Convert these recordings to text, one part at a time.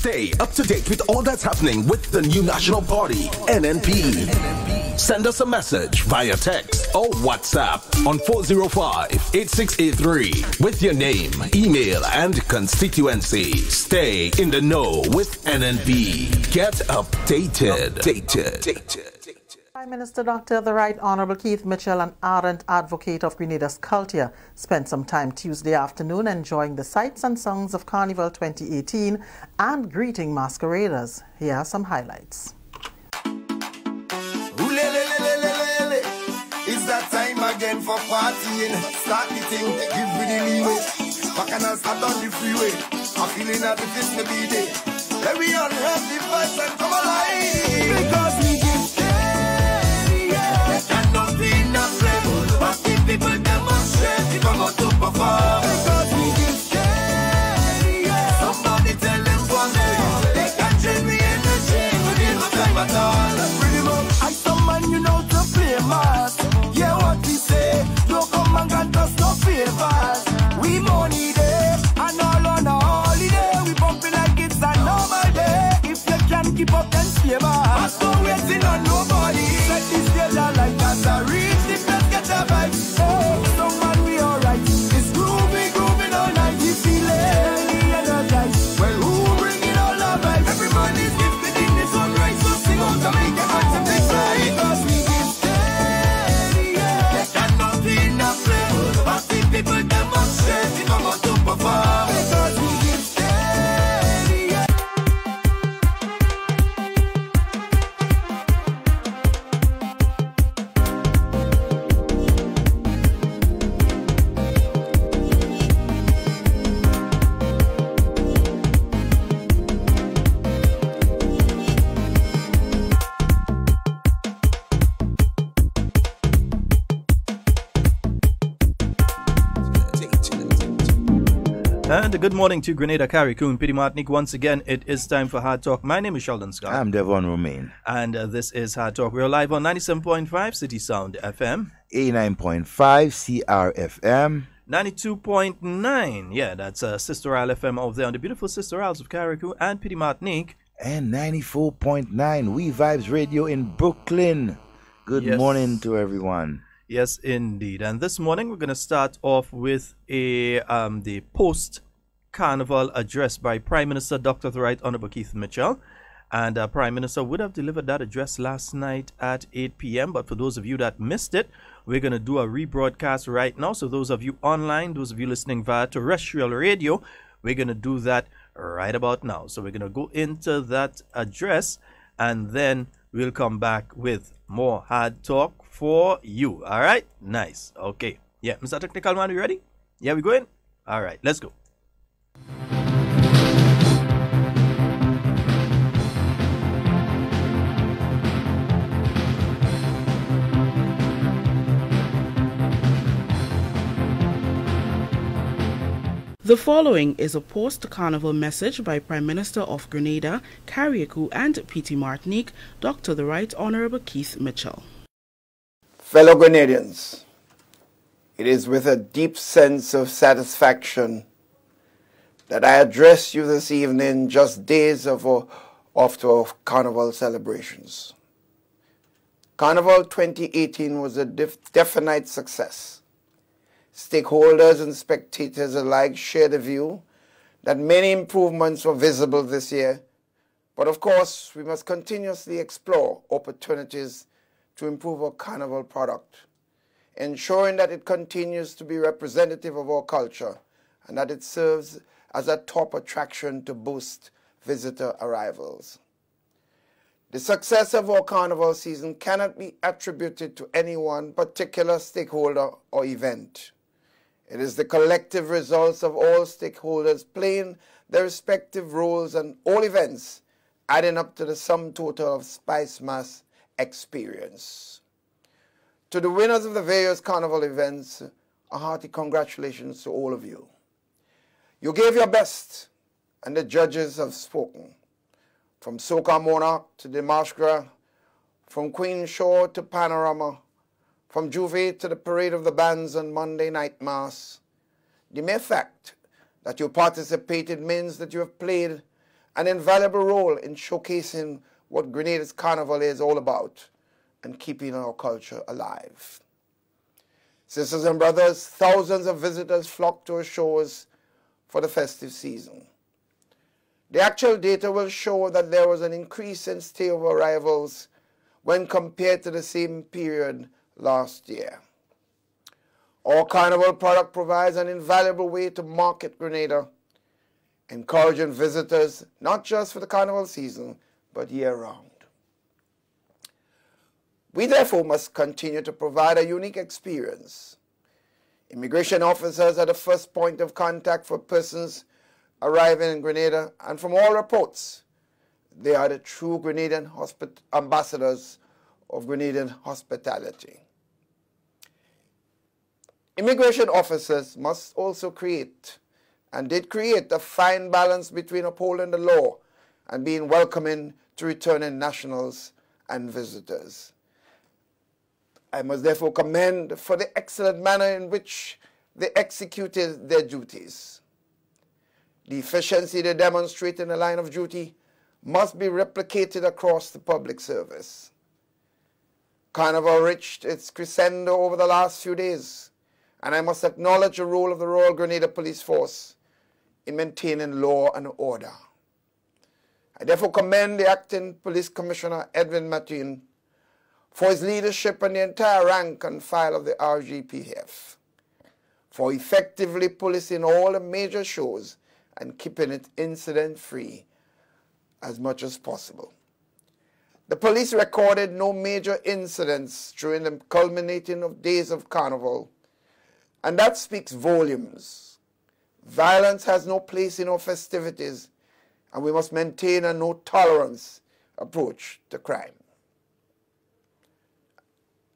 Stay up to date with all that's happening with the new National Party, NNP. Send us a message via text or WhatsApp on 405-8683 with your name, email, and constituency. Stay in the know with NNP. Get updated. Prime Minister Dr. The Right Honourable Keith Mitchell, an ardent advocate of Grenada's culture, spent some time Tuesday afternoon enjoying the sights and sounds of Carnival 2018 and greeting masqueraders. Here are some highlights. It's that time again for partying. Start the thing, give me the leeway. Bacchanals start on the freeway. I'm feeling that it is the B-day. Let me unwrap the vibes and come alive. Because we give steady, yeah. There cannot be enough flame. But the people demonstrate, we come out to perform. Because we give steady, yeah. Somebody tell them for me. They can drain me energy. We need no time at all. Pretty much, I some man you know to play mass. Yeah, what we say, don't come and grant us no favors. We money there, and all on a holiday. We bumping like it's a normal day. If you can keep up, then stay back. But no waiting on nobody. Let this girl like that, I reach the best, get a vibe. Oh, so man, we alright. It's grooving all night. We feeling energized. Well, who bringing all our vibes? Every man is gifted in his own right. So sing out and make your hands and take fly. Because we give steady, yeah. There cannot be enough flame. But the people demonstrate, we come out to perform. Because we give steady, yeah. And a good morning to Grenada, Carriacou, and Pity Martinique. Once again, it is time for Hard Talk. My name is Sheldon Scott. I'm Devon Romain. And this is Hard Talk. We're live on 97.5 City Sound FM. 89.5 CRFM. 92.9. Yeah, that's Sister Isle FM over there on the beautiful Sister Isles of Carriacou and Pity Martinique. And 94.9 We Vibes Radio in Brooklyn. Good morning to everyone. Yes, indeed. And this morning we're going to start off with the post-carnival address by Prime Minister Dr. The Right Honourable Keith Mitchell. And Prime Minister would have delivered that address last night at 8 p.m. But for those of you that missed it, we're going to do a rebroadcast right now. So those of you online, those of you listening via terrestrial radio, we're going to do that right about now. So we're going to go into that address and then we'll come back with more Hard Talk for you. All right? Nice. Okay. Yeah, Mr. Technical Man, you ready? Yeah, we going? All right, let's go. The following is a post-carnival message by Prime Minister of Grenada, Carriacou and Pity Martinique, Dr. The Right Honourable Keith Mitchell. Fellow Grenadians, it is with a deep sense of satisfaction that I address you this evening, just days after our Carnival celebrations. Carnival 2018 was a definite success. Stakeholders and spectators alike share the view that many improvements were visible this year, but of course we must continuously explore opportunities to improve our Carnival product, ensuring that it continues to be representative of our culture and that it serves as a top attraction to boost visitor arrivals. The success of our Carnival season cannot be attributed to any one particular stakeholder or event. It is the collective results of all stakeholders playing their respective roles and all events adding up to the sum total of Spice Mass experience. To the winners of the various Carnival events, a hearty congratulations to all of you. You gave your best, and the judges have spoken. From Soca Monarch to the Masquerade, from Queen Show to Panorama, from Juve to the Parade of the Bands and Monday Night Mass. The mere fact that you participated means that you have played an invaluable role in showcasing what Grenada's Carnival is all about and keeping our culture alive. Sisters and brothers, thousands of visitors flock to our shores for the festive season. The actual data will show that there was an increase in stay-over arrivals when compared to the same period last year. Our Carnival product provides an invaluable way to market Grenada, encouraging visitors not just for the Carnival season, but year-round. We therefore must continue to provide a unique experience. Immigration officers are the first point of contact for persons arriving in Grenada, and from all reports, they are the true Grenadian ambassadors of Grenadian hospitality. Immigration officers must also create, and did create, a fine balance between upholding the law and being welcoming to returning nationals and visitors. I must therefore commend for the excellent manner in which they executed their duties. The efficiency they demonstrate in the line of duty must be replicated across the public service. Carnival reached its crescendo over the last few days, and I must acknowledge the role of the Royal Grenada Police Force in maintaining law and order. I therefore commend the Acting Police Commissioner, Edwin Martin, for his leadership and the entire rank and file of the RGPF, for effectively policing all the major shows and keeping it incident-free as much as possible. The police recorded no major incidents during the culminating of days of Carnival, and that speaks volumes. Violence has no place in our festivities, and we must maintain a no-tolerance approach to crime.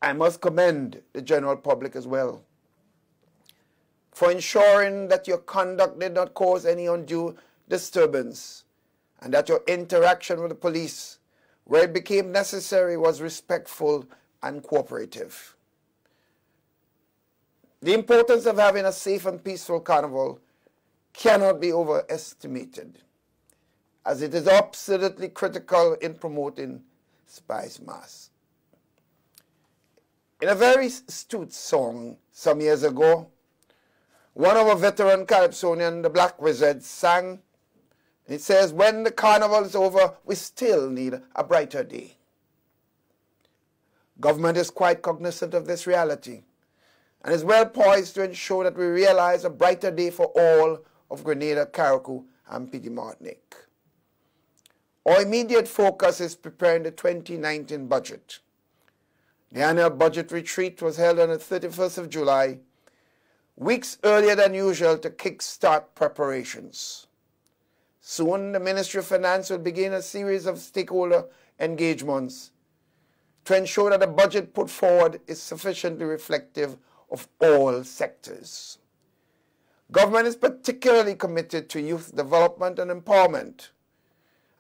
I must commend the general public as well for ensuring that your conduct did not cause any undue disturbance and that your interaction with the police, where it became necessary, was respectful and cooperative. The importance of having a safe and peaceful carnival cannot be overestimated, as it is absolutely critical in promoting Spice Mass. In a very astute song some years ago, one of our veteran Calypsonian, the Black Wizards, sang, and it says, "When the carnival is over, we still need a brighter day." Government is quite cognizant of this reality and is well poised to ensure that we realize a brighter day for all of Grenada, Carriacou, and Petite Martinique. Our immediate focus is preparing the 2019 budget. The annual budget retreat was held on the 31st of July, weeks earlier than usual to kickstart preparations. Soon, the Ministry of Finance will begin a series of stakeholder engagements to ensure that the budget put forward is sufficiently reflective of all sectors. Government is particularly committed to youth development and empowerment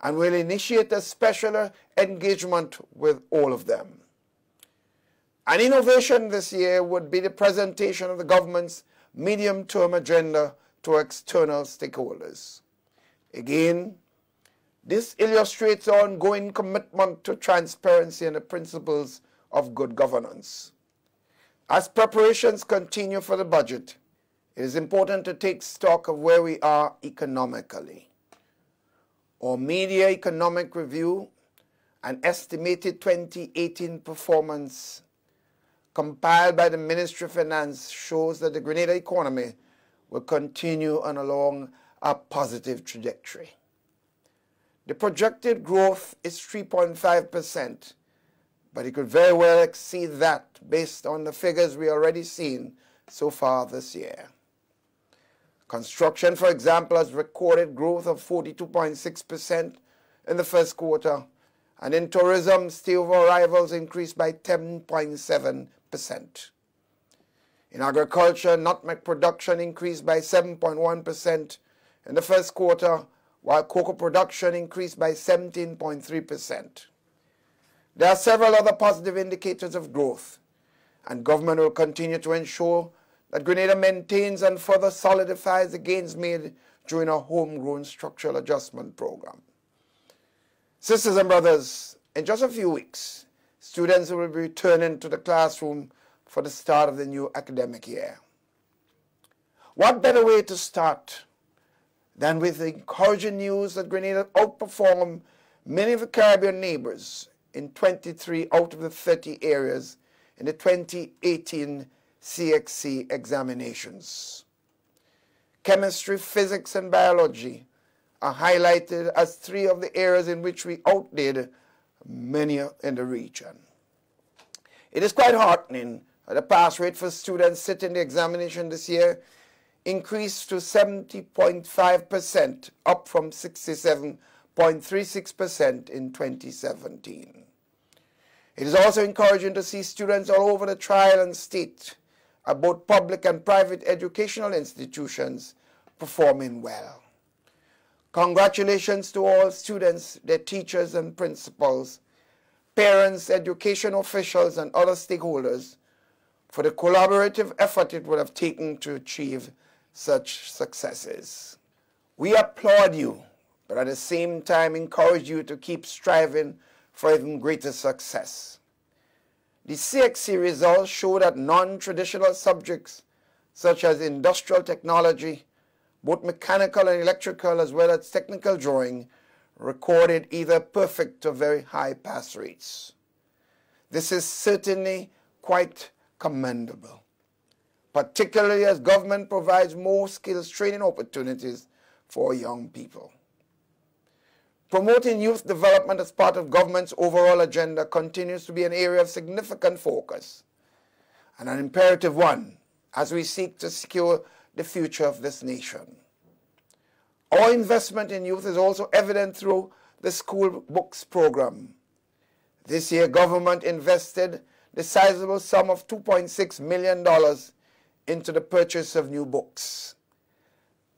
and will initiate a special engagement with all of them. An innovation this year would be the presentation of the government's medium-term agenda to external stakeholders. Again, this illustrates our ongoing commitment to transparency and the principles of good governance. As preparations continue for the budget, it is important to take stock of where we are economically. Our media economic review and estimated 2018 performance compiled by the Ministry of Finance shows that the Grenada economy will continue on along a positive trajectory. The projected growth is 3.5%, but it could very well exceed that based on the figures we already seen so far this year. Construction, for example, has recorded growth of 42.6% in the first quarter, and in tourism, stay-over arrivals increased by 10.7%. In agriculture, nutmeg production increased by 7.1% in the first quarter, while cocoa production increased by 17.3%. There are several other positive indicators of growth, and government will continue to ensure that Grenada maintains and further solidifies the gains made during a homegrown structural adjustment program. Sisters and brothers, in just a few weeks, students will be returning to the classroom for the start of the new academic year. What better way to start than with the encouraging news that Grenada outperformed many of the Caribbean neighbors in 23 out of the 30 areas in the 2018 CXC examinations. Chemistry, physics, and biology are highlighted as 3 of the areas in which we outdid many in the region. It is quite heartening that the pass rate for students sitting the examination this year increased to 70.5%, up from 67.36% in 2017. It is also encouraging to see students all over the trial and state at both public and private educational institutions performing well. Congratulations to all students, their teachers and principals, parents, education officials, and other stakeholders for the collaborative effort it would have taken to achieve such successes. We applaud you, but at the same time encourage you to keep striving for even greater success. The CXC results show that non-traditional subjects such as industrial technology, both mechanical and electrical as well as technical drawing, recorded either perfect or very high pass rates. This is certainly quite commendable, particularly as government provides more skills training opportunities for young people. Promoting youth development as part of government's overall agenda continues to be an area of significant focus and an imperative one as we seek to secure the future of this nation. Our investment in youth is also evident through the school books program. This year, government invested the sizable sum of $2.6 million into the purchase of new books.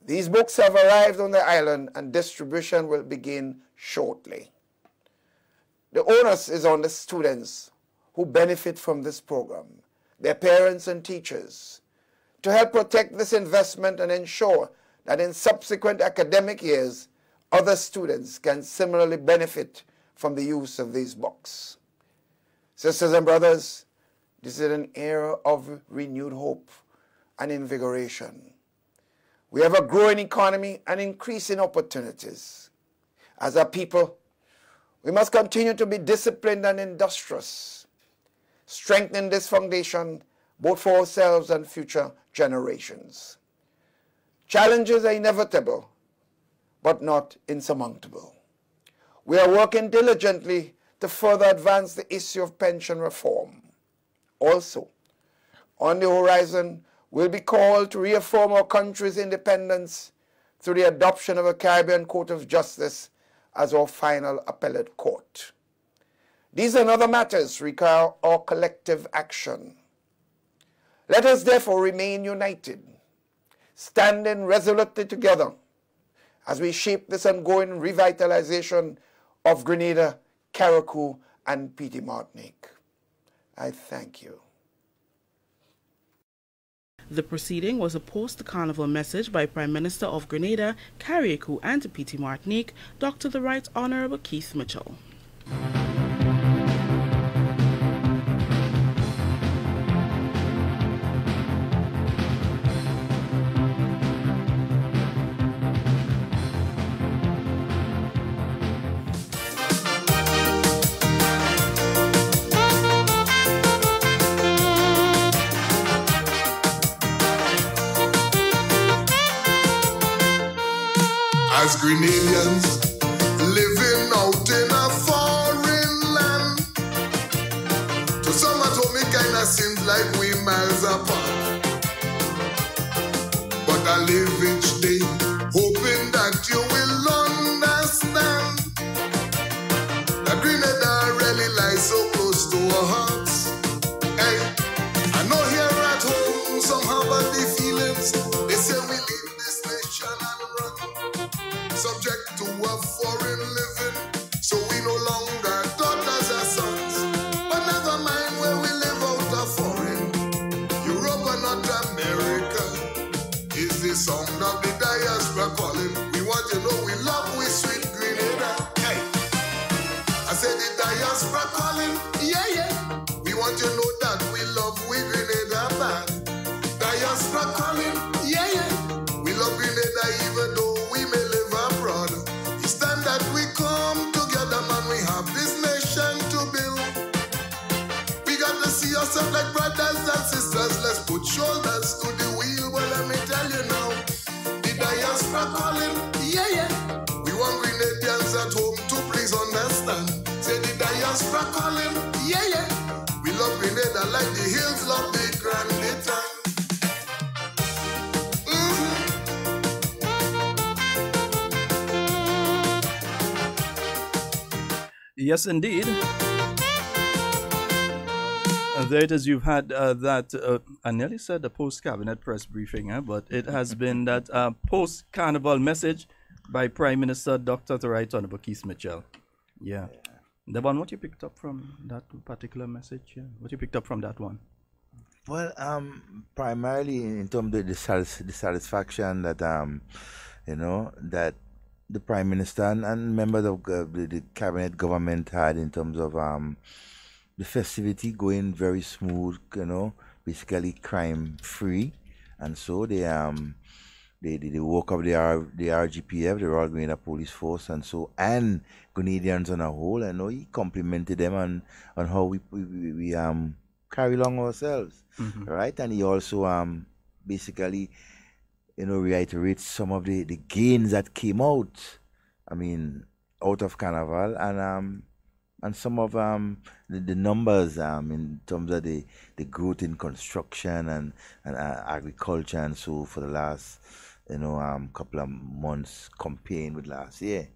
These books have arrived on the island and distribution will begin shortly. The onus is on the students who benefit from this program, their parents and teachers, to help protect this investment and ensure that in subsequent academic years, other students can similarly benefit from the use of these books. Sisters and brothers, this is an era of renewed hope and invigoration. We have a growing economy and increasing opportunities. As a people, we must continue to be disciplined and industrious, strengthening this foundation both for ourselves and future generations. Challenges are inevitable, but not insurmountable. We are working diligently to further advance the issue of pension reform. Also, on the horizon, we'll be called to reaffirm our country's independence through the adoption of a Caribbean Court of Justice as our final appellate court. These and other matters require our collective action. Let us therefore remain united, standing resolutely together as we shape this ongoing revitalization of Grenada, Carriacou, and Petite Martinique. I thank you. The proceeding was a post-carnival message by Prime Minister of Grenada, Carriacou, and Petite Martinique, Dr. the Right Honourable Keith Mitchell. As Grenadians living out in a foreign land, to some at home it kinda seems like we miles apart. But I live each day hoping that you will understand that Grenada really lies so close to our hearts. Hey, I know here at home some have the feelings. They say we leave this nation and run, subject to a foreign living, so we no longer daughters or sons. But never mind where we live out of foreign, Europe or not America, is the sound of the diaspora calling diaspora calling, yeah, yeah. We want you to know that we love we Grenada bad. Diaspora calling, yeah, yeah. We love Grenada even though we may live abroad. It's time that we come together, man. We have this nation to build. We got to see ourselves like brothers and sisters. Let's put shoulders to the wheel. Well, let me tell you now. The diaspora calling, yeah, yeah. We want Grenadians at home to please understand. Say the diaspora calling, yeah, yeah. We love Grenada like the hills love the Grand Etat. Yes, indeed. There it is. You've had that, I nearly said the post-cabinet press briefing, but it has been that post-carnival message by Prime Minister Dr. The Right Honorable Keith Mitchell. Yeah. Devon, what you picked up from that particular message? Yeah. What you picked up from that one? Well, primarily in terms of the satisfaction that, that the Prime Minister and members of the cabinet government had in terms of the festivity going very smooth, basically crime-free. And so they woke up the RGPF, the Royal Grenada Police Force, and Grenadians on a whole. I know he complimented them on how we carry along ourselves, right? And he also basically, reiterates some of the gains that came out. I mean, out of Carnival, and some of the numbers in terms of the growth in construction and agriculture and so for the last couple of months comparing with last year.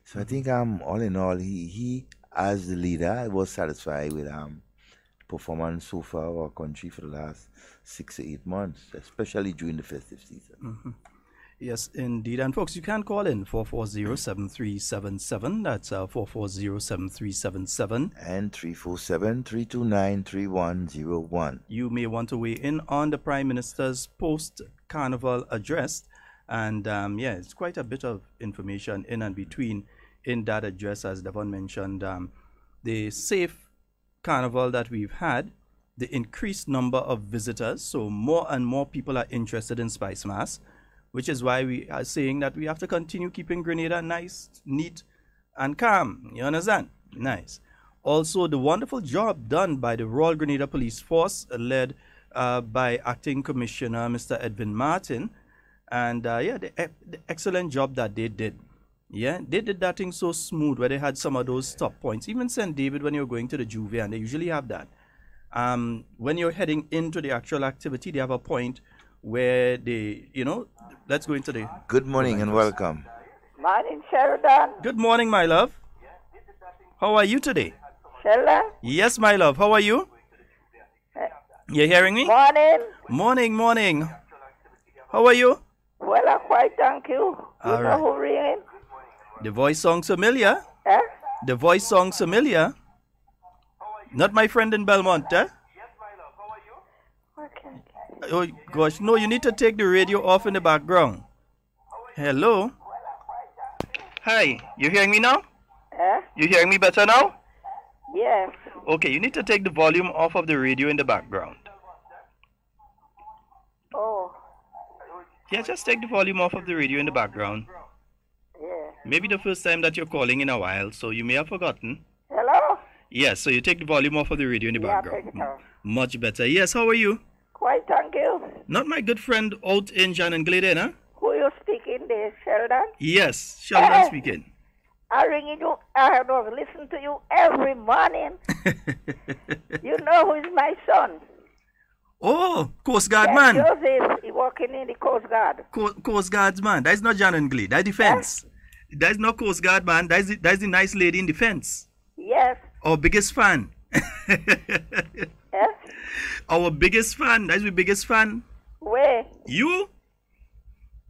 So I think all in all he as the leader was satisfied with performance so far of our country for the last 6 to 8 months, especially during the festive season. Yes, indeed. And folks, you can call in 440-7377. That's 440-7377. And 347-329-3101. You may want to weigh in on the Prime Minister's post-carnival address. And it's quite a bit of information in and between in that address, as Devon mentioned. The safe carnival that we've had, the increased number of visitors, so more and more people are interested in Spice Mass, which is why we are saying that we have to continue keeping Grenada nice, neat, and calm. You understand? Nice. Also, the wonderful job done by the Royal Grenada Police Force, led by Acting Commissioner Mr. Edwin Martin, and the excellent job that they did. Yeah, they did that thing so smooth where they had some of those stop points. Even St. David, when you're going to the Juve, and they usually have that. When you're heading into the actual activity, they have a point where they, let's go into the... Good morning and welcome. Morning, Sheldon. Good morning, my love. How are you today? Sheldon? Yes, my love. How are you? You hearing me? Morning. Morning. How are you? Well, I'm quite thank you. All know right. who ringing? The voice sounds familiar. Eh? The voice sounds familiar. Not my friend in Belmont, eh? Okay. Oh, gosh. No, you need to take the radio off in the background. Hello? Hi. You hearing me now? Eh? You hearing me better now? Yes. Okay, you need to take the volume off of the radio in the background. Oh. Yeah, just take the volume off of the radio in the background. Yeah. Maybe the first time that you're calling in a while, so you may have forgotten. Hello? Yes, so you take the volume off of the radio in the background. Take it off. Much better. Yes, how are you? Quite thank you. Not my good friend out in Jan and Glade, huh? Who you speaking there, Sheldon? Yes, Sheldon speaking. I ring you. I don't listen to you every morning. You know who is my son? Oh, Coast Guard man. Joseph, he working in the Coast Guard. Coast Guards man. That's not Jan and Glade. That's defense. That's not Coast Guard man. That's the nice lady in defense. Yes. Our biggest fan. Yes. Our biggest fan. That's the biggest fan. Where? You?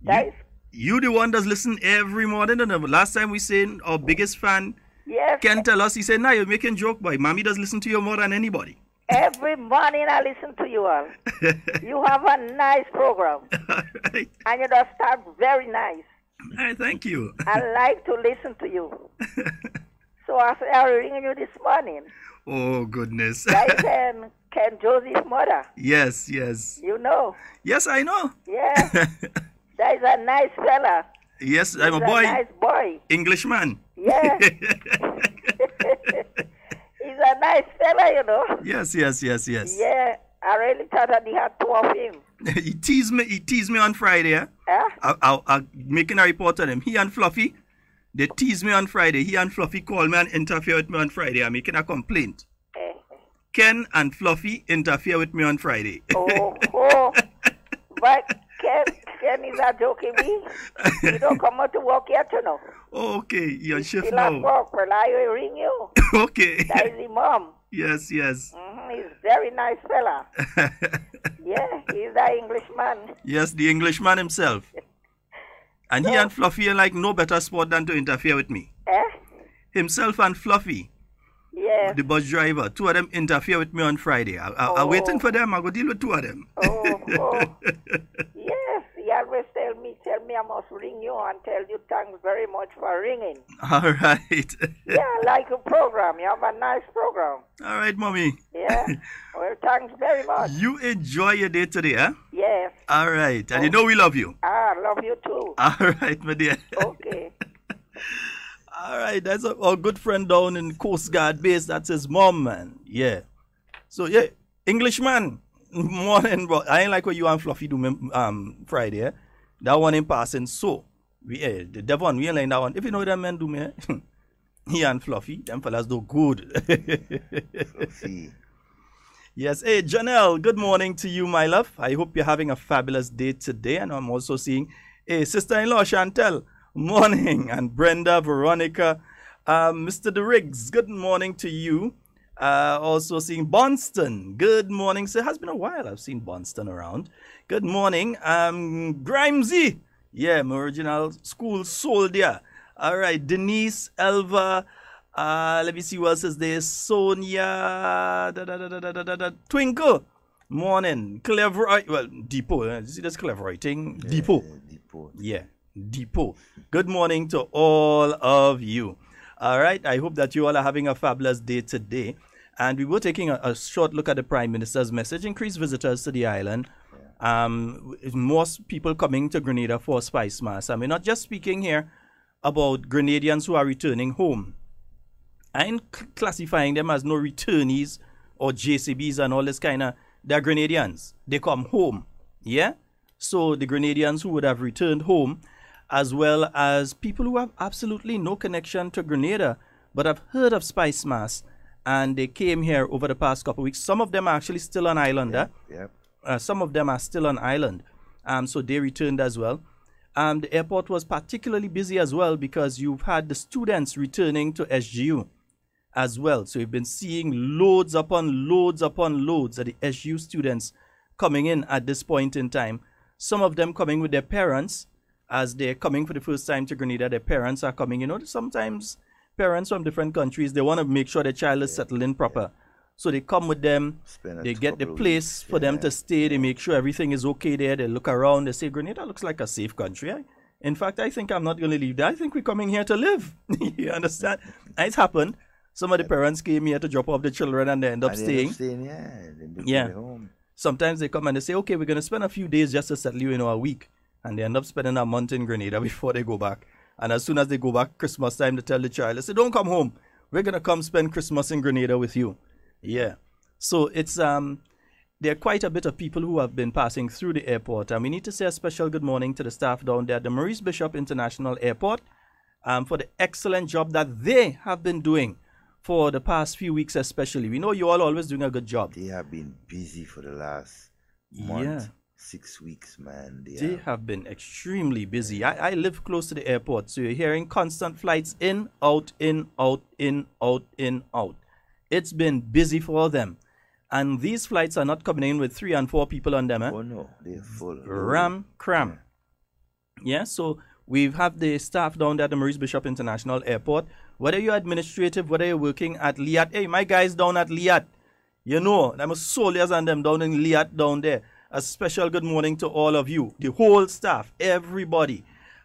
That is. You the one that's listen every morning. And the last time we said our biggest fan Yes. can tell us, he said, nah, you're making joke, boy. Mommy does listen to you more than anybody. Every morning I listen to you all. You have a nice program. All right. And you just start very nice. All right, thank you. I like to listen to you. So I said, I'll ring you this morning. Oh, goodness. That is Ken Joseph's mother. Yes, yes. You know. Yes, I know. Yeah. That is a nice fella. Yes, He's I'm a boy. A nice boy. Englishman. Yeah. He's a nice fella, you know. Yes, yes, yes, yes. Yeah. I really thought that he had two of him. He teased me on Friday. Eh? Huh? I'm making a report on him. He and Fluffy, they teased me on Friday. He and Fluffy called me and interfere with me on Friday. I'm making a complaint. Ken and Fluffy interfere with me on Friday. Oh. But Ken is not joking me. He don't come out to work yet, you know. Okay, your shift He's now. not work, but I will ring you. Okay. That is his mom. Yes, yes. He's a very nice fella. Yeah, he's the Englishman. Yes, the Englishman himself. And he and Fluffy are like no better sport than to interfere with me. Himself and Fluffy. Yeah. The bus driver. Two of them interfere with me on Friday. I'm waiting for them. I go deal with two of them. Yes, he always tell me I must ring you and tell you thanks very much for ringing. All right. Yeah, I like your program. You have a nice program. All right, Mommy. Yeah. Well, thanks very much. You enjoy your day today, huh? Yes. All right. And you know we love you. I love you too. All right, my dear. Okay. All right. That's our good friend down in Coast Guard base. That's his mom, man. Yeah. So, yeah. Englishman. Morning, bro. I ain't like what you and Fluffy do Friday, eh? That one in passing. So, the Devon, we ain't like that one. If you know what that man do, me, he and Fluffy, them fellas do good. Fluffy. Yes. Hey, Janelle, good morning to you, my love. I hope you're having a fabulous day today. And I'm also seeing a sister-in-law, Chantel. Morning. And Brenda, Veronica, Mr. DeRiggs, good morning to you. Also seeing Bonston. Good morning. So it has been a while I've seen Bonston around. Good morning. Grimesy. Yeah, my original school soldier. All right. Denise, Elva. Let me see what else is there. Sonia. Twinkle. Morning. Clever. Well, Depot. You see this clever writing? Yeah, Depot. Depot. Yeah. Depot. Good morning to all of you. All right. I hope that you all are having a fabulous day today. And we were taking a short look at the Prime Minister's message. Increased visitors to the island. Most people coming to Grenada for Spice Mass. And we're not just speaking here about Grenadians who are returning home. I ain't classifying them as no returnees or JCBs and all this kind of... They're Grenadians. They come home. Yeah? So the Grenadians who would have returned home, as well as people who have absolutely no connection to Grenada, but have heard of Spice Mass, and they came here over the past couple of weeks. Some of them are actually still on island. Some of them are still on island. So they returned as well. The airport was particularly busy as well because you've had the students returning to SGU as well. So you've been seeing loads upon loads upon loads of the SGU students coming in at this point in time. Some of them coming with their parents. As they're coming for the first time to Grenada, their parents are coming. You know, sometimes parents from different countries, they want to make sure their child is settled in proper. So they come with them, they get the place for them to stay, they make sure everything is okay there, they look around, they say, Grenada looks like a safe country. In fact, I think I'm not going to leave there. I think we're coming here to live. You understand? It's happened. Some of the parents came here to drop off the children and they end up staying. Sometimes they come and they say, okay, we're going to spend a few days just to settle you in a week. And they end up spending a month in Grenada before they go back. And as soon as they go back Christmas time, they tell the child, they say, don't come home. We're going to come spend Christmas in Grenada with you. Yeah. So it's there are quite a bit of people who have been passing through the airport. And we need to say a special good morning to the staff down there at the Maurice Bishop International Airport for the excellent job that they have been doing for the past few weeks especially. We know you all always doing a good job. They have been busy for the last month. Yeah. 6 weeks, man. They have been extremely busy. I live close to the airport, so you're hearing constant flights in, out, in, out, in, out, in, out. It's been busy for them. And these flights are not coming in with 3 and 4 people on them. Oh, no. They're full. Ram, cram. Yeah, so we have the staff down there at the Maurice Bishop International Airport. Whether you're administrative, whether you're working at Liat. Hey, my guys down at Liat. You know, them soldiers and them down in Liat down there. A special good morning to all of you, the whole staff, everybody,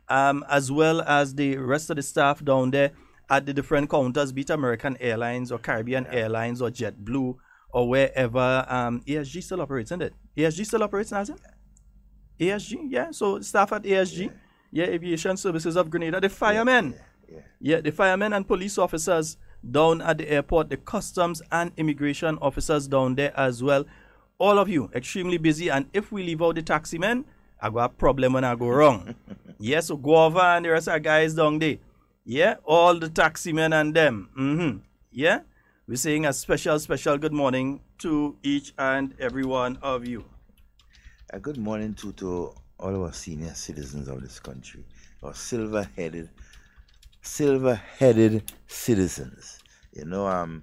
as well as the rest of the staff down there at the different counters, be it American Airlines or Caribbean Airlines or JetBlue or wherever. ASG still operates, isn't it? ASG still operates, Nazim? ASG, yeah. So staff at ASG, Aviation Services of Grenada, the firemen, the firemen and police officers down at the airport, the customs and immigration officers down there as well. All of you, extremely busy. And if we leave out the taxi men, I got a problem when I go wrong. So Guava and the rest of the guys down there. All the taxi men and them. We're saying a special good morning to each and every one of you. A good morning to all our senior citizens of this country, our silver-headed citizens. You know,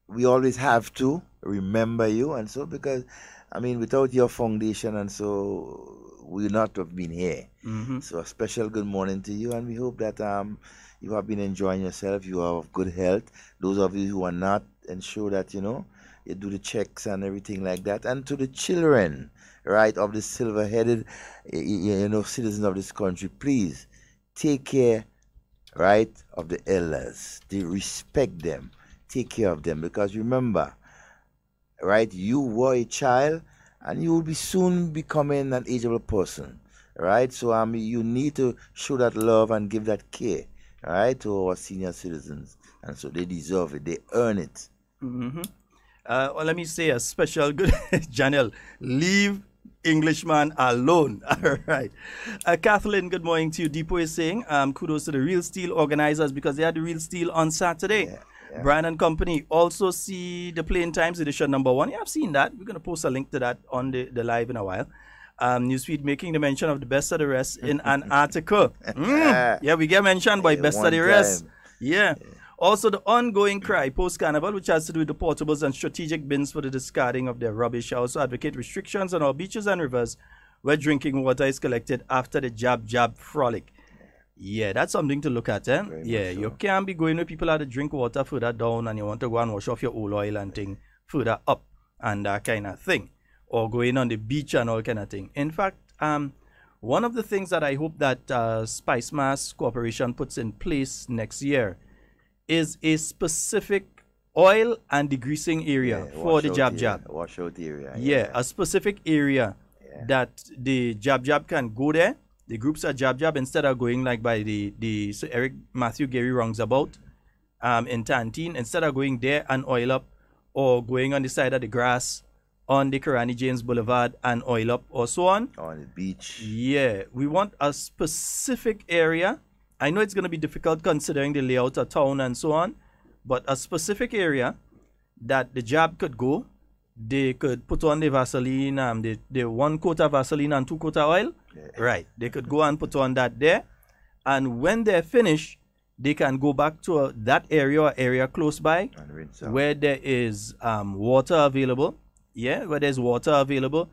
we always have to remember you, and so because, I mean, without your foundation, and so we would not have been here. So a special good morning to you, and we hope that you have been enjoying yourself, you are of good health. Those of you who are not, ensure that, you know, you do the checks and everything like that. And to the children, right, of the silver-headed, you know, citizens of this country, please take care, right, of the elders. They respect them. Take care of them, because remember, right, you were a child and you will be soon becoming an ageable person, right? So you need to show that love and give that care, right, to our senior citizens, and so they deserve it. They earn it. Well, let me say a special good, Janelle, leave Englishman alone. All right. Kathleen, good morning to you. Deepo is saying, kudos to the Real Steel organizers because they had the Real Steel on Saturday. Brand and Company. Also see the Plain Times edition #1. I've seen that. We're going to post a link to that on the live in a while. Newsfeed making the mention of the best of the rest in an article. We get mentioned by best of the rest. Also, the ongoing cry post-carnival, which has to do with the portables and strategic bins for the discarding of their rubbish. I also advocate restrictions on our beaches and rivers where drinking water is collected after the jab frolic. That's something to look at, you can't be going where people have to drink water further down and you want to go and wash off your old oil and thing further up and that kind of thing. Or going on the beach and all kind of thing. In fact, one of the things that I hope that Spice Mass Corporation puts in place next year is a specific oil and degreasing area for the jab. Washout area. A specific area that the jab can go there. The groups are jab instead of going like by the so Eric Matthew Gary wrongs about in Tantine, instead of going there and oil up or going on the side of the grass on the Karani James Boulevard and oil up or so on. On the beach. We want a specific area. I know it's going to be difficult considering the layout of town and so on, but a specific area that the jab could go. They could put on the Vaseline, the 1 quart of Vaseline and 2 quart of oil. Right. They could go and put on that there. And when they're finished, they can go back to that area or area close by where there is water available. Where there's water available.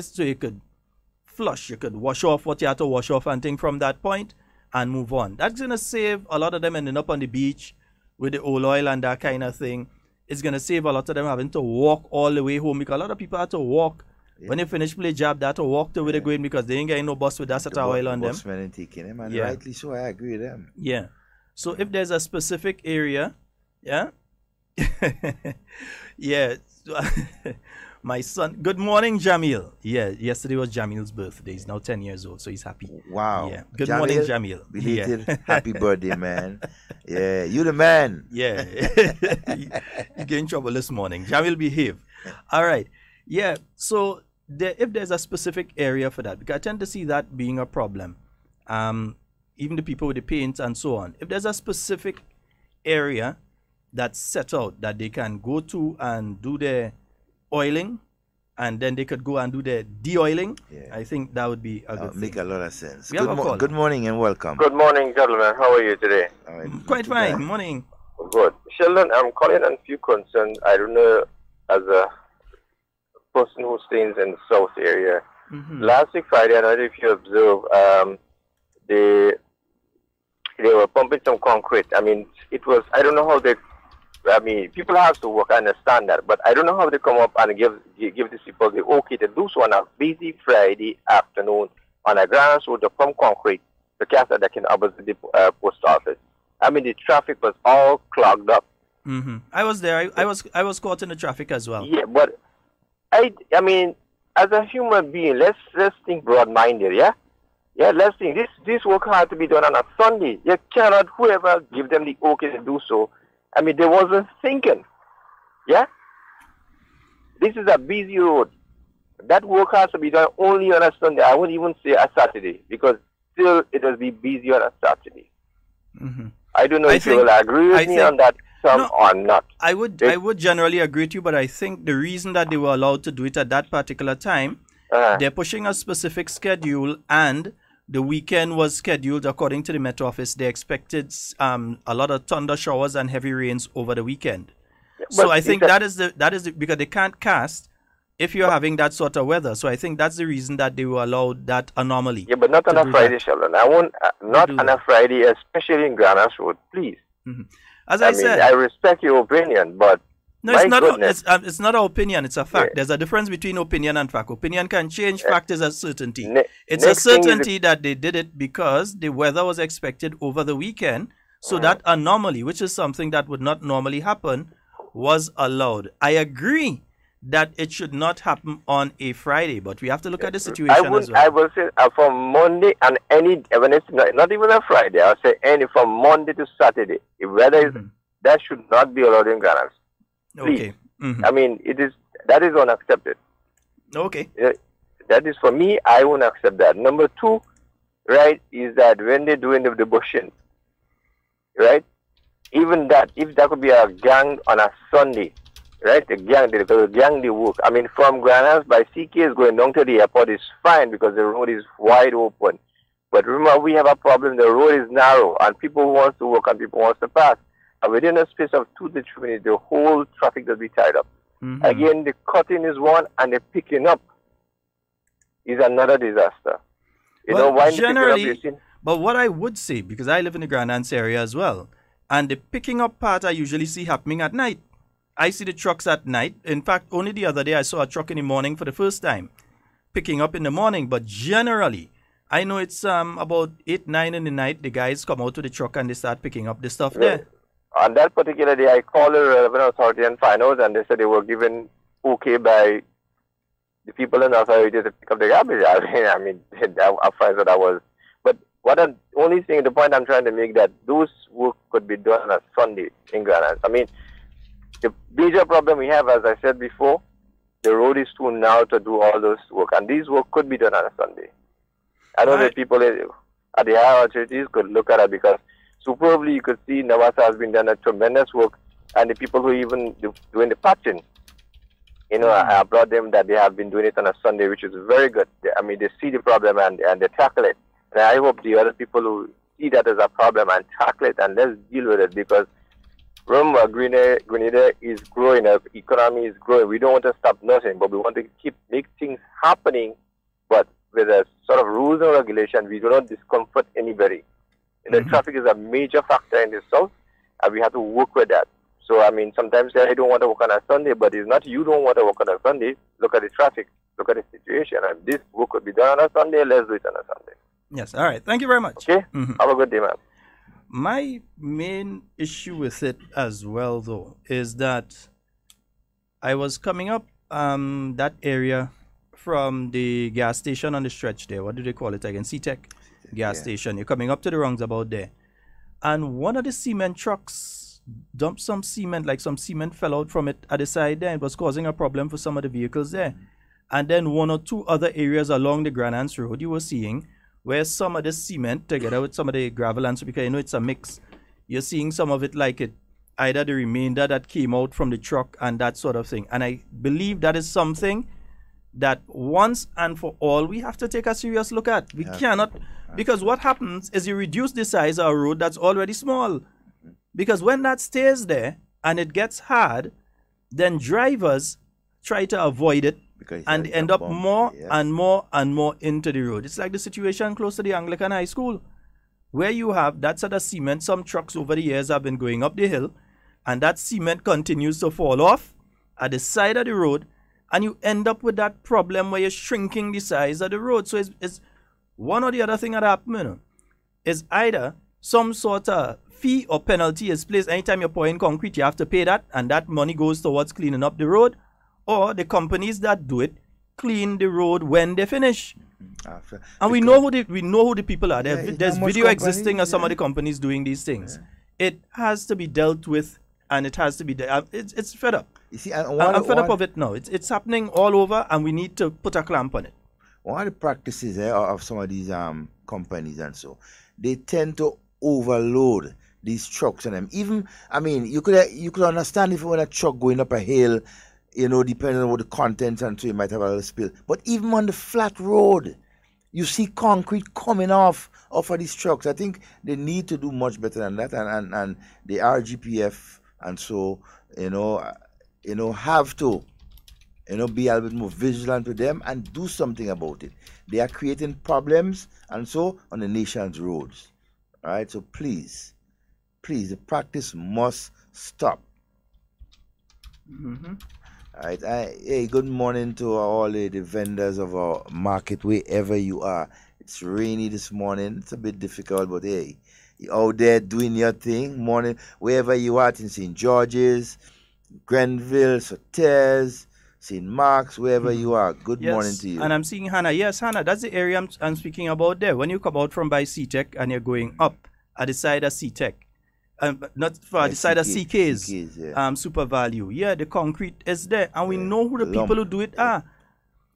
So you could flush, you could wash off what you have to wash off and thing from that point and move on. That's going to save a lot of them ending up on the beach with the old oil and that kind of thing. It's going to save a lot of them having to walk all the way home, because a lot of people have to walk. When they finish play job, they have to walk to where they're going because they ain't getting no bus with that sort of oil on them. And taking them, and rightly so, I agree with them. So if there's a specific area, my son, good morning, Jamil. Yesterday was Jamil's birthday. He's now 10 years old, so he's happy. Wow. Good morning, Jamil. Belated happy birthday, man. You the man. You get in trouble this morning. Jamil, behave. All right. So if there's a specific area for that, because I tend to see that being a problem. Even the people with the paint and so on. If there's a specific area that's set out that they can go to and do their oiling, and then they could go and do the de-oiling, I think that would be a good thing. Make a lot of sense. Good morning and welcome. Good morning, gentlemen. How are you today? Quite fine. Morning. Good. Sheldon, I'm calling on a few concerns. I don't know, as a person who stays in the south area. Last week Friday, I don't know if you observed, they were pumping some concrete. I mean, I don't know how people have to work, I understand that, but I don't know how they come up and give these people the okay to do so on a busy Friday afternoon on a grass road to pump concrete to cast that they can opposite the post office. I mean, the traffic was all clogged up. I was there. I was caught in the traffic as well. Yeah, but I mean, as a human being, let's think broad-minded, yeah? Yeah, let's think. This work had to be done on a Sunday. You cannot, whoever give them the okay to do so. I mean, they wasn't thinking, yeah? This is a busy road. That work has to be done only on a Sunday. I wouldn't even say a Saturday, because still it will be busy on a Saturday. I don't know if you will agree with me on that or not. I would generally agree with you, but I think the reason that they were allowed to do it at that particular time, they're pushing a specific schedule, and the weekend was scheduled according to the Met Office. They expected a lot of thunder showers and heavy rains over the weekend. So I think that is because they can't cast if you're having that sort of weather. So I think that's the reason that they were allowed that anomaly. Yeah, but not on a Friday, Sheldon. I won't, not on a Friday, especially in Granas Road, please. As I said, I respect your opinion, but no, it's not. It's not an opinion. It's a fact. There's a difference between opinion and fact. Opinion can change. Fact is a certainty. It's a certainty that they did it because the weather was expected over the weekend. So that anomaly, which is something that would not normally happen, was allowed. I agree that it should not happen on a Friday, but we have to look at the situation as well. I will say from Monday and when it's not even a Friday, I'll say from Monday to Saturday. If weather is, that should not be allowed in Ghana. Please. Okay. I mean, that is unaccepted. Okay. That is, for me, I won't accept that. Number two, right, is that when they're doing the bushing, right, even that, if that could be a gang on a Sunday, right, the gang, they work. I mean, from Granas by CK is going down to the airport is fine because the road is wide open. But remember, we have a problem. The road is narrow, and people want to work and people want to pass. And within a space of 2 to 3 minutes, the whole traffic will be tied up. Again, the cutting is one, and the picking up is another disaster. But what I would say, because I live in the Grand Anse area as well, and the picking up part I usually see happening at night. I see the trucks at night. In fact, only the other day I saw a truck in the morning for the first time, picking up in the morning. But generally, I know it's about 8, 9 in the night, the guys come out to the truck and they start picking up the stuff there. On that particular day, I called the relevant authority and found out, and they said they were given okay by the people in the authority to pick up the garbage. I mean, I find that I was. But the point I'm trying to make, that those work could be done on a Sunday in Ghana. I mean, the major problem we have, as I said before, the road is too narrow to do all those work, and these work could be done on a Sunday. I know that people at the higher authorities could look at it, because superbly you could see Navasa has been done a tremendous work, and the people who even doing the patching, I brought them that they have been doing it on a Sunday, which is very good. I mean, they see the problem and they tackle it. And I hope the other people who see that as a problem and tackle it, and let's deal with it, because remember, Grenada is growing, our economy is growing. We don't want to stop nothing, but we want to make things happening, but with a sort of rules and regulation. We do not discomfort anybody. The traffic is a major factor in the south, and we have to work with that. So, I mean, sometimes I don't want to work on a Sunday, but it's not you don't want to work on a Sunday. Look at the traffic. Look at the situation. And this work could be done on a Sunday. Let's do it on a Sunday. Yes. All right. Thank you very much. Okay. Have a good day, man. My main issue with it as well, though, is that I was coming up that area from the gas station on the stretch there. What do they call it again? C-Tech gas station. You're coming up to the roundabout there. And one of the cement trucks dumped some cement, like some cement fell out from it at the side there. It was causing a problem for some of the vehicles there. And then 1 or 2 other areas along the Grand Anse Road you were seeing where some of the cement together with some of the gravel and so, because it's a mix. You're seeing some of it like it, either the remainder that came out from the truck and that sort of thing. And I believe that is something that once and for all we have to take a serious look at. We cannot, because what happens is you reduce the size of a road that's already small. Because when that stays there and it gets hard, then drivers try to avoid it and end up more and more and more into the road. It's like the situation close to the Anglican High School, where you have that sort of cement. Some trucks over the years have been going up the hill, and that cement continues to fall off at the side of the road, and you end up with that problem where you're shrinking the size of the road. So it's one or the other thing that happens, is either some sort of fee or penalty is placed. Anytime you're pouring concrete, you have to pay that, and that money goes towards cleaning up the road, or the companies that do it clean the road when they finish. And we know who the people are. There's video existing of some of the companies doing these things. It has to be dealt with, and it has to be it's fed up. You see, I'm fed up of it now. It's happening all over, and we need to put a clamp on it. One of the practices of some of these companies and so, they tend to overload these trucks on them. Even, I mean, you could understand if when a truck going up a hill, you know, depending on what the contents and so, you might have a little spill. But even on the flat road, you see concrete coming off of these trucks. I think they need to do much better than that, and the RGPF and so, have to, be a little bit more vigilant with them and do something about it. They are creating problems and so on the nation's roads. All right, so please, the practice must stop. Mm-hmm. All right, hey, good morning to all the vendors of our market, wherever you are. It's rainy this morning. It's a bit difficult, but hey, you're out there doing your thing. Morning, wherever you are, in St. George's, Grenville, Soteres, St. Mark's, wherever you are. Good morning to you. And I'm seeing Hannah. Yes, Hannah, that's the area I'm speaking about there. When you come out from by C-Tech and you're going up at the side of C-Tech, not for the side of CK's, Super Value. Yeah, the concrete is there, and we know who the people who do it are.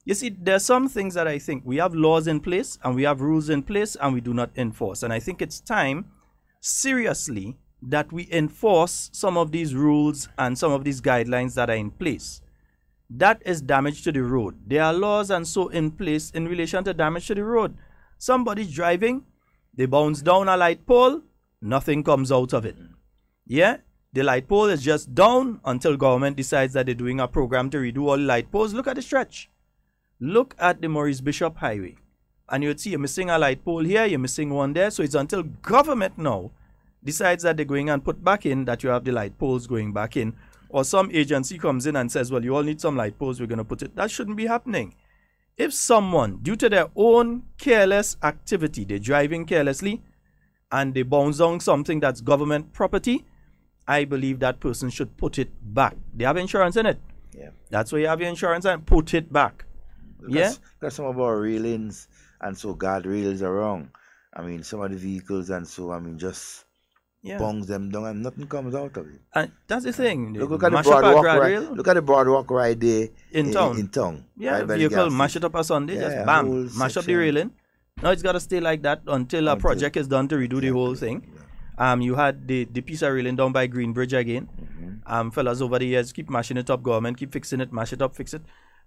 You see, there's some things that I think we have laws in place and we have rules in place and we do not enforce. And I think it's time, seriously, that we enforce some of these rules and some of these guidelines that are in place. That is damage to the road. There are laws and so in place in relation to damage to the road. Somebody's driving, they bounce down a light pole, nothing comes out of it. Yeah, the light pole is just down until government decides that they're doing a program to redo all the light poles. Look at the stretch. Look at the Maurice Bishop Highway. And you'd see you're missing a light pole here, you're missing one there. So it's until government now decides that they're going and put back in that you have the light poles going back in. Or some agency comes in and says, well, you all need some light poles, we're going to put it. That shouldn't be happening. If someone, due to their own careless activity, they're driving carelessly, and they bounce down something that's government property, I believe that person should put it back. They have insurance in it. Yeah. That's why you have your insurance and put it back. Because some of our railings and so guardrails are wrong. I mean, some of the vehicles and so, I mean, just bongs them down and nothing comes out of it. And that's the thing. Look at the boardwalk look at the boardwalk right there in town. Yeah, right, vehicle mash it up on Sunday, just bam, mash up the railing. Now it's got to stay like that until a project is done to redo the whole thing. You had the piece of railing down by Greenbridge again. Fellas over the years keep mashing it up. Government keep fixing it, mash it up, fix it.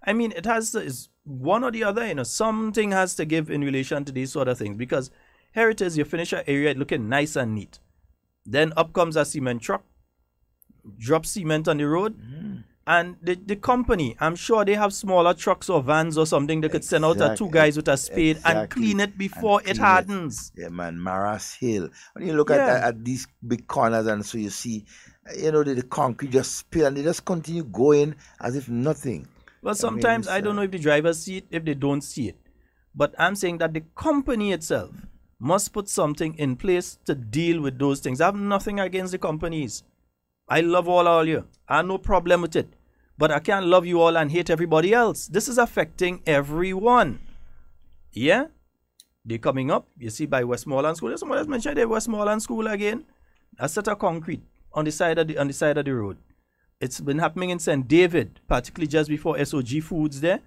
I mean, it has to, is one or the other. Something has to give in relation to these sort of things, because here it is, you finish an area looking nice and neat. Then up comes a cement truck, drops cement on the road. And the company, I'm sure they have smaller trucks or vans or something. They could send out two guys with a spade and clean it before it hardens. Yeah, man, Maras Hill. When you look at these big corners and so you see, the concrete just spill and they just continue going as if nothing. Well, sometimes I don't know if the drivers see it, if they don't see it. But I'm saying that the company itself must put something in place to deal with those things. I have nothing against the companies. I love all you. I have no problem with it. But I can't love you all and hate everybody else. This is affecting everyone. Yeah? They're coming up. You see by Westmoreland School. Somebody else mentioned the Westmoreland School again. A set of concrete on the side of the road. It's been happening in St. David, particularly just before SOG Foods there.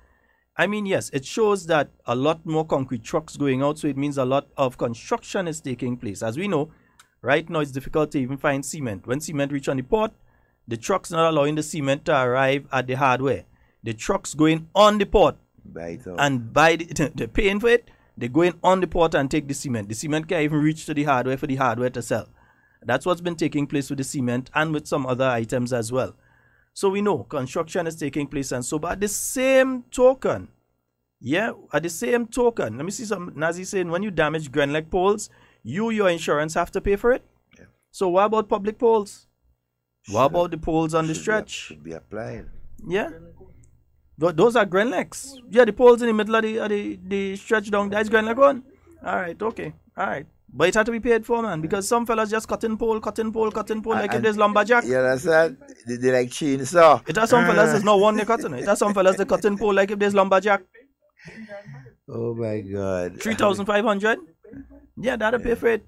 I mean, yes, it shows that a lot more concrete trucks going out, so it means a lot of construction is taking place. As we know, right now it's difficult to even find cement. When cement reach on the port, the truck's not allowing the cement to arrive at the hardware. The truck's going on the port and they're paying for it. They're going on the port and take the cement. The cement can't even reach to the hardware for the hardware to sell. That's what's been taking place with the cement and with some other items as well. So we know construction is taking place and so, but at the same token, let me see some Nazi saying when you damage Grenlec poles, your insurance have to pay for it. Yeah. So what about public poles? What about the poles on the stretch? Should be applied. Yeah. Those are Grenlecs. Yeah, the poles in the middle of the stretch down, that's Grenlec one. All right, okay. All right. But it had to be paid for, man, because some fellas just cutting pole, like if there's lumberjack. You understand? They like chainsaw. It has some fellas, there's no one they cutting. It has some fellas, they cutting pole like if there's lumberjack. Oh my God. 3,500? Yeah, that'll pay for it.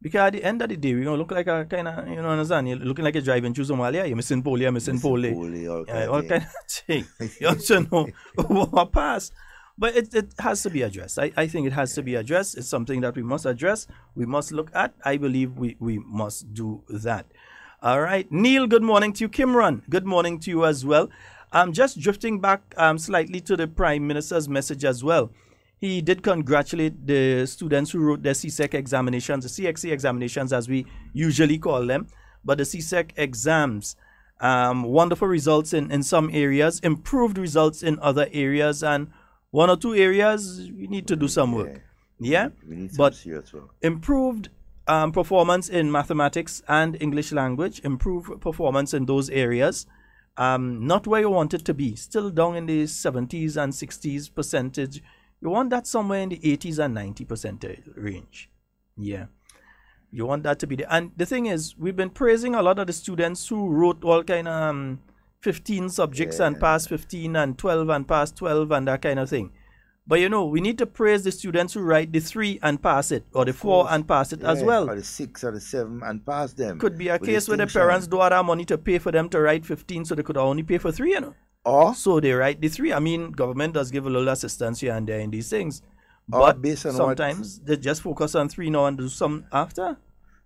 Because at the end of the day, we're going to look like a kind of, you know, understand? You're looking like you're driving through Somalia. You're missing pole, all kind of thing. You also know what pass. But it has to be addressed. I think it has to be addressed. It's something that we must address. We must look at. I believe we must do that. All right. Neil, good morning to you. Kimran, good morning to you as well. I'm just drifting back slightly to the Prime Minister's message as well. He did congratulate the students who wrote their CSEC examinations, the CXC examinations as we usually call them, but the CSEC exams. Wonderful results in some areas, improved results in other areas, and one or two areas we need to do some work. Yeah, we need but serious work. Improved performance in mathematics and English language, improved performance in those areas. Not where you want it to be, still down in the 70s and 60s percentage. You want that somewhere in the 80s and 90% range. Yeah. You want that to be there. And the thing is, we've been praising a lot of the students who wrote all kind of 15 subjects and passed 15 and 12 and passed 12 and that kind of thing. But you know, we need to praise the students who write the 3 and pass it, or the 4 and pass it as well. Or the 6 or the 7 and pass them. Could be a case where the parents don't have money to pay for them to write 15, so they could only pay for 3, you know. Or so they write the 3. I mean, government does give a little assistance here and there in these things. But based on sometimes they just focus on 3 now and do some after.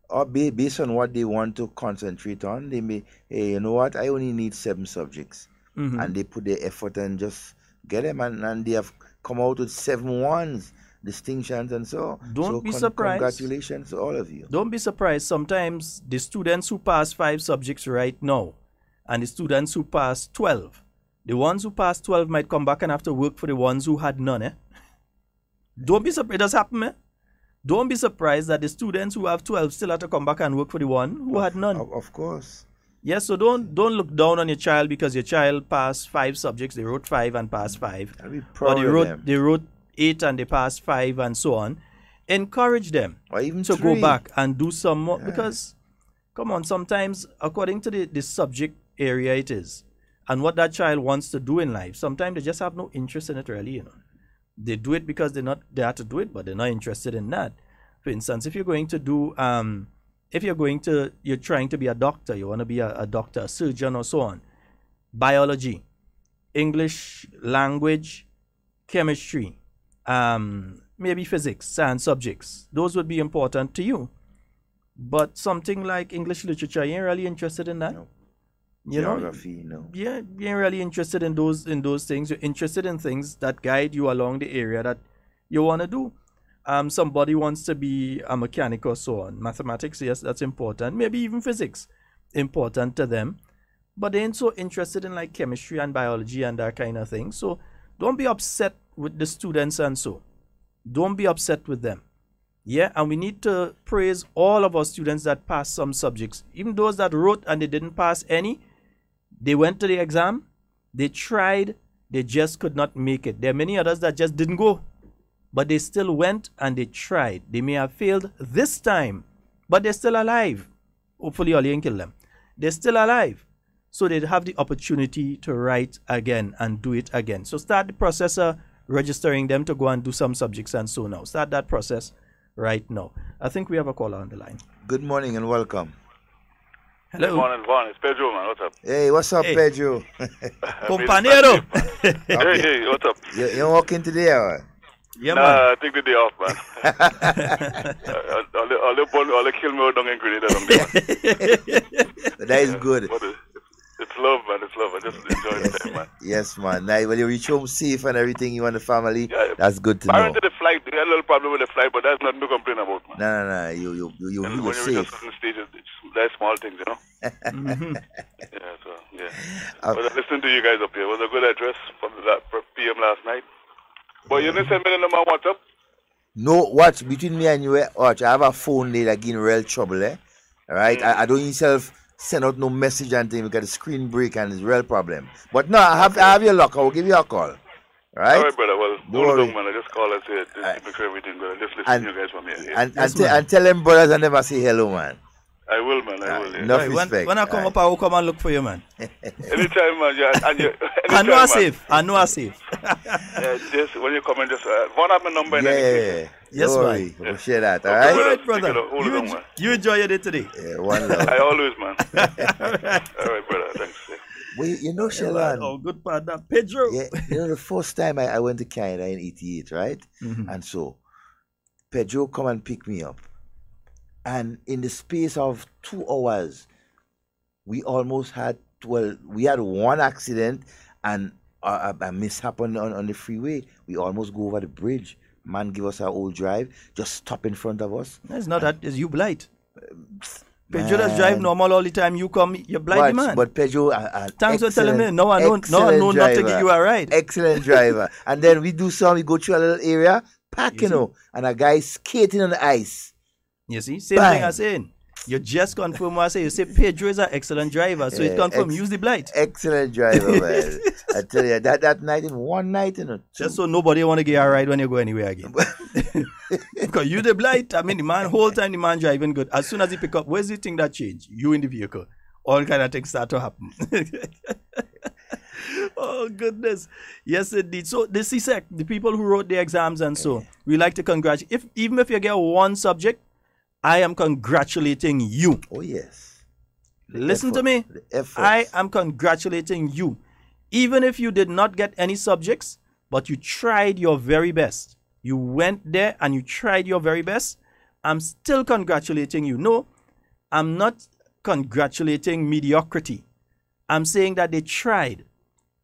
Or based on what they want to concentrate on, they may, hey, you know what, I only need 7 subjects. And they put their effort and just get them, and they have come out with 7 1s, distinctions and so. Don't be surprised. Congratulations to all of you. Don't be surprised. Sometimes the students who pass 5 subjects right now and the students who pass 12, the ones who pass 12 might come back and have to work for the ones who had none. Don't be surprised. It does happen. Don't be surprised that the students who have 12 still have to come back and work for the one who had none. Of course. Yes, so don't look down on your child because your child passed 5 subjects. They wrote 5 and passed 5. I'll be proud or they wrote 8 and they passed 5 and so on. Encourage them or even to 3. go back and do some more because, come on, sometimes according to the subject area it is and what that child wants to do in life, sometimes they just have no interest in it really, you know. They do it because they have to do it, but they're not interested in that. For instance, if you're going to do, you're trying to be a doctor, you want to be a doctor, a surgeon or so on, biology, English, language, chemistry, maybe physics, science subjects, those would be important to you. But something like English literature, you ain't really interested in that. No. You Geography, know, no. Yeah, you ain't really interested in those things. You're interested in things that guide you along the area that you want to do. Somebody wants to be a mechanic or so on. Mathematics, yes, that's important. Maybe even physics, important to them. But they ain't so interested in like chemistry and biology and that kind of thing. So don't be upset with the students and so. Don't be upset with them. Yeah, and we need to praise all of our students that passed some subjects. Even those that wrote and they didn't pass any, they went to the exam, they tried, they just could not make it. There are many others that just didn't go, but they still went and they tried. They may have failed this time, but they're still alive. Hopefully, all didn't kill them. They're still alive. So they have the opportunity to write again and do it again. So start the process of registering them to go and do some subjects and so now. Start that process right now. I think we have a caller on the line. Good morning and welcome. Hello. Good morning, Vaughn. It's Pedro, man. What's up? Hey, what's up, Pedro? Compañero. Hey, what's up? You're working today, or? Yeah, nah, man. I take the day off, man. I'll kill me down in Grenada. That is good. But it's love, man. It's love. I just enjoy the time, man. Yes, man. Now, when you reach home safe and everything, you and the family, yeah, that's good to I know. went to the flight. We had a little problem with the flight, but that's nothing to complain about, man. No. You're when you reach a certain stage, there's small things, you know? Yeah, so, yeah. But I listened to you guys up here. It was a good address from that PM last night. But you didn't send me the number on WhatsApp? No, watch, between me and you, watch, I have a phone there that getting real trouble, All right? I don't yourself send out no message and thing because the screen break and it's a real problem. But no, I have your luck. I will give you a call. Right? All right, brother. Well, Don't hold worry. on, man. I just call and say, just make sure everything good. Just listen And- to you guys from here. Yeah. And tell them brothers I never say hello, man. I will, man. I will. Yeah. Enough Right, respect. when I come up, I will come and look for you, man. Anytime, man. Yeah, and you, I know anytime, I'm man. safe. I know I'm safe. Yeah, just when you come in, just one up my number. Yeah. Yes, Don't man. worry. We'll share that, all Okay, right? All right, Take it brother. up. Hold it on, man. You enjoy your day today. Yeah, one love. I always, man. All right. All right, brother. Thanks. Yeah. Well, you know, Sheldon. Oh, good partner. Pedro. Yeah, you know, the first time I went to Canada in 88, right? Mhm. And so Pedro come and pick me up. And in the space of 2 hours, we almost had, we had one accident and a mishap on the freeway. We almost go over the bridge. Man give us our old drive, just stop in front of us. It's not that, it's you blight. Pedro does drive normal all the time. You come, you're blind, man. But Pedro, thanks for telling me. No, I know not to give you a ride. Excellent driver. And then we go through a little area, park, you know, and a guy skating on the ice. You see, same thing I'm saying. You just confirm what I say. You say Pedro is an excellent driver, so it confirm. Use the blight. Excellent driver, man. I tell you, that night in one night, you know. Just so nobody want to get a ride when you go anywhere again. Because you the blight. I mean, the man whole time the man driving good. As soon as he pick up, where's the thing that change? You in the vehicle. All kind of things start to happen. Oh goodness. Yes indeed. So the CSEC, the people who wrote the exams and so, we like to congratulate. Even if you get one subject, I am congratulating you. Oh yes. Listen to me. I am congratulating you. Even if you did not get any subjects, but you tried your very best. You went there and you tried your very best. I'm still congratulating you. No, I'm not congratulating mediocrity. I'm saying that they tried.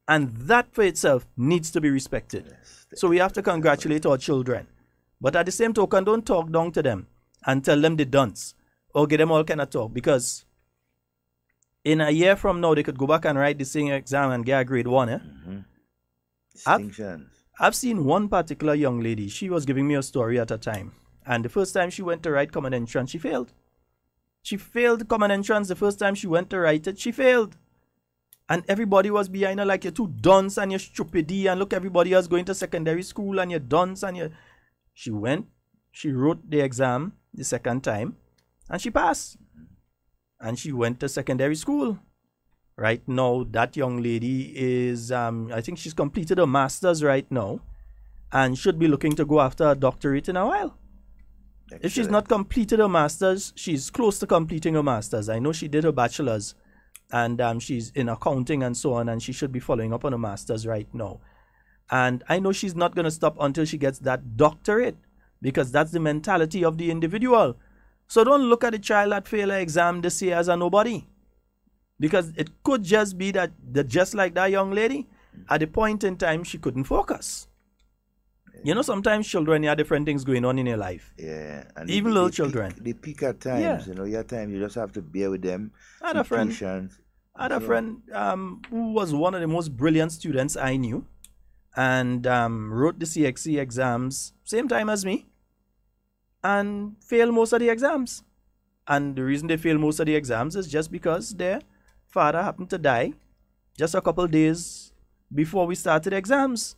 And that for itself needs to be respected. So we have to congratulate our children. But at the same token, don't talk down to them and tell them they dunce or get them all kind of talk, because in a year from now they could go back and write the same exam and get a grade 1. I've seen one particular young lady. She was giving me a story at a time, and the first time she went to write common entrance, she failed. She failed common entrance. The first time she went to write it, she failed. And everybody was behind her like, you're too dunce and you're stupidity, and look, everybody else going to secondary school and you're dunce and you're... She went, she wrote the exam the second time, and she passed. And she went to secondary school. Right now, that young lady is, I think she's completed her master's right now, and should be looking to go after a doctorate in a while. Excellent. If she's not completed her master's, she's close to completing her master's. I know she did her bachelor's, and she's in accounting and so on, and she should be following up on her master's right now. And I know she's not going to stop until she gets that doctorate, because that's the mentality of the individual. So don't look at the child that failed her exam this year as a nobody. Because it could just be that just like that young lady, at the point in time, she couldn't focus. You know, sometimes children have different things going on in their life. Yeah. And even little children. They peak at times, Yeah. you know, your time, you just have to bear with them. I had a friend who was one of the most brilliant students I knew, and wrote the CXC exams same time as me, and failed most of the exams. And the reason they failed most of the exams is just because their father happened to die just a couple days before we started exams.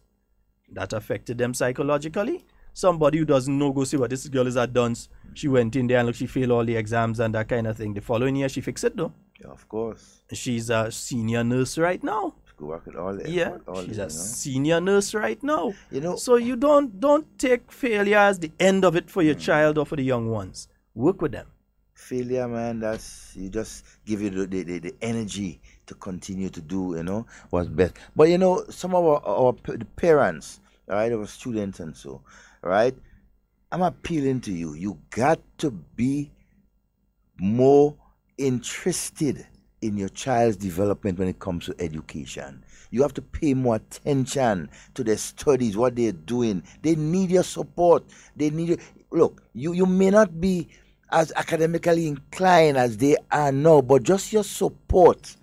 That affected them psychologically. Somebody who doesn't know, go see what this girl is a dunce. She went in there and look, she failed all the exams and that kind of thing. The following year, she fixed it though. Yeah, of course. She's a senior nurse right now. Go work with all the Yeah, effort, all she's the, a senior nurse right now. You know, so you don't take failure as the end of it for your child or for the young ones. Work with them. Failure, man, you just give you the energy to continue to do, you know, what's best. But you know, some of our the parents, right, our students and so, right, I'm appealing to you. You got to be more interested in your child's development when it comes to education. You have to pay more attention to their studies, what they're doing. They need your support. They need you. Look, you may not be as academically inclined as they are now, but just your support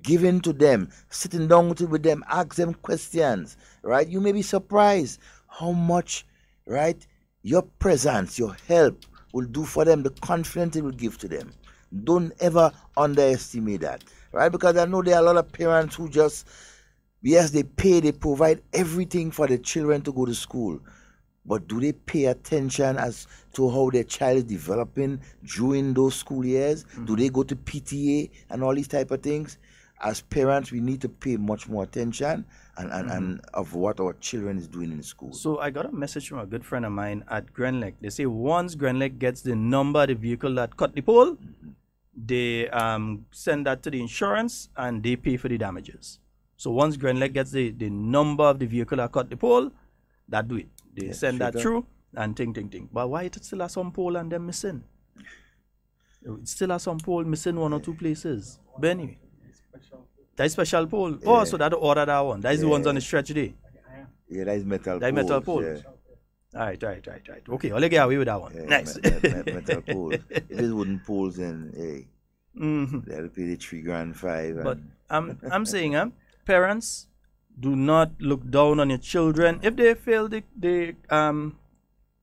given to them, sitting down with them, ask them questions, right? You may be surprised how much, right, your presence, your help will do for them, the confidence it will give to them. Don't ever underestimate that, right? Because I know there are a lot of parents who just Yes, they provide everything for the children to go to school. But do they pay attention as to how their child is developing during those school years? Do they go to PTA and all these type of things? As parents, we need to pay much more attention and of what our children is doing in school. So I got a message from a good friend of mine at Grenlec. They say once Grenlec gets the number of the vehicle that cut the pole, they send that to the insurance and they pay for the damages. So once Grenlec gets the number of the vehicle that cut the pole, that do it. They send that through and ting. But why it still has some pole and them missing? It still has some pole missing one or two places. But anyway, that is special pole. Yeah. Oh, so that order that one. That is the ones on the stretch there. Yeah, that is metal. That is metal pole. Yeah. Right. Okay, I'll get away with that one. Yeah, nice. Metal poles. If it's wooden poles, then hey, they'll pay the $3,500. But I'm saying, parents, do not look down on your children. If they fail the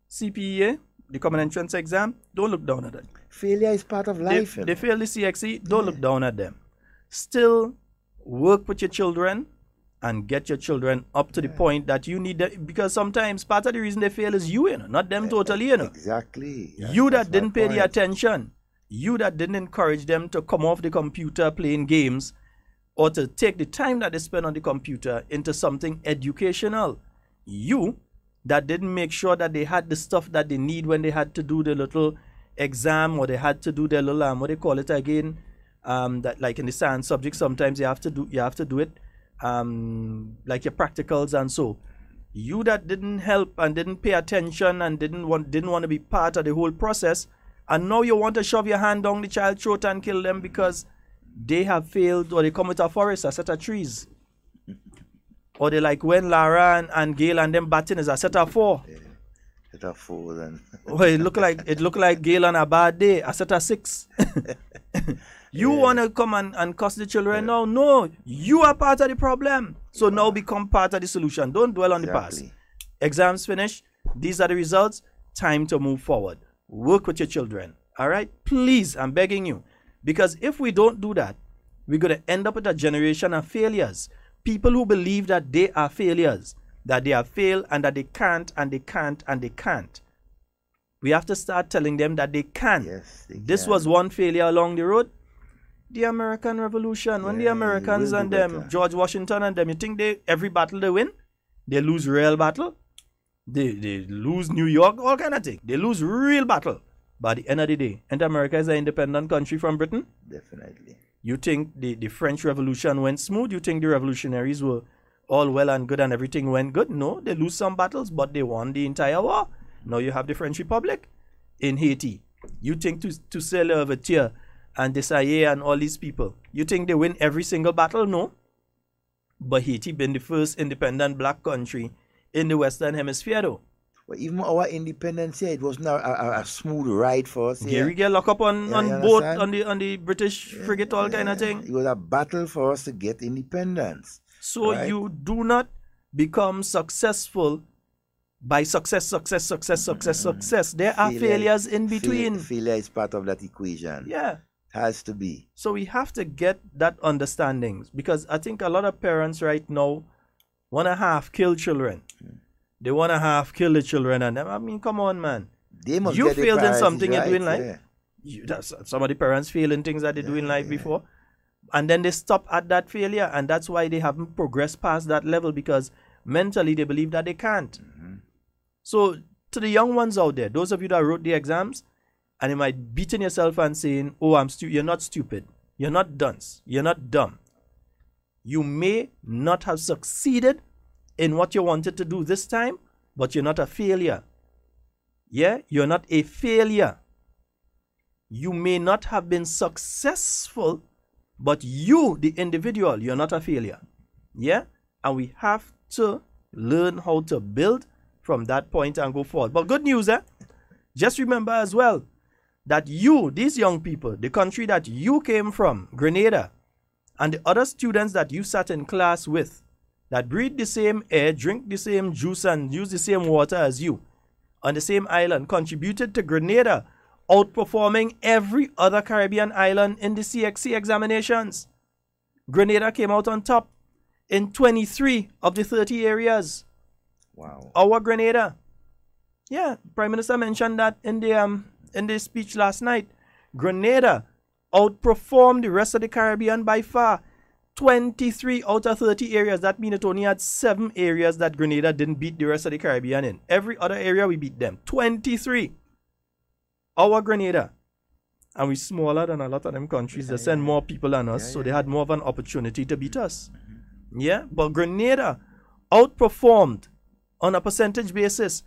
CPEA, the Common Entrance Exam, don't look down at them. Failure is part of life. If they fail the CXE, don't look down at them. Still work with your children and get your children up to the point that you need them, because sometimes part of the reason they fail is you, not them totally, Exactly. You that didn't pay the attention, you that didn't encourage them to come off the computer playing games or to take the time that they spend on the computer into something educational. You that didn't make sure that they had the stuff that they need when they had to do the little exam, or they had to do their little what they call it again, that like in the science subject sometimes you have to do it like your practicals and so. You that didn't help and didn't pay attention and didn't want to be part of the whole process, and now you want to shove your hand down the child's throat and kill them because they have failed, or they come with a forest, a set of trees. Or they like when Lara and Gail and them batting is a set of 4. Yeah, set of 4 then. Well, it look like Gail on a bad day, a set of 6. You want to come and cuss the children now? No, you are part of the problem. So now become part of the solution. Don't dwell on the past. Exams finished. These are the results. Time to move forward. Work with your children. All right? Please, I'm begging you. Because if we don't do that, we're going to end up with a generation of failures. People who believe that they are failures, that they have failed and that they can't and they can't and they can't. We have to start telling them that they can. Yes, this was one failure along the road. The American Revolution, when the Americans and them, George Washington and them, you think every battle they win? They lose real battle? They lose New York, all kind of thing. They lose real battle. By the end of the day, and America is an independent country from Britain? Definitely. You think the French Revolution went smooth? You think the revolutionaries were all well and good and everything went good? No, they lose some battles, but they won the entire war. Now you have the French Republic in Haiti. You think to Louverture and Desailly and all these people, you think they win every single battle? No. But Haiti been the first independent black country in the Western Hemisphere though. Well, even our independence here, it was not a smooth ride for us. Here we get locked up on boat on the British frigate, all kind of thing. It was a battle for us to get independence. So you do not become successful by success. There are failures in between. Failure is part of that equation. Yeah. Has to be. So we have to get that understanding, because I think a lot of parents right now want to half kill children. They want to half kill the children and them. I mean, come on, man. They must you failed in something right, you do in life. Yeah. Some of the parents fail in things that they do in life before. And then they stop at that failure. And that's why they haven't progressed past that level, because mentally they believe that they can't. So to the young ones out there, those of you that wrote the exams, and you might be beating yourself and saying, oh, you're not stupid. You're not dunce. You're not dumb. You may not have succeeded in what you wanted to do this time, but you're not a failure. Yeah, you're not a failure. You may not have been successful, but you, the individual, you're not a failure. Yeah, and we have to learn how to build from that point and go forward. But good news, just remember as well that you, these young people, the country that you came from, Grenada, and the other students that you sat in class with, that breathe the same air, drink the same juice, and use the same water as you on the same island, contributed to Grenada outperforming every other Caribbean island in the CXC examinations. Grenada came out on top. in 23 of the 30 areas. Wow. Our Grenada. Yeah, Prime Minister mentioned that in the speech last night. Grenada outperformed the rest of the Caribbean by far. 23 out of 30 areas. That means it only had 7 areas that Grenada didn't beat the rest of the Caribbean in. Every other area we beat them. 23. Our Grenada. And we're smaller than a lot of them countries. They send more people than us, so they had more of an opportunity to beat us. Yeah, but Grenada outperformed on a percentage basis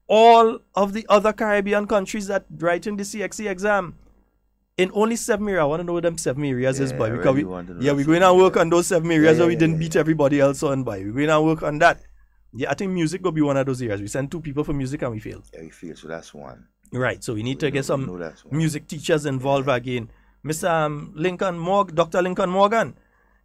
all of the other Caribbean countries that writing the CXC exam in only 7 areas. I want to know what them 7 areas is, boy. Because we're going to work on those 7 areas where we didn't beat everybody else on, boy. We're going to work on that. Yeah, I think music will be one of those areas. We send 2 people for music and we failed. Yeah, we failed, so that's one. Right, so we need to get some music teachers involved again. Mr. Dr. Lincoln Morgan.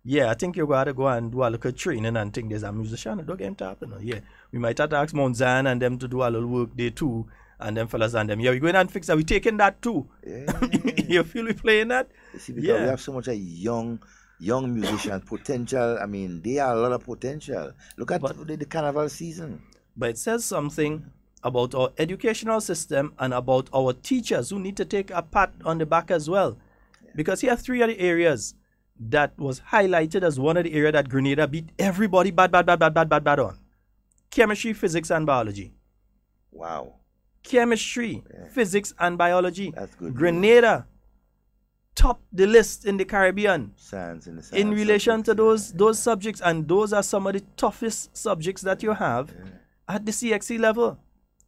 Yeah, I think you're going to go and do a little training and think there's a musician. Don't get him tapping. Yeah, we might have to ask Mount Zion and them to do a little work there too. And them fellas and them. Yeah, we're going and fix that. We're taking that too. Yeah. You feel we playing that? You see, because we have so much young musicians, potential. I mean, they have a lot of potential. Look at the carnival season. But it says something about our educational system and about our teachers who need to take a pat on the back as well. Yeah. Because here are 3 of the areas that was highlighted as one of the areas that Grenada beat everybody bad on. Chemistry, physics, and biology. Wow. Chemistry, physics, and biology. That's good. Grenada topped the list in the Caribbean in relation to those subjects, and those are some of the toughest subjects that you have at the CXC level.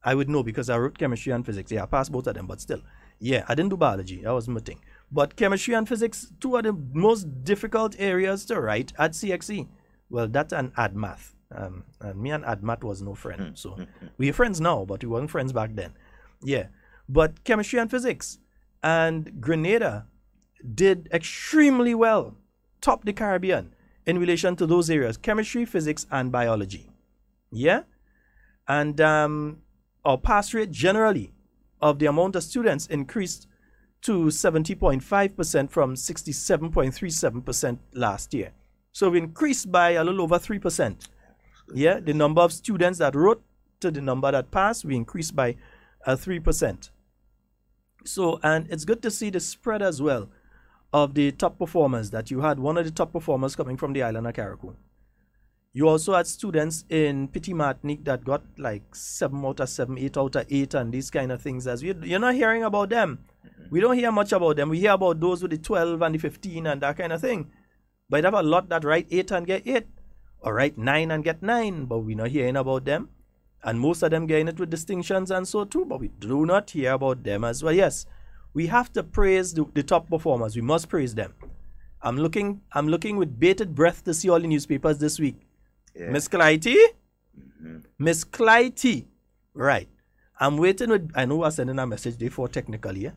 I would know because I wrote chemistry and physics. Yeah, I passed both of them, but still. Yeah, I didn't do biology. That was my thing. But chemistry and physics, 2 of the most difficult areas to write at CXC. Well, that's an ad math. And me and ad math was no friend. So we're friends now, but we weren't friends back then. Yeah. But chemistry and physics. And Grenada did extremely well. Top the Caribbean in relation to those areas. Chemistry, physics, and biology. Yeah. And our pass rate generally of the amount of students increased to 70.5% from 67.37% last year. So we increased by a little over 3%. Yeah, the number of students that wrote to the number that passed, we increased by 3%. So, and it's good to see the spread as well of the top performers, that you had one of the top performers coming from the island of Carriacou. You also had students in Petit Martinique that got like 7 out of 7, 8 out of 8, and these kind of things. As you're not hearing about them. We don't hear much about them. We hear about those with the 12 and the 15 and that kind of thing. But I have a lot that write 8 and get 8, or write 9 and get 9, but we're not hearing about them. And most of them getting it with distinctions and so too, but we do not hear about them as well. Yes, we have to praise the top performers. We must praise them. I'm looking with bated breath to see all the newspapers this week. Yeah. Miss Clytie? Miss Clytie. Right. I'm waiting with, I know I'm sending a message there for technically, yeah?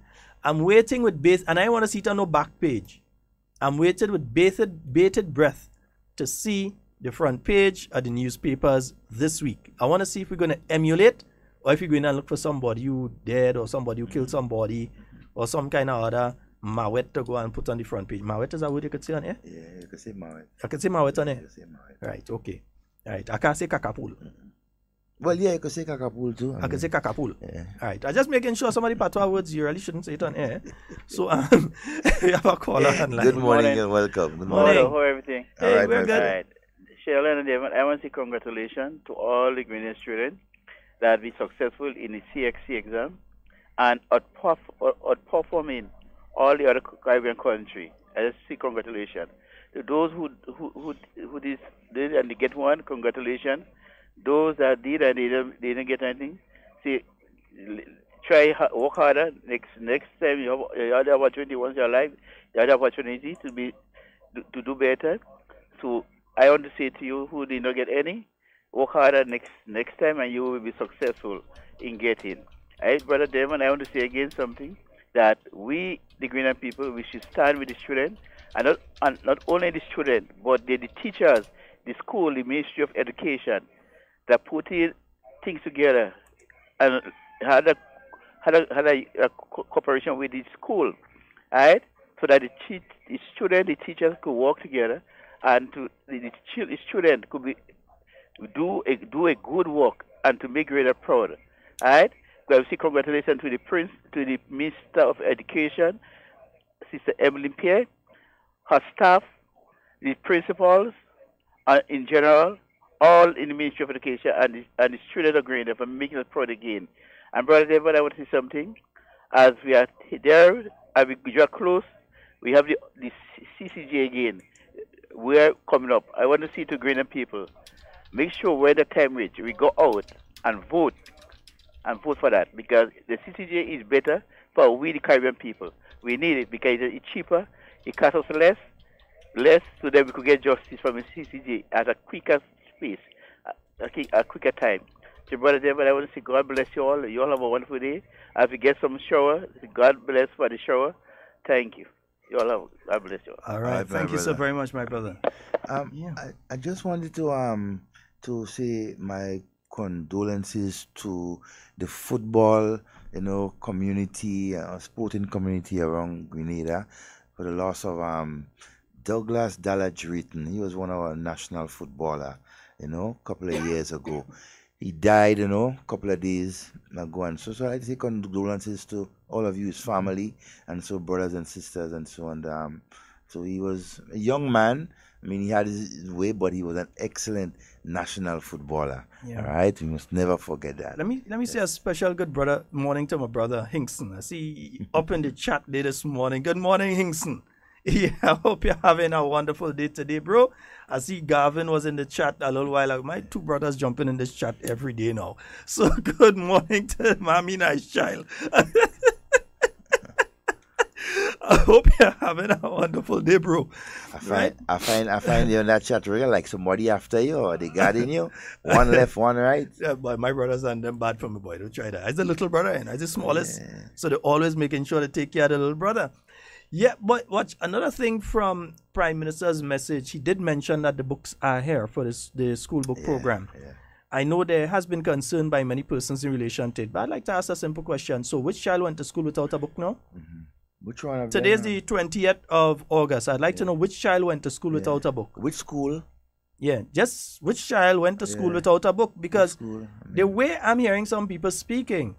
I'm waiting with and I want to see it on the back page. I'm waiting with bated breath to see the front page of the newspapers this week. I want to see if we're going to emulate, or if you're going to look for somebody who dead, or somebody who killed somebody, or some kind of other mawet to go and put on the front page. Mawet is a word you could say on here? Yeah, you could say mawet. I can say mawet on here? You could say mawet. Right, okay. Right, I can't say kakapul. Well, yeah, you could say kakapul too. I can say kakapul. Yeah. All right, I'm just making sure some of the patois words you really shouldn't say it on air. So, we have a caller online. Good morning and welcome. Good morning. How everything? Hey, right, we're good. All right. Sheldon and David, I want to say congratulations to all the Grenadian students that be successful in the CXC exam and outperforming all the other Caribbean countries. I just say congratulations. To those who did and they get one, congratulations. Those that did and they didn't get anything, see, work harder. Next time you have the opportunity once in your life, you have the opportunity to do better. So I want to say to you who did not get any, work harder next time and you will be successful in getting. Alright, Brother Damon, I want to say again something, that we, the Grenadian people, we should stand with the students, and not only the students, but the teachers, the school, the Ministry of Education, that putting things together and had a cooperation with the school, right? So that the students, the teachers could work together and to the student could be do a good work and to make Grenada proud. All right? We say congratulations to the Minister of Education, Sister Emily Pierre, her staff, the principals, in general, all in the Ministry of Education and the students of Grenada for making us proud again. And Brother David, I want to say something. As we are there, and we draw close, we have the CCJ again. We're coming up. I want to see to Grenada people, make sure when the time reaches, we go out and vote for that, because the CCJ is better for we the Caribbean people. We need it because it's cheaper, it costs us less, so that we could get justice from the CCJ at a quicker space, a quicker time. So, Brother David, I want to say God bless you all. You all have a wonderful day. As we get some shower, God bless for the shower. Thank you. You all have, God bless you all. All right. Thank you so very much, my brother. I just wanted to say my condolences to the football, community, sporting community around Grenada for the loss of Douglas Dalla Drayton. He was one of our national footballer, a couple of years ago. He died, a couple of days ago. And so I say condolences to all of you, his family, and so brothers and sisters and so on. So he was a young man. I mean, he had his way, but he was an excellent national footballer. Yeah. All right, we must never forget that. Let me say a special good morning to my brother Hinkson. I see up in the chat there this morning. Good morning, Hinkson. Yeah, I hope you're having a wonderful day today, bro. I see Gavin was in the chat a little while ago. My two brothers jumping in this chat every day now. So good morning to Mommy Nice Child. I hope you're having a wonderful day, bro. I find you in that chat real like somebody after you or they guarding you. One left, one right. Yeah, but my brothers and them bad for me, boy. Don't try that. I'm the little brother and I'm the smallest. Yeah. So they're always making sure to take care of the little brother. Yeah, but watch another thing from Prime Minister's message. He did mention that the books are here for the school book program. Yeah. I know there has been concern by many persons in relation to it, but I'd like to ask a simple question. So which child went to school without a book now? Mm-hmm. Which one? Today's the 20th of August. I'd like to know which child went to school without a book. Which school? Yeah, just which child went to school without a book? Because the way I'm hearing some people speaking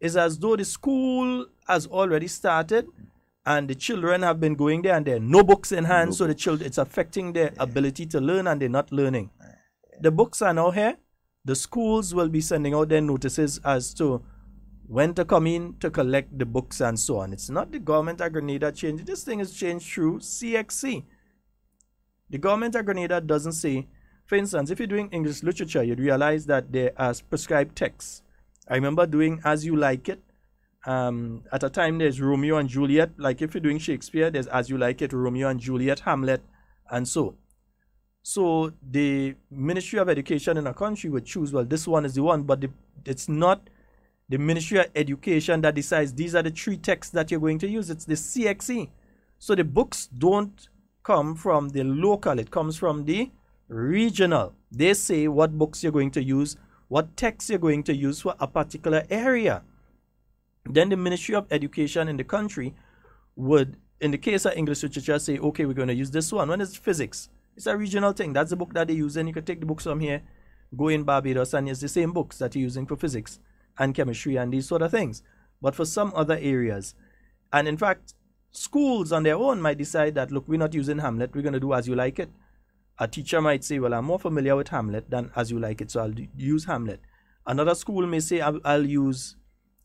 is as though the school has already started and the children have been going there and there are no books in hand, so the children, it's affecting their ability to learn and they're not learning. The books are now here. The schools will be sending out their notices as to when to come in to collect the books and so on. It's not the government of Grenada changed. This thing is changed through CXC. The government of Grenada doesn't say, for instance, if you're doing English literature, you'd realize that there are prescribed texts. I remember doing As You Like It. At a time, there's Romeo and Juliet. Like if you're doing Shakespeare, there's As You Like It, Romeo and Juliet, Hamlet, and so. So the Ministry of Education in a country would choose, well, this one is the one, but it's not the Ministry of Education that decides these are the 3 texts that you're going to use. It's the CXE. So the books don't come from the local. It comes from the regional. They say what books you're going to use, what texts you're going to use for a particular area. Then the Ministry of Education in the country would, in the case of English literature, say, okay, we're going to use this one. When it's physics, it's a regional thing. That's the book that they use. And you can take the books from here, go in Barbados, and it's the same books that you're using for physics and chemistry and these sort of things. But for some other areas, and in fact, schools on their own might decide that, look, we're not using Hamlet, we're going to do As You Like It. A teacher might say, well, I'm more familiar with Hamlet than As You Like It, so I'll use Hamlet. Another school may say, I'll use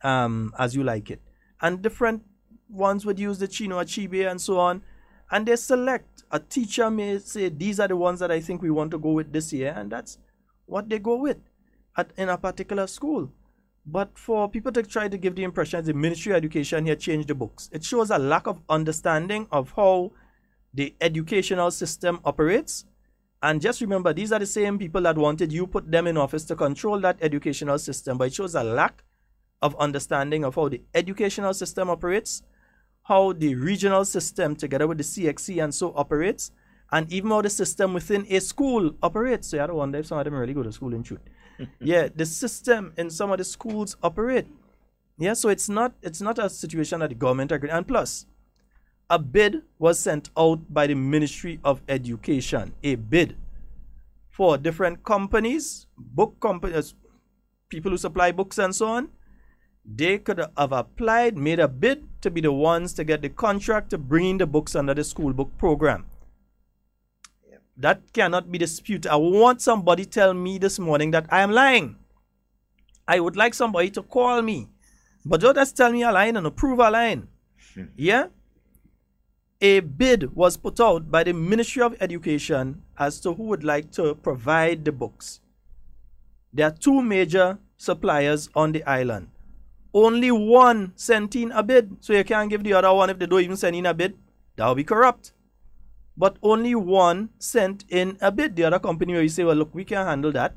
As You Like It. And different ones would use the Chinua Achebe and so on. And they select. A teacher may say, these are the ones that I think we want to go with this year. And that's what they go with in a particular school. But for people to try to give the impression that the Ministry of Education here changed the books, it shows a lack of understanding of how the educational system operates. And just remember, these are the same people that wanted you put them in office to control that educational system. But it shows a lack of understanding of how the educational system operates, how the regional system together with the CXC and so operates, and even how the system within a school operates. So you have to wonder if some of them really go to school in truth. Yeah, the system in some of the schools operate. Yeah, so it's not a situation that the government agree. And plus, a bid was sent out by the Ministry of Education, a bid for different companies, book companies, people who supply books and so on. They could have applied, made a bid to be the ones to get the contract to bring in the books under the school book program. That cannot be disputed. I want somebody tell me this morning that I am lying. I would like somebody to call me. But don't just tell me a line and approve a line. Yeah? A bid was put out by the Ministry of Education as to who would like to provide the books. There are two major suppliers on the island. Only one sent in a bid, so you can't give the other one if they don't even send in a bid. That would be corrupt. But only one sent in a bid. The other company where you say, well, look, we can't handle that.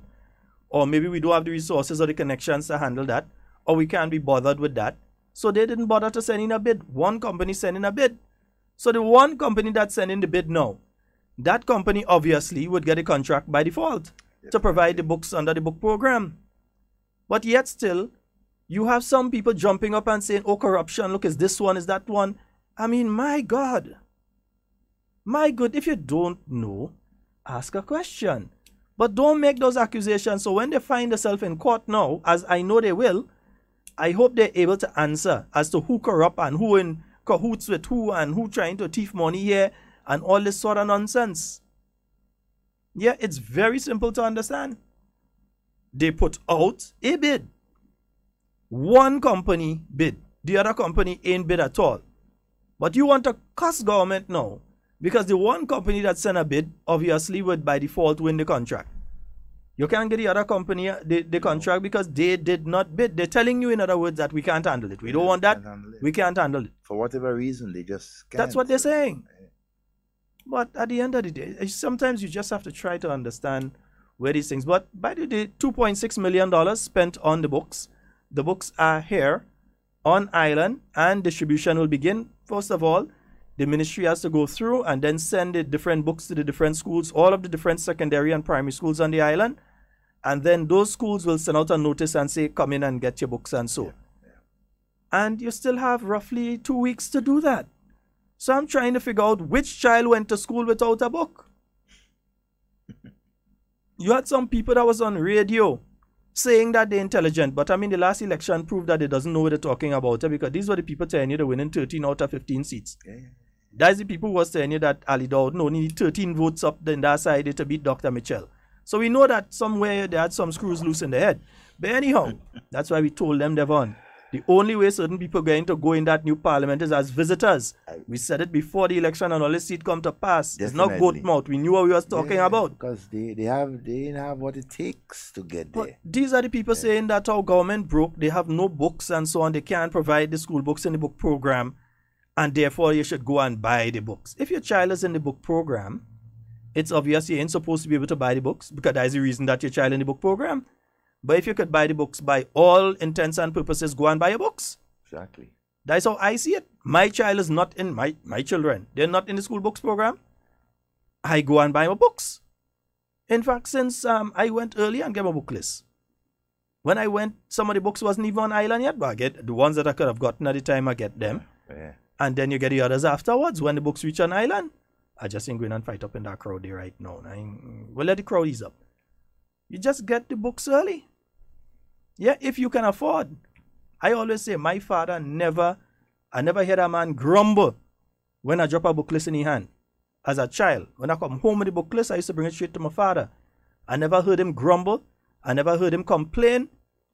Or maybe we don't have the resources or the connections to handle that. Or we can't be bothered with that. So they didn't bother to send in a bid. One company sent in a bid. So the one company that sent in the bid now, that company obviously would get a contract by default to provide the books under the book program. But yet still, you have some people jumping up and saying, oh, corruption, look, is this one, is that one? I mean, my God. My God, if you don't know, ask a question. But don't make those accusations. So when they find themselves in court now, as I know they will, I hope they're able to answer as to who corrupt and who in cahoots with who and who trying to thief money here and all this sort of nonsense. Yeah, it's very simple to understand. They put out a bid. One company bid. The other company ain't bid at all. But you want to cuss government now because the one company that sent a bid obviously would by default win the contract. You can't get the other company the contract because they did not bid. They're telling you, in other words, that we can't handle it. We don't want that. We can't handle it. For whatever reason, they just can't. That's what they're saying. But at the end of the day, sometimes you just have to try to understand where these things. But by the day, $2.6 million spent on the books. The books are here on island and distribution will begin. First of all, the ministry has to go through and then send the different books to the different schools, all of the different secondary and primary schools on the island. And then those schools will send out a notice and say, come in and get your books and so. And you still have roughly 2 weeks to do that. So I'm trying to figure out which child went to school without a book. You had some people that was on radio saying that they're intelligent, but I mean the last election proved that they doesn't know what they're talking about because these were the people telling you they're winning 13 out of 15 seats. That's the people who was telling you that Ali Dowd only need 13 votes up in that side to beat Dr. Mitchell. So we know that somewhere they had some screws loose in the head. But anyhow, that's why we told them, Devon, the only way certain people are going to go in that new parliament is as visitors. We said it before the election and all this seat come to pass. Definitely. It's not goat mouth. We knew what we was talking about. Because they didn't have what it takes to get there. But these are the people saying that our government broke. They have no books and so on. They can't provide the school books in the book program. And therefore, you should go and buy the books. If your child is in the book program, it's obvious you ain't supposed to be able to buy the books because that's the reason that your child in the book program. But if you could buy the books by all intents and purposes, go and buy your books. Exactly. That's how I see it. My child is not in my children. They're not in the school books program. I go and buy my books. In fact, since I went early and get my book list. When I went, some of the books wasn't even on island yet, but I get the ones that I could have gotten at the time, I get them. Yeah. And then you get the others afterwards when the books reach an island. I just ain't going and fight up in that crowd there right now. We'll let the crowd ease up. You just get the books early. Yeah, if you can afford. I always say my father I never heard a man grumble when I drop a book list in his hand. As a child, when I come home with the book list, I used to bring it straight to my father. I never heard him grumble. I never heard him complain.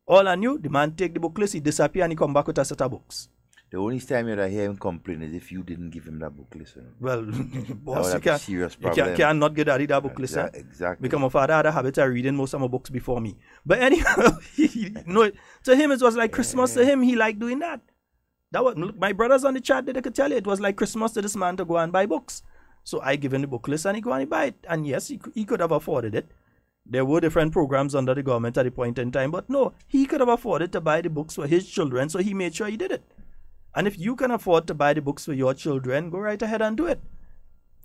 All I knew, the man take the book list, he disappear and he come back with a set of books. The only time you'd hear him complain is if you didn't give him that book list. Well, boss, you can't not get daddy that book list. Exactly. Because my father had a habit of reading most of my books before me. But anyhow, to him it was like Christmas. To him, he liked doing that. That was my brothers on the chat. They could tell you it was like Christmas to this man to go and buy books. So I give him the book list and he go and he buy it. And yes, he could have afforded it. There were different programs under the government at the point in time. But no, he could have afforded to buy the books for his children. So he made sure he did it. And if you can afford to buy the books for your children, go right ahead and do it.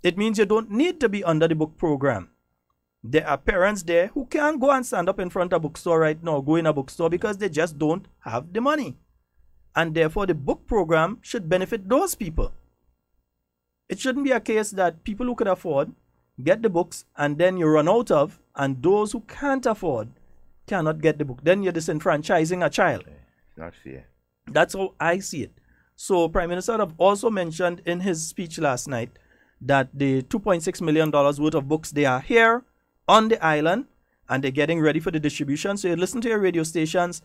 It means you don't need to be under the book program. There are parents there who can't go and stand up in front of a bookstore right now, go in a bookstore because they just don't have the money. And therefore the book program should benefit those people. It shouldn't be a case that people who could afford get the books and then you run out of, and those who can't afford cannot get the book. Then you're disenfranchising a child. Not fair. That's how I see it. So Prime Minister have also mentioned in his speech last night that the $2.6 million worth of books, they are here on the island and they're getting ready for the distribution. So you listen to your radio stations,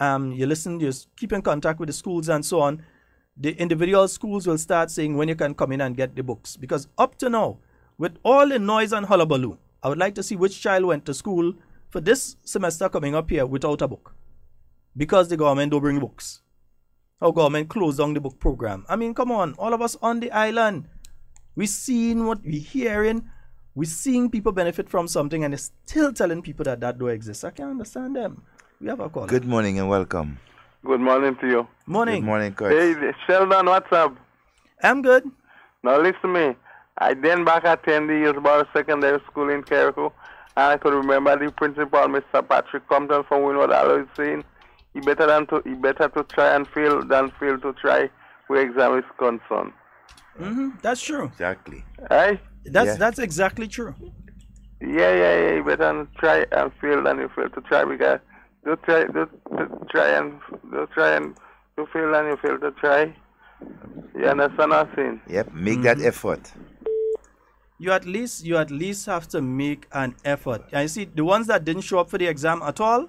you keep in contact with the schools and so on. The individual schools will start saying when you can come in and get the books. Because up to now, with all the noise and hullabaloo, I would like to see which child went to school for this semester coming up here without a book. Because the government don't bring books. Our government closed down the book program. I mean, come on, all of us on the island, we're seeing what we're hearing. We're seeing people benefit from something and they're still telling people that don't exist. I can't understand them. We have a call. Good morning and welcome. Good morning to you. Morning. Good morning, Kurt. Hey, Sheldon, what's up? I'm good. Now listen to me. I then back at 10 years about secondary school in Carriacou, and I could remember the principal, Mr. Patrick Compton, from Winwood Alloy, saying he better to try and fail than fail to try where exam is concerned. That's true. Exactly. Right? That's exactly true. Yeah. You better try and fail than you fail to try, because you try and you fail and you fail to try. You understand what I'm saying? Yep. Make that effort. You at least have to make an effort. And you see, the ones that didn't show up for the exam at all,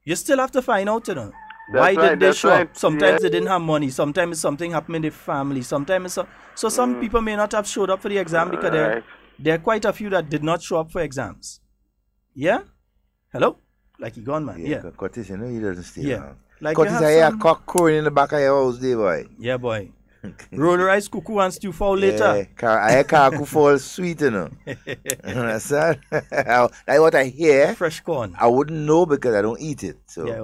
you still have to find out, you know. Why did they show up? Sometimes they didn't have money. Sometimes something happened in the family. Sometimes so some people may not have showed up for the exam because there are quite a few that did not show up for exams. Yeah? Hello? Like he gone, man. Yeah. Curtis, you know he doesn't stay around. Like Curtis, I hear a cock crowing in the back of your house, there, boy. Yeah, boy. Roll rice, cuckoo, and stew fowl later. I hear cuckoo fowl sweet, you know. Understand? Like what I hear. Fresh corn. I wouldn't know because I don't eat it. So. Yeah,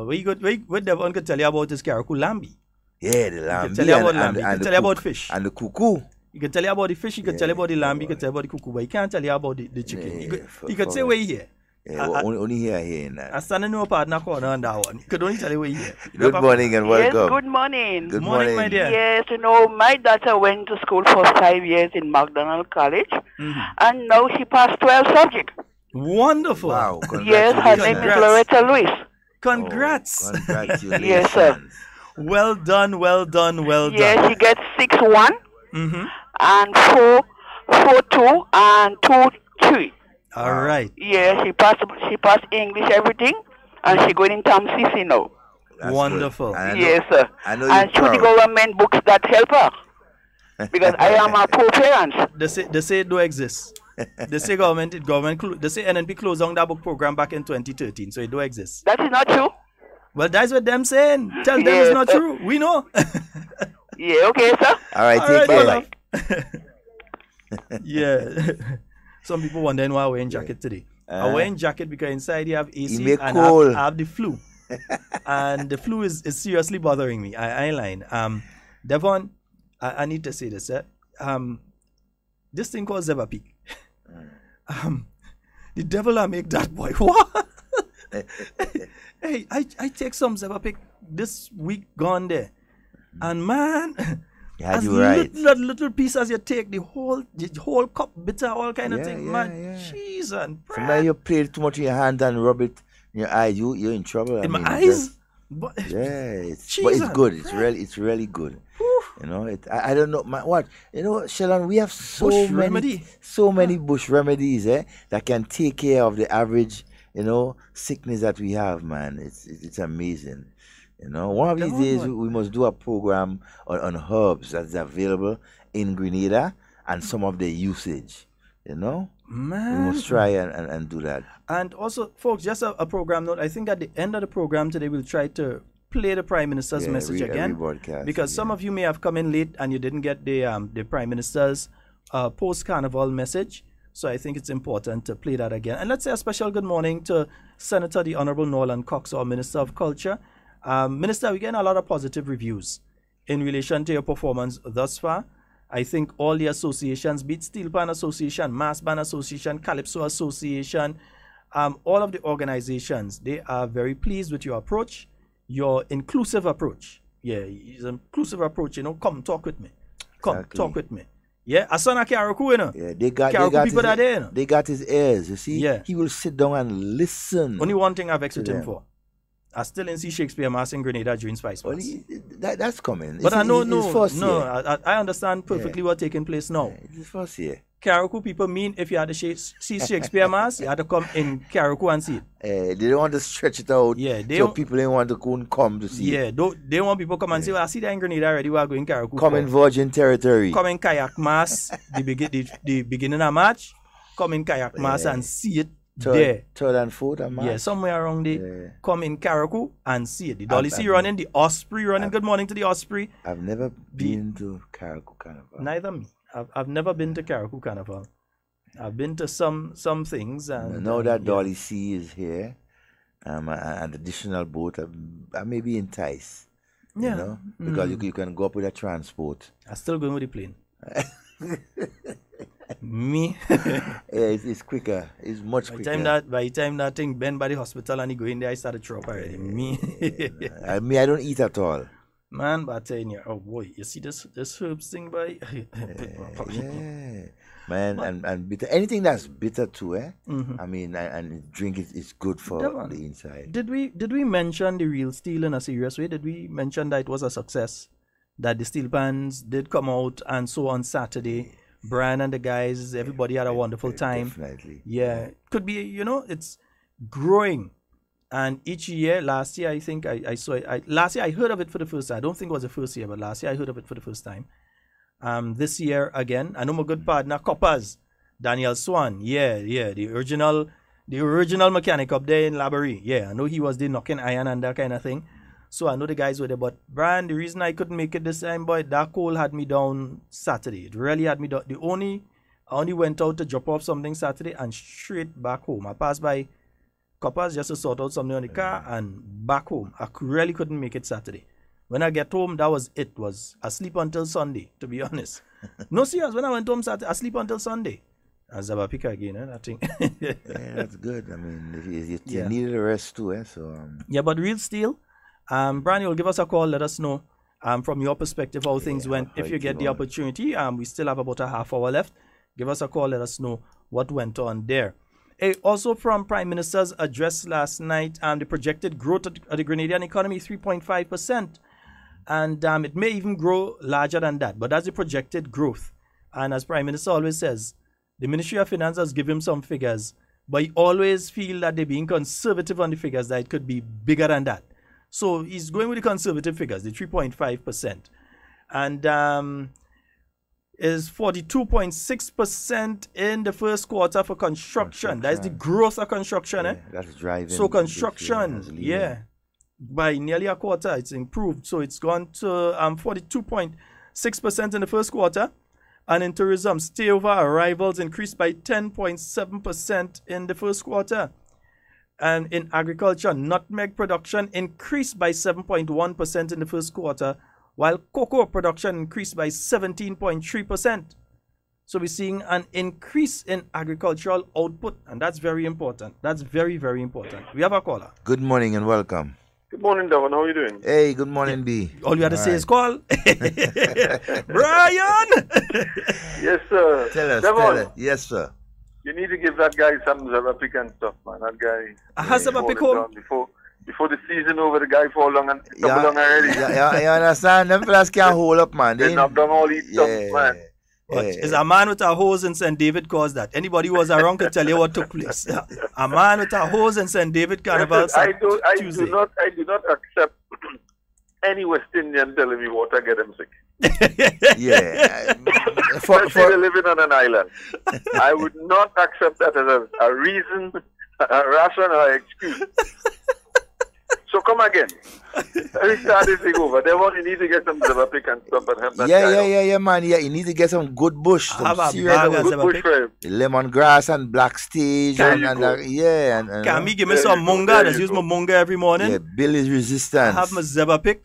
what Devon could tell you about is Carriacou lambi. Yeah, the lambi. He can tell you about lambi. He can tell you about fish. And the cuckoo. He can tell you about the fish, he can tell you about the lambi, he can tell you about the cuckoo, but he can't tell you about the chicken. He could say where he here. Yeah, only here in that. I stand in your partner corner on that one. He could only tell you where he here. Good morning and welcome. Yes, good morning. Good morning, my dear. Yes, you know, my daughter went to school for 5 years in McDonald College, and now she passed 12 subjects. Wonderful. Wow. Yes, her name is Loretta Lewis. Congrats. Oh, congratulations. Yes, sir. Well done. Yes, she gets 6-1 and 4-2 and 2-3. All right. Yeah, she passed English, everything, and she going in Term CC now. That's wonderful. Yes, sir. I know and through the government books that help her. Because I am a poor parent. They say it don't exist. They say they say NNP closed down that book program back in 2013, so it don't exist. That is not true. Well, that's what them saying. Tell them it's not true. We know. Yeah, okay, sir. All right, take care. Yeah. Some people wondering why I'm wearing jacket today. I'm wearing jacket because inside you have AC and I have the flu. And the flu is seriously bothering me. I ain't lying. Devon, I need to say this. This thing called Zebra Peak. The devil I make that boy. What? Hey, I take some Zebra Peak this week gone there. And man, as little piece as you take, the whole cup bitter, all kind of thing, man. Cheese and bread. Sometimes you play too much in your hand and rub it in your eyes, you're in trouble. My eyes? But it's good. It's really good. You know, I don't know what. You know, Sheldon, we have so many bush remedies that can take care of the average, you know, sickness that we have, man. It's amazing. You know, one of these days we must do a program on herbs that's available in Grenada and some of their usage. You know, man, we must try and do that. And also, folks, just a program note. I think at the end of the program today, we'll try to play the Prime Minister's message again, because some of you may have come in late and you didn't get the Prime Minister's post-carnival message. So I think it's important to play that again. And let's say a special good morning to Senator the Honorable Nolan Cox, our Minister of Culture. Minister, we're getting a lot of positive reviews in relation to your performance thus far. I think all the associations, be it Steel Pan Association, Mass Band Association, Calypso Association, all of the organizations, they are very pleased with your approach, your inclusive approach. Yeah, it's an inclusive approach, you know, come talk with me. Come talk with me. Yeah, a son of Karaku, you know. Yeah, they got people that there, you know. They got his ears, you see. Yeah. He will sit down and listen. Only one thing I've vexed him for. I still didn't see Shakespeare Mass in Grenada during Spice Mass. Well, that's coming. But I understand perfectly what's taking place now. It's his first year. Karaku people mean if you had to see Shakespeare Mass, you had to come in Karaku and see it. They don't want to stretch it out. Yeah, so people don't want to go and come to see it. Yeah, they want people come and say, well, I see that in Grenada already, we are going Karaku. Come in Virgin Territory. Come in Kayak Mass, the beginning of March. Come in Kayak Mass and see it. Third and fourth of March. Yeah, somewhere around there. Come in Karaku and see it. The Dolly C running, the Osprey running. Good morning to the Osprey. I've never been to Karaku Carnival. Neither me. I've never been to Karaku Carnival. I've been to some things. And now that Dolly C is here, an additional boat, I may be enticed. Yeah. You know? Because you can go up with a transport. I'm still going with the plane. Me? It's quicker. It's much quicker. By the time that thing bend by the hospital and he go in there, I started to throw up already. Me? I don't eat at all. Man, but oh boy, you see this herbs thing, boy? Yeah. Man, and bitter. Anything that's bitter too, I mean, and drink it is good for the inside. Did we mention the real steel in a serious way? Did we mention that it was a success? That the steel pans did come out and so on Saturday. Brian and the guys, everybody had a wonderful time. Definitely. Yeah. Could be, it's growing. And each year, last year, I think I saw it. Last year, I heard of it for the first time. I don't think it was the first year, but last year, I heard of it for the first time. This year, again, I know my good partner, Coppers, Daniel Swan. Yeah, the original mechanic up there in Laborie. Yeah, I know he was there knocking iron and that kind of thing. So I know the guys were there. But, Brian, the reason I couldn't make it this time, boy, that cold had me down Saturday. It really had me down. I only went out to drop off something Saturday and straight back home. I passed by Coppers just to sort out something on the car and back home. I really couldn't make it Saturday. When I get home, that was it. Was asleep until Sunday, to be honest. No, serious. When I went home Saturday, asleep until Sunday. As a picker again, I think. Yeah, that's good. I mean, you needed a rest too, So. Yeah, but real steel. Brian, you'll give us a call. Let us know from your perspective how things went. If you get the opportunity, we still have about a half hour left. Give us a call. Let us know what went on there. Also from Prime Minister's address last night, the projected growth of the Grenadian economy 3.5%. And it may even grow larger than that. But that's the projected growth. And as Prime Minister always says, the Ministry of Finance has given him some figures. But he always feel that they're being conservative on the figures, that it could be bigger than that. So he's going with the conservative figures, the 3.5%. And is 42.6% in the first quarter for construction. That's the growth of construction. That's driving. So construction, by nearly a quarter, it's improved. So it's gone to 42.6% in the first quarter. And in tourism, stay-over arrivals increased by 10.7% in the first quarter. And in agriculture, nutmeg production increased by 7.1% in the first quarter, while cocoa production increased by 17.3%. So we're seeing an increase in agricultural output, and that's very important. That's very, very important. We have a caller. Good morning and welcome. Good morning, Devon. How are you doing? Hey, good morning, B. All you had to say is call. Brian! Yes, sir. Tell us. Yes, sir. You need to give that guy some Zevapic and stuff, man. That guy. Has Zevapic home? Before the season over, the guy fall down and come down already. Yeah, you understand? Them fellas can't hold up, man. They knock down all these stuff, man. It's a man with a hose in St. David caused that. Anybody who was around could tell you what took place. A man with a hose in St. David Carnival. I do not accept any West Indian telling me water get him sick. Yeah. Especially they're living on an island. I would not accept that as a reason, a rational or excuse. So come again. Let me start this thing over. You need to get some Zevapic and stuff and help that guy yeah, man. Yeah, you need to get some good bush. Have a bag of good bush for him. Lemongrass and black stage. And can me give me some munga? I just use my munga every morning. Yeah, Bill is resistant. I have my Zevapic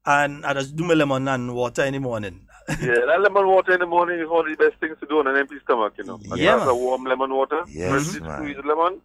and I just do my lemon and water in the morning. Yeah, that lemon water in the morning is one of the best things to do on an empty stomach, you know. Yeah, a warm lemon water. Yes, squeeze lemon.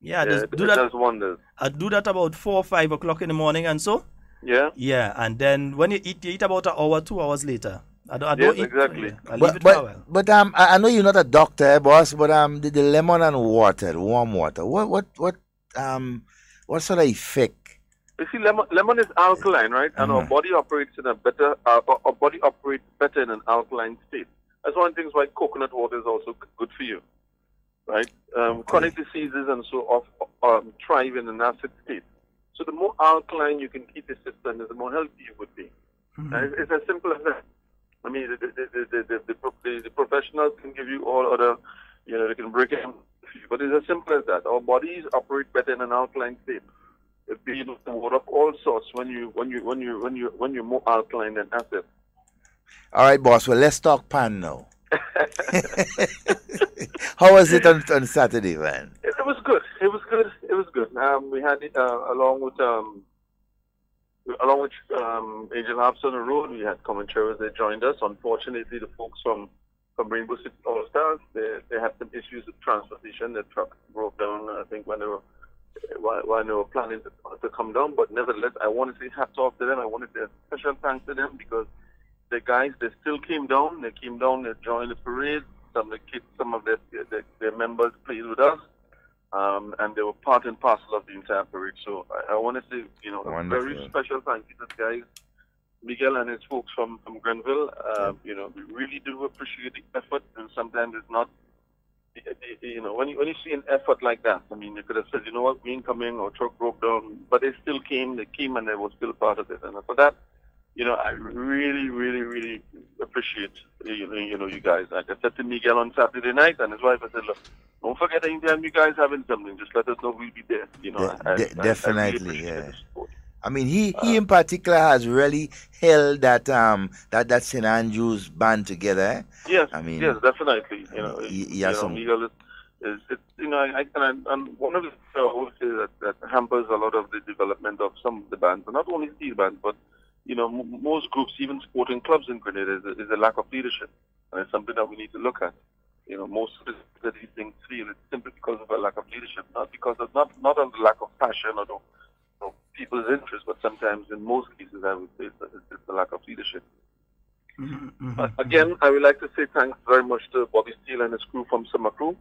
Yeah, it does wonders. I do that about 4 or 5 o'clock in the morning and so. Yeah. Yeah, and then when you eat about an hour, 2 hours later. I don't Yes, eat. exactly. I leave it for a while. But I know you're not a doctor, boss. But the lemon and water, warm water. What sort of effect? You see, lemon is alkaline, right? And our body operates in a better. Our body operates better in an alkaline state. That's one of the things why coconut water is also good for you, right? Chronic diseases and so on thrive in an acid state. So the more alkaline you can keep your system, the more healthy you would be. It's as simple as that. I mean, the professionals can give you all other, they can break it down, but it's as simple as that. Our bodies operate better in an alkaline state. It be water of all sorts when you're more alkaline than acid. All right, boss. Well, let's talk pan now. How was it on Saturday, man? It was good. It was good. We had it along with Angel Harps on the road. We had commentators that joined us. Unfortunately, the folks from Rainbow City All Stars, they had some issues with transportation. The truck broke down, I think, when they were planning to come down. But nevertheless, I want to say hats off to them. I want to say a special thanks to them because the guys, they still came down. They came down, they joined the parade. Some of the kids, some of their members played with us. And they were part and parcel of the entire parade. So I want to say, a very special thank you to the guys, Miguel and his folks from Grenville. We really do appreciate the effort, and sometimes it's not, when you see an effort like that, I mean, you could have said, you know what, we ain't coming, or truck broke down, but they still came, and they were still part of it. And for that, I really, really, really appreciate, you guys. Like I said to Miguel on Saturday night and his wife, I said, look, don't forget anytime you guys having something, just let us know, we'll be there. Definitely, yeah. I mean, he in particular has really held that St. Andrews band together. Eh? Yes, I mean, yes, definitely. Miguel is and one of the things that hampers a lot of the development of some of the bands, and not only steel bands, but most groups, even sporting clubs in Grenada, is a lack of leadership, and it's something that we need to look at. Most of these things feel it's simply because of a lack of leadership, not because of not of the lack of passion or people's interest, but sometimes in most cases I would say it's the lack of leadership. Again, I would like to say thanks very much to Bobby Steele and his crew from Summer Crew.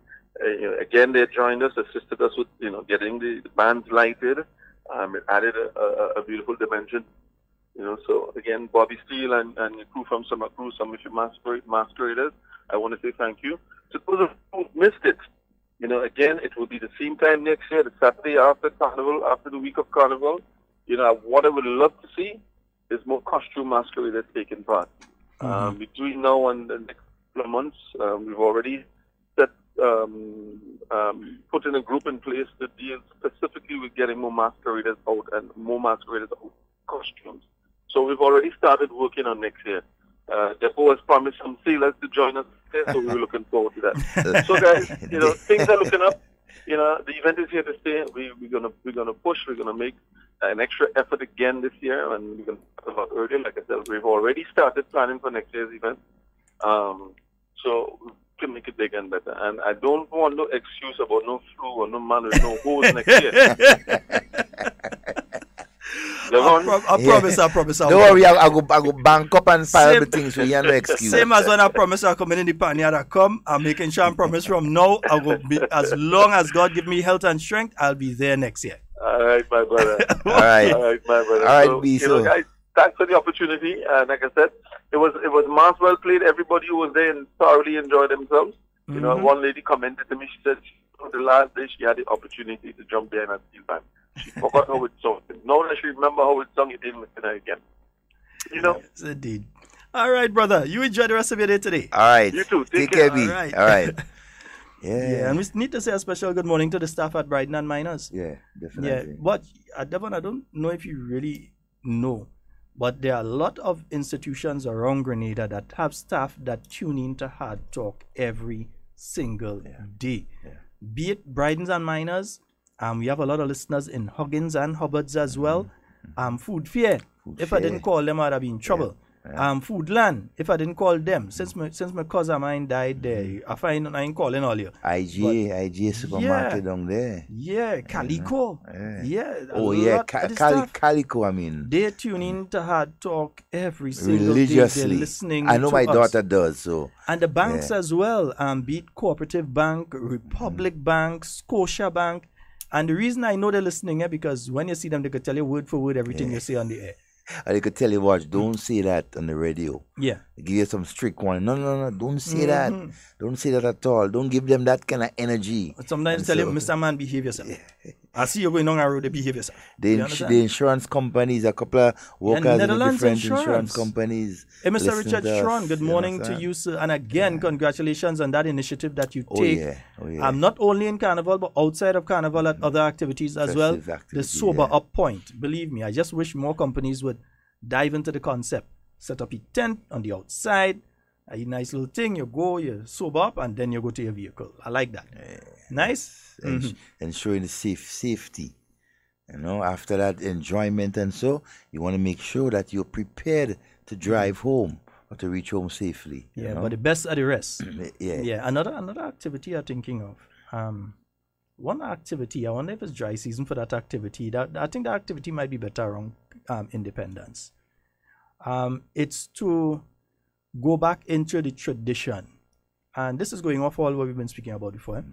Again, they joined us, assisted us with getting the bands lighted. It added a beautiful dimension. So again, Bobby Steele and your crew from Summer Crew, some of your masqueraders, I want to say thank you. To those who missed it, again, it will be the same time next year, the Saturday after Carnival, after the week of Carnival. What I would love to see is more costume masqueraders taking part. Between now and the next couple of months, we've already put in a group in place to deal specifically with getting more masqueraders out and more masqueraders out costumes. So we've already started working on next year. Depot has promised some sailors to join us there, so we're looking forward to that. So guys, things are looking up. The event is here to stay. We're gonna push. We're gonna make an extra effort again this year, and we're gonna talk about earlier. Like I said, we've already started planning for next year's event. So we can make it bigger and better. And I don't want no excuse about no flu or no man with no hose next year. I promise. Don't worry, I go bank up and file the things for you, no excuse. Same as when I promise I'll come in the pioneer that come. I'm making sure I promise from now, I will be, as long as God give me health and strength, I'll be there next year. All right, my brother. All right, my brother. All right, so, guys, thanks for the opportunity. Like I said, it was mass well played. Everybody who was there and thoroughly enjoyed themselves. One lady commented to me. She said the last day she had the opportunity to jump there and steel band. She forgot how it sung. Now that she remember how it sung, it didn't listen to her again. Yes, indeed. All right, brother. You enjoy the rest of your day today. All right. You too. Take care, B. All right. Yeah, and we need to say a special good morning to the staff at Brighton and Miners. Yeah, definitely. Yeah, but Devon, I don't know if you really know, but there are a lot of institutions around Grenada that have staff that tune in to Hard Talk every single day. Yeah. Be it Brighton and Miners. We have a lot of listeners in Huggins and Hubbards as well. Food Fear. If I didn't call them, I'd have been in trouble. Foodland, if I didn't call them, since my cousin of mine died there, I ain't calling all you. IGA supermarket down there. Yeah, Calico. Calico, I mean. They tune in to Hard Talk every single religiously. day. They're listening. I know my daughter does, so. And the banks as well, Beat Cooperative Bank, Republic Bank, Scotia Bank. And the reason I know they're listening is because when you see them, they could tell you word for word everything you say on the air. Or they could tell you, watch, don't say that on the radio. Yeah. They give you some strict one. No, don't say that. Don't say that at all. Don't give them that kind of energy. Sometimes tell you, Mr. Man, behave yourself. I see you going on a road, behave yourself. The insurance companies, a couple of workers in the different insurance companies. Hey, Mr. Richard Schron, good morning to you, sir. And again, congratulations on that initiative that you take. I'm not only in Carnival, but outside of Carnival at other activities as well. The sober up point. Believe me, I just wish more companies would dive into the concept. Set up a tent on the outside, a nice little thing, you go, you sober up, and then you go to your vehicle. I like that. Nice. Ensuring the safety. You know, after that enjoyment and so, you want to make sure that you're prepared to drive home or to reach home safely. Yeah, but the best are the rest. Yeah. Another activity I'm thinking of. One activity, I wonder if it's dry season for that activity. I think the activity might be better around Independence. It's to go back into the tradition. And this is going off all what we've been speaking about before.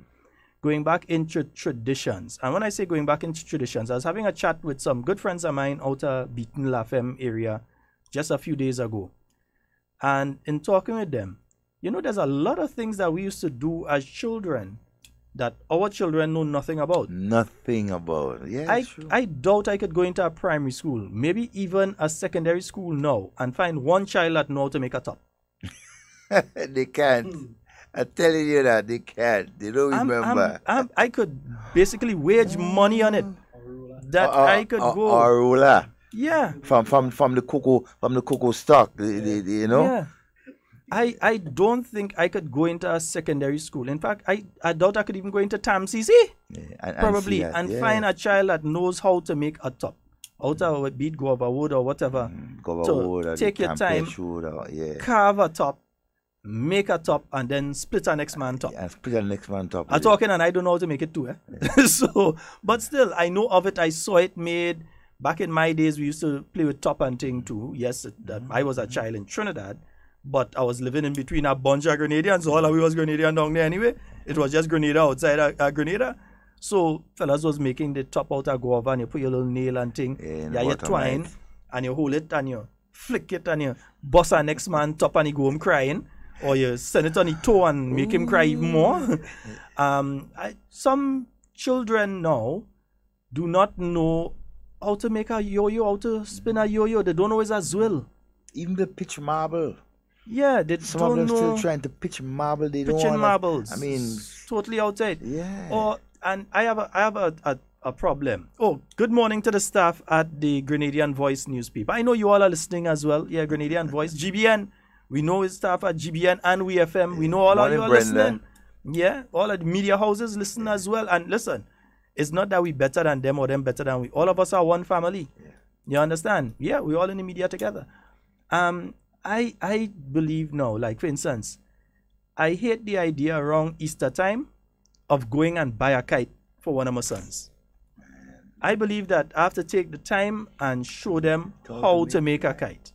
Going back into traditions. And when I say going back into traditions, I was having a chat with some good friends of mine out of Beaton Lafem area just a few days ago. And in talking with them, you know, there's a lot of things that we used to do as children that our children know nothing about. Nothing about. Yeah, I doubt I could go into a primary school, maybe even a secondary school now, and find one child that know how to make a top. They can't. I'm telling you that they can't. They don't remember. I could basically wage money on it. That I could go. Or ruler. Yeah. From the cocoa stock. You know. Yeah. I don't think I could go into a secondary school. In fact, I doubt I could even go into TAMCC. Probably. And find a child that knows how to make a top. Out of a bead, guava wood or whatever. Wood, take your time, carve a top, make a top, and then split a next man top. Yeah, split a next man top. I'm talking and I don't know how to make it too. So, but still, I know of it. I saw it made. Back in my days, we used to play with top and thing too. Yes, I was a child in Trinidad, but I was living in between a bunch of Grenadians. All of we was Grenadian down there anyway. It was just Grenada outside Grenada. So fellas was making the top out of guava and you put your little nail and thing. You twine and you hold it and you flick it and you bust a next man top and he go home crying. Or you send it on his toe and make him cry even more. Some children now do not know how to make a yo-yo, how to spin a yo-yo. They don't know it's a zwill. Even the pitch marble. Yeah, they Some don't of them know. still trying to pitch marble. They don't Pitching wanna, marbles. I mean, totally outside. Yeah. And I have a problem. Oh, good morning to the staff at the Grenadian Voice newspaper. I know you all are listening as well. Yeah, Grenadian Voice. GBN. We know his staff at GBN and WFM. We know all of you are listening. Yeah, all of the media houses listen as well. And listen, it's not that we better than them or them better than we. All of us are one family. You understand? Yeah, we're all in the media together. I believe now, like for instance, I hate the idea around Easter time of going and buy a kite for one of my sons. I believe that I have to take the time and show them how to make a kite.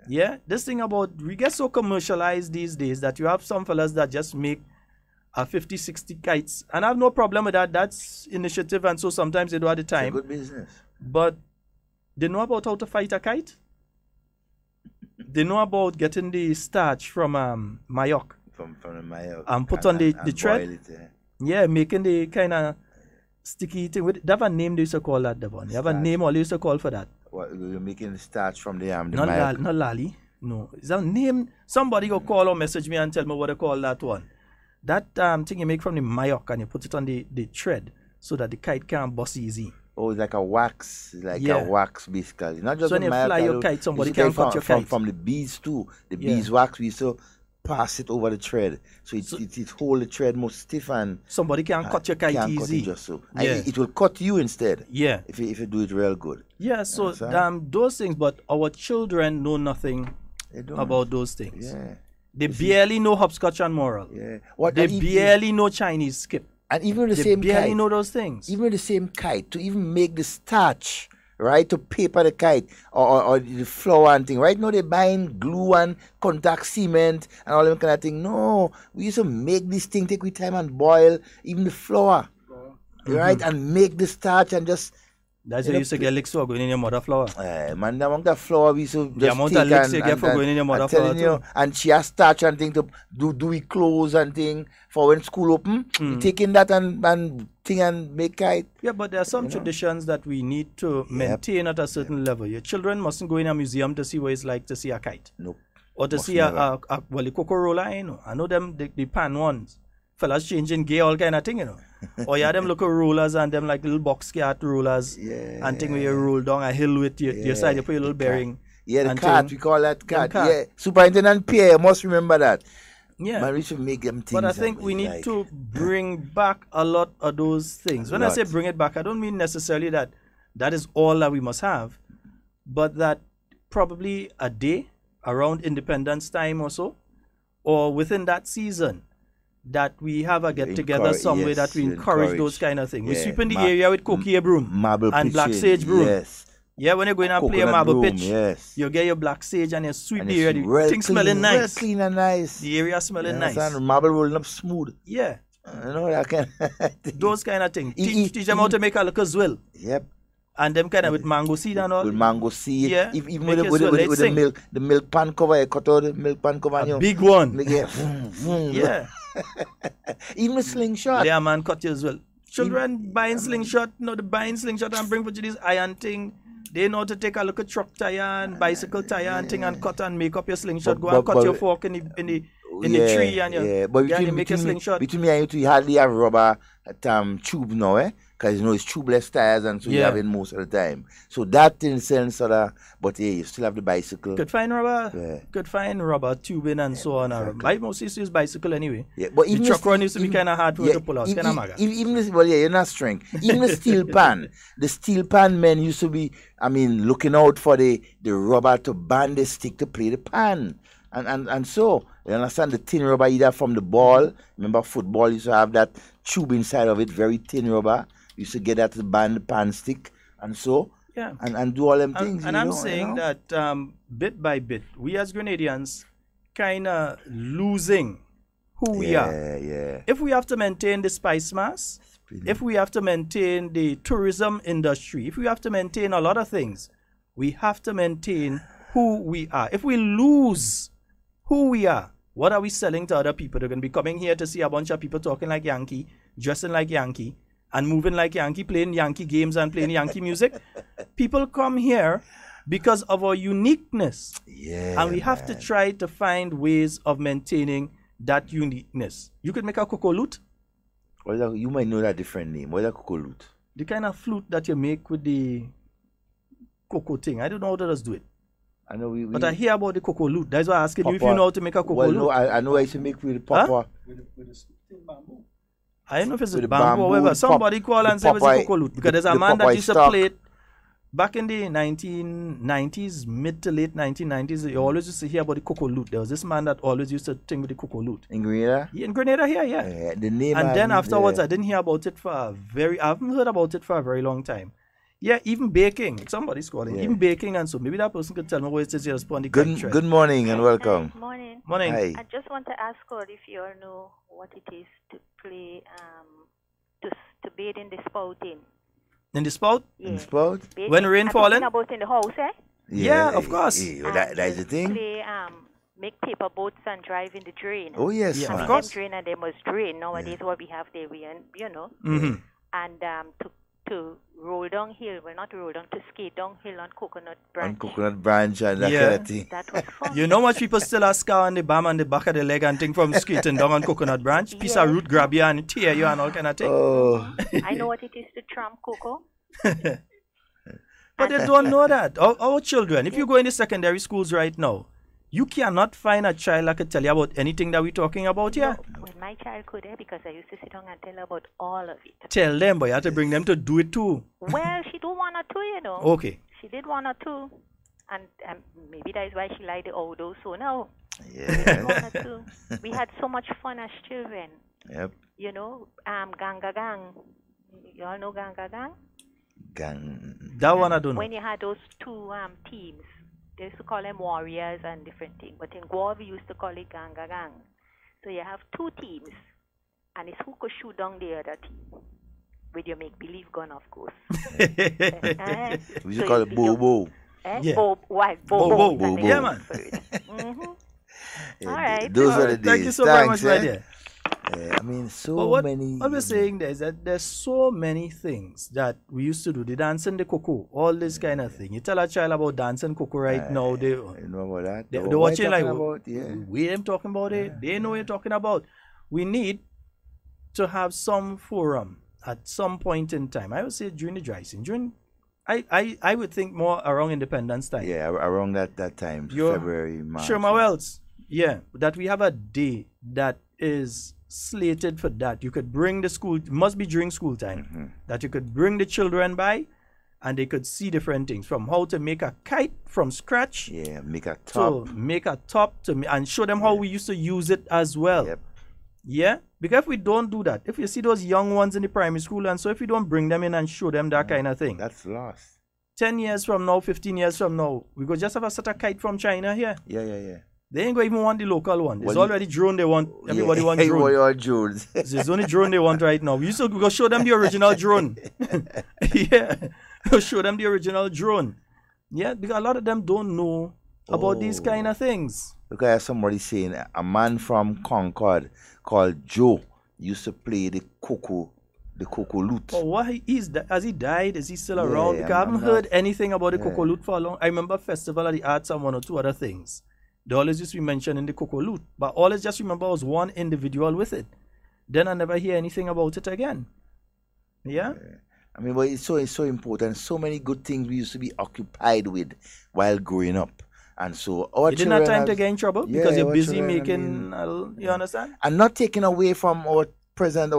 Yeah, this thing about, we get so commercialized these days that you have some fellas that just make 50, 60 kites. And I have no problem with that. That's initiative, and so sometimes they don't have the time. It's a good business. But they know about how to fight a kite. They know about getting the starch from mayok. From the mayok. And put on the thread. Yeah, making the kind of sticky thing. They have a name they used to call that, Devon. You have a name all they used to call for that. What, you're making the starch from the mayok? Not lali. No. Is that a name? Somebody go call or message me and tell me what they call that one. That thing you make from the mayok and you put it on the thread so that the kite can't bust easy. Oh, it's like a wax. It's like a wax, basically. Not just so when you fly your kite, somebody can cut your kite. From the bees, too. The bees wax, we used to pass it over the thread. So it hold the thread more stiff and... Somebody can cut your kite easy. Cut it just so. And it will cut you instead. Yeah. If you do it real good. Yeah, so those things, but our children know nothing about those things. Yeah. They barely know hopscotch and moral. Yeah. They barely know Chinese skip. And even the they same barely kite. know those things. Even the same kite, to even make the starch, right, to paper the kite or the flour and thing. Right now they're buying glue and contact cement and all that kind of thing. No, we used to make this thing, take with time and boil even the flour, right, and make the starch and just. That's why you used to get licks for going in your mother flour. Man, the amount of flour we used to just the amount take of licks you get for going in your mother flour too. And she has starch and thing to do we clothes and thing for when school open. We taking that and thing and make kite. Yeah, but there are some traditions that we need to maintain at a certain level. Your children mustn't go in a museum to see what it's like to see a kite. Nope. Or to see a cocoa roller, you know. I know them, the pan ones. Fellas changing gear, all kind of thing, you know. Or you have them little rollers and them like little box cat rollers and thing where you roll down a hill with your side, you put your little bearing. Yeah, the cart, we call that cart. Yeah, Superintendent Pierre, must remember that. Yeah. Man, we should make them things. But I think we need to bring back a lot of those things. When I say bring it back, I don't mean necessarily that is all that we must have, but that probably a day around Independence time or so, or within that season, that we have a get-together somewhere that we encourage those kind of things. We sweep in the area with coquille broom and black sage broom. Yes. Yeah, when you go in and play a marble broom, pitch, you get your black sage and you sweep the area. The thing smelling nice. Well clean and nice. The area smelling nice. And marble rolling up smooth. Yeah. You know that kind of those kind of things. Teach them how to make a look as well. Yep. And them kind of with mango seed and all. With mango seed. Yeah. Even with the milk pan cover, you cut out the milk pan cover. A big one. Yeah. Even a slingshot. Yeah, man, cut you as well. Children buying slingshot, the buying slingshot and bring for you this iron thing. They know to take a look at truck tire and bicycle tire and thing and cut and make up your slingshot. Go and cut your fork in the tree and you make a slingshot. Between me and you hardly have rubber tube now, eh? Because it's tubeless tires and so you have it most of the time. So that in sense but you still have the bicycle. Could find rubber tubing and so on. I mostly used to use bicycle anyway. Yeah, but even the truck run used to be kind of hard to pull out. Kind of maga. You're not strength. Even the steel pan men used to be, looking out for the rubber to band the stick to play the pan. And so, you understand, the thin rubber either from the ball. Remember football used to have that tube inside of it, very thin rubber. You used to get that to band the pan stick. And so, and do all them things. And I'm saying that bit by bit, we as Grenadians kind of losing who we are. Yeah. If we have to maintain the spice mass, if we have to maintain the tourism industry, if we have to maintain a lot of things, we have to maintain who we are. If we lose who we are, what are we selling to other people? They're going to be coming here to see a bunch of people talking like Yankee, dressing like Yankee, and moving like Yankee, playing Yankee games and playing Yankee music. People come here because of our uniqueness. Yeah, and we have to try to find ways of maintaining that uniqueness. You could make a cocoa lute. You might know that different name. What is a cocoa lute? The kind of flute that you make with the cocoa thing. I don't know how to just do it. I know but I hear about the cocoa lute. That's why I'm asking you if you know how to make a cocoa lute. No, I know I used to make with the papa. I don't know if it's with bamboo or whatever. Somebody call and say it's a cocoa lute. Because there's a man that used to play it back in the 1990s, mid to late 1990s. You always used to hear about the cocoa lute. There was this man that always used to sing with the cocoa lute. In Grenada? Yeah, in Grenada here, yeah. The name and then afterwards, I didn't hear about it I haven't heard about it for a very long time. Yeah, even baking. Somebody's calling. Even baking and so. Maybe that person could tell me what it is you respond. Good morning and welcome. Morning. Morning. I just want to ask God if you all know what it is to play, to bathe in the spouting. In the spout? Yeah. In the spout? When rain falling? About in the house, eh? Yeah, of course. That is the thing. Play, make paper boats and drive in the drain. Oh, yes. Yeah, and of course. Them drain and they must drain. Nowadays, what we have there, you know. Mm-hmm. And to roll downhill, not roll down, to skate downhill on coconut branch. On coconut branch and that kind of thing. That was fun. You know much people still have scar on the bum and the back of the leg and thing from skating down on coconut branch? Piece of root grab you and tear you and all kind of thing. Oh. I know what it is to tramp cocoa. But they don't know that. Our children, if you go in the secondary schools right now, you cannot find a child that could tell you about anything that we're talking about here. No, when my child could, because I used to sit down and tell her about all of it. Tell them, but you have to bring them to do it too. Well, she do one or two, you know. Okay. She did one or two. And maybe that is why she liked the outdoors. So now, Yeah. we had so much fun as children. Yep. You know, Ganga Gang. You all know Ganga Gang? Gang. That one I don't know. When you had those two teams, they used to call them warriors and different things. But in Goa, we used to call it Ganga Gang. So you have two teams, and it's who could shoot down the other team with your make-believe gun, of course. We used to call it Bobo. Yeah. Bobo. Yeah, man. All right. Those are the days. Thank you so very much, my dear. I mean, many. What we're saying there is that there's so many things that we used to do. The dancing the cocoa, all this kind of thing. You tell a child about dancing cocoa right now, they know about that. They're watching like, about, we ain't talking about it. They know what you're talking about. We need to have some forum at some point in time. I would say during the dry season. I would think more around Independence time. Yeah, around that time, February, March. Sure, my wells. Yeah, that we have a day that is slated for that. You could bring the school, it must be during school time, that you could bring the children by and they could see different things, from how to make a kite from scratch. Yeah, make a top. And show them how we used to use it as well. Yep. Yeah, because if we don't do that, if you see those young ones in the primary school, and so if we don't bring them in and show them that kind of thing, that's lost. 10 years from now, 15 years from now, we could just have a set of kite from China here. Yeah. They ain't going to even want the local one. It's already drone they want. Everybody wants drone. Everybody wants drones. It's only drone they want right now. We used to go show them the original drone. Yeah. Go show them the original drone. Yeah, because a lot of them don't know about these kind of things. Look, I have somebody saying a man from Concord called Joe used to play the cocoa lute. Oh, what has he died? Is he still around? Because I haven't heard anything about the cocoa lute for a long. I remember festival at the arts and one or two other things. They always used to be mentioned in the cocoa lute, but all I just remember was one individual with it. Then I never hear anything about it again. Yeah. I mean, but it's so important. So many good things we used to be occupied with while growing up. And so our you didn't have time to get in trouble because you're busy making, you understand? And not taking away from our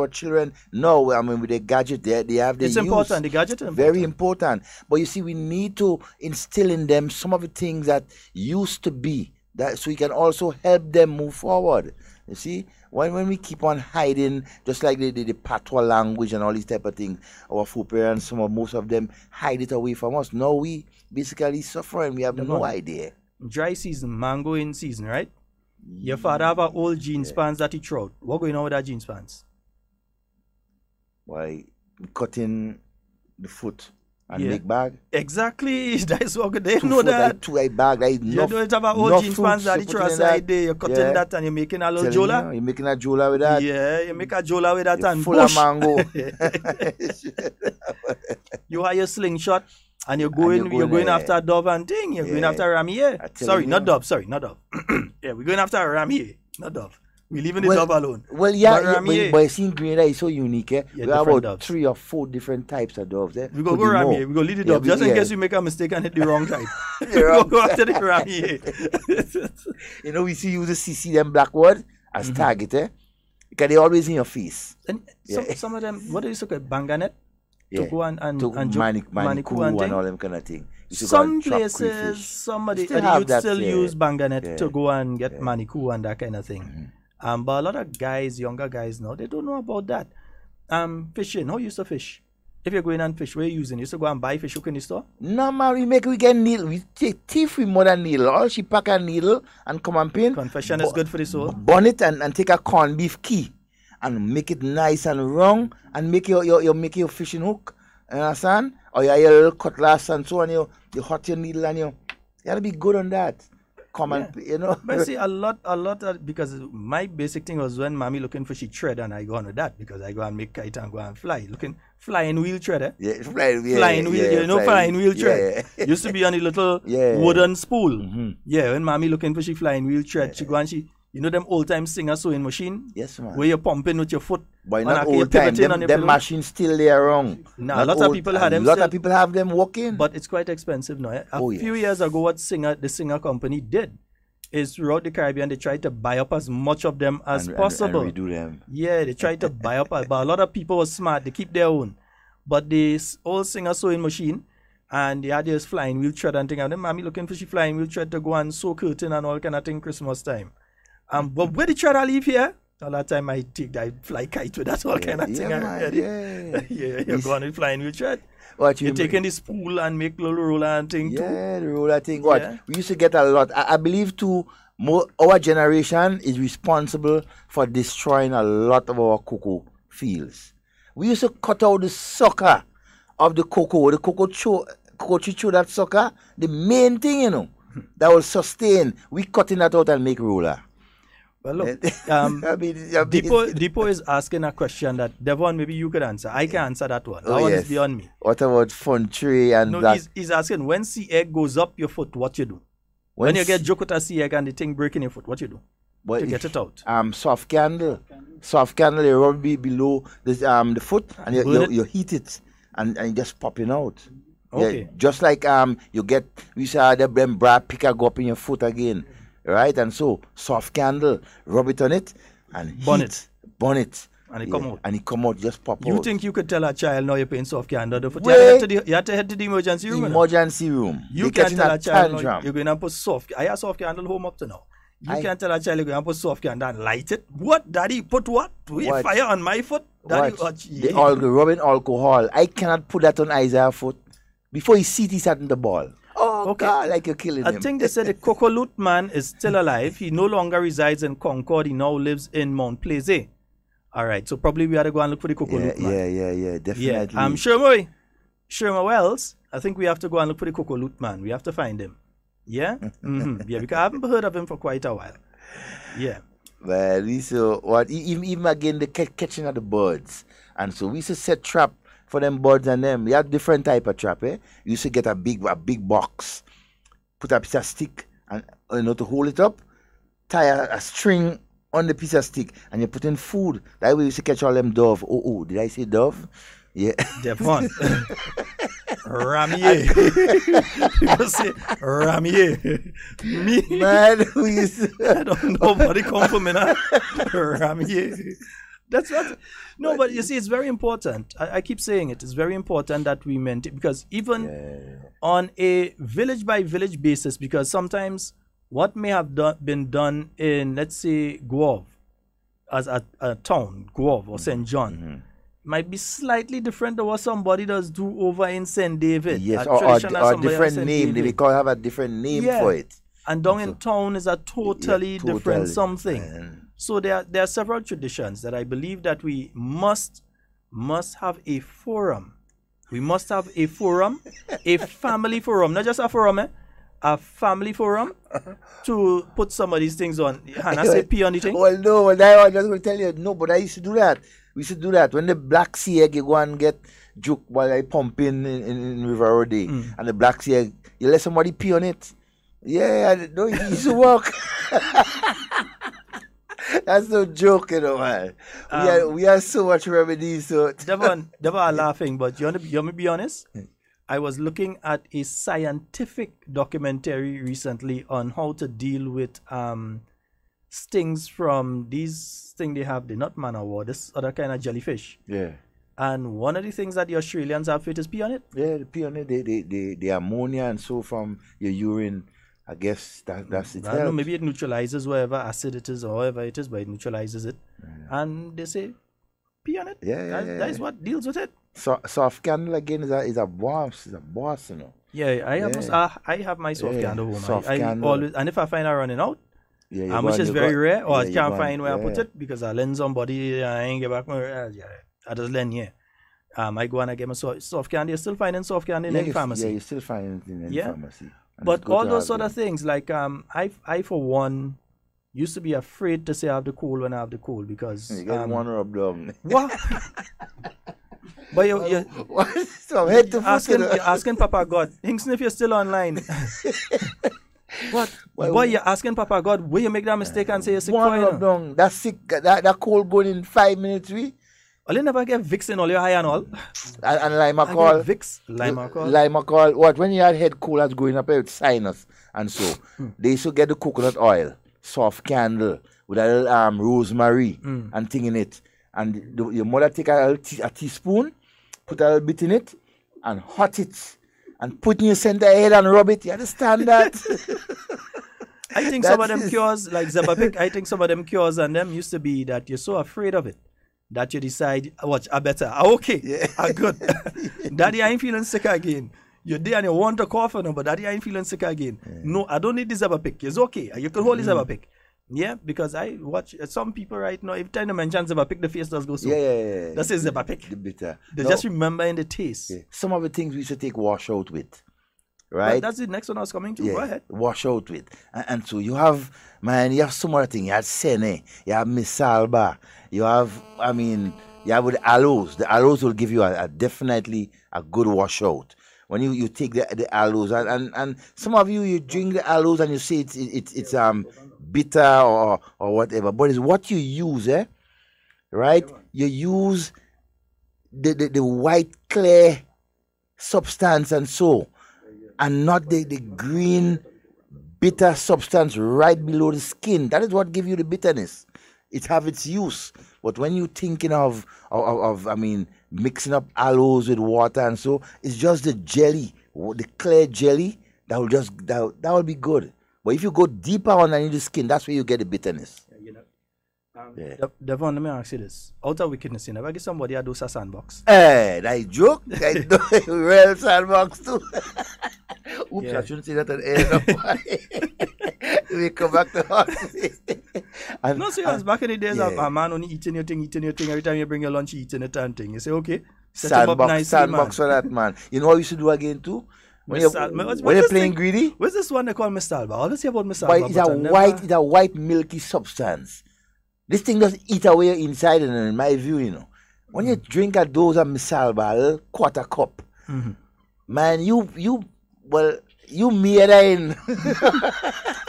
children. No, I mean, with the gadget, they have the It's important. The gadget is important. Very important. But you see, we need to instill in them some of the things that used to be, that so we can also help them move forward. You see, when we keep on hiding, just like the patois language and all these type of things, our foreparents, most of them hide it away from us. Now we basically suffering. We have no idea. Dry season, mango in season, right? Your father have an old jeans pants that he threw out. What going on with that jeans pants? Why, cutting the foot and make bag. Exactly. That's what they know that. Two bag. You don't have an old jeans pants that he threw aside there. You're cutting that and you're making a little jola. You're making a jola with that. Yeah, you make a jola with that and full of mango. You have your slingshot. And you're going after Dove and thing. You're going after Ramier. Sorry, not Dove. Yeah, we're going after Ramier, not Dove. We're leaving the Dove alone. Well, but seeing Grenada is so unique. Eh? We have about 3 or 4 different types of doves. Eh? We go Ramier. We go lead the Dove just in case you make a mistake and hit the wrong type. We go after the Ramier. You know, we see you see them blackwood as target. Because they always in your face. And some of them, what do you say, banganet? Yeah. To go and Manikou and all them kind of thing. Some places, somebody you'd still use banganet to go and get Manikou and that kind of thing. But a lot of guys, younger guys now, they don't know about that. Fishing, how you used to fish? If you're going and fish, where you using? You used to go and buy fish hook in the store? No, man, we get needle. We take thief with more than needle. All she pack a needle and come and pin. Confession is good for the soul. Bun it and take a corned beef key. And make it nice and round and make your fishing hook. You understand? Or your little cutlass and so on. You hot your needle and you gotta be good on that. You know. But see, a lot of, because my basic thing was when mommy looking for she thread and I go on with that because I go and make kite and go and fly. Flying wheel thread, eh? Yeah, flying wheel. You know, flying wheel thread. Used to be on the little wooden spool. Yeah, when mommy looking for she flying wheel thread, she go and you know them old time singer sewing machine? Yes, man. Where you're pumping with your foot. But not old time. Them machines still there wrong. Nah, a lot of people had them. A lot of people have them working. But it's quite expensive now. A few years ago, what the singer company did is throughout the Caribbean, they tried to buy up as much of them as possible. And redo them. Yeah, they tried to buy up. But a lot of people were smart. They keep their own. But this old singer sewing machine, And they had this flying wheel thread and thing. And then mommy looking for she flying wheel thread to go and sew curtain and all kind of thing Christmas time. But where the thread I leave here? All that time I fly kite with that all kind of thing. You're going to flying wheel thread. What you're taking the spool and make little roller and thing too. Yeah, the roller thing. What? We used to get a lot. I believe too, our generation is responsible for destroying a lot of our cocoa fields. We used to cut out the sucker of the cocoa chew that sucker, the main thing, you know, that will sustain. We cutting that out and make roller. Well, look, Depot is asking a question that, Devon, maybe you could answer. I can answer that one. That one is beyond me. What about fun tree and that? He's asking, when sea egg goes up your foot, what you do? When you get joke with a sea egg and the thing breaking your foot, what you do to get it out? Soft candle. Soft candle, you rub it below the foot and you heat it and you just popping out. Okay. Yeah, just like we saw them brad picker go up in your foot again. Right, and so soft candle, rub it on it, and burn it, and it come out. And it come out, just pop out. You think you could tell a child now you're paying soft candle? You have to head to the emergency room. Emergency room. You can't tell a child now you're going to put soft. I have soft candle home up to now. You can't tell a child you're going to put soft candle and light it. What, Daddy? Put what? Fire on my foot? Daddy, they all rubbing alcohol. I cannot put that on Isaiah's foot before he sees he sat in the ball. Oh, okay. God, like you're killing him. I think they said the Cocolut man is still alive. He no longer resides in Concord. He now lives in Mount Plaisir. All right, so probably we had to go and look for the Cocolut man. Yeah, definitely. Sherma Wells, I think we have to go and look for the Cocolut man. We have to find him. Yeah? Yeah, because I haven't heard of him for quite a while. Yeah. Well, even again, the catching of the birds. And so we used to set trap for them birds and them. We have different type of trap, eh? You used to get a big box, put a piece of stick and to hold it up, tie a string on the piece of stick, and you put in food. That way you used to catch all them dove. Oh, did I say dove? Yeah. Devon. Ramier. People say Ramier. Me? Man, I don't know what it come from, Ramier. That's what. No, but you see, it's very important. I keep saying it. It's very important that we maintain, because even on a village by village basis, because sometimes what may have been done in, let's say, Guave, as a town, Guave or St. John, might be slightly different than what somebody does do over in St. David. Yes, or different name. They may have a different name for it. And down in town is a totally different something. So there are several traditions that I believe that we must have a forum. We must have a forum, a family forum, not just a forum, a family forum to put some of these things on. Hannah say pee on the thing? Well, no, I was just going to tell you, no, but I used to do that. We used to do that. When the black sea egg, you go and get juke while I pump in River Road, and the black sea egg, you let somebody pee on it. Yeah, no, it used to work. That's no joke, you know, man. We have so much remedies. So Devon are laughing, but you want me to be honest? I was looking at a scientific documentary recently on how to deal with stings from these things they have, the nut man or this other kind of jellyfish. Yeah. And one of the things that the Australians have fit is pee on it. Yeah, the pee on it, the ammonia and so from your urine. I guess that's it. I don't know, maybe it neutralizes whatever acid it is or whatever it is, but it neutralizes it. And they say, pee on it. That is what deals with it. So soft candle again is a boss, you know. Yeah, I have my soft candle home. I always, and if I find her running out, which is very rare, or I can't find where I put it because I lend somebody, I ain't get back I just lend here. I go and I get my soft candy. You're still finding soft candy in any pharmacy. Yeah, you're still finding it in any pharmacy. But all those sort of things, like I for one used to be afraid to say I have the cold when I have the cold because you get one rub down. What? But you're asking Papa God. Hinkston, if you're still online. What? Boy, you're asking Papa God, will you make that mistake and say you're sick? One rub down. That's sick. That cold going in 5 minutes, Well, you never get Vicks in all your high and all. And Limacol. Vicks, Limacol. Limacol. What? When you had head cold, that's going up with sinus. And so, they used to get the coconut oil, soft candle, with a little rosemary and thing in it. And your mother take a teaspoon, put a little bit in it, and hot it. and put in your center head and rub it. You understand that? I think some of them cures, like Zebapic, I think some of them cures and them used to be that you're so afraid of it that you decide, watch, I better. Okay, I good. Daddy, I ain't feeling sick again. You're there and you want to cough on them, but Daddy, I ain't feeling sick again. No, I don't need the Zebapic. It's okay. You can hold the Zebapic. Yeah, because I watch some people right now, every time they mention Zebapic, the face does go so. Yeah. That's a Zebapic. The bitter. They just remember in the taste. Yeah. Some of the things we used to take wash out with. Right? But that's the next one I was coming to. Go ahead. Wash out with. And so you have some other thing. You have Sene, you have Misalba, you have, you have the aloes. The aloes will give you a definitely a good wash out. When you take the aloes and some of you drink the aloes and you say it's bitter or whatever, but it's what you use, right? You use the white clear substance and so, and not the green bitter substance right below the skin. That is what gives you the bitterness. It have its use, but when you're thinking of mixing up aloes with water and so, it's just the jelly, the clear jelly that will be good. But if you go deeper underneath the skin, that's where you get the bitterness. Devon, let me ask you this. Out of wickedness, you never get somebody a dose of sandbox. Hey, that joke. I know real sandbox too. Oops, I shouldn't say that at the end. We come back to hospital. No, serious. Back in the days, a man only eating your thing. Every time you bring your lunch, eating it and thing. You say, okay, sandbox for that, man. You know what we should do again too? When you're playing greedy? What's this one they call Mistalba? All this about Mistalba. It's a white milky substance. This thing does eat away your inside, and in my view, you know. When you drink a dose of Misalba, a quarter cup, man, you mearing.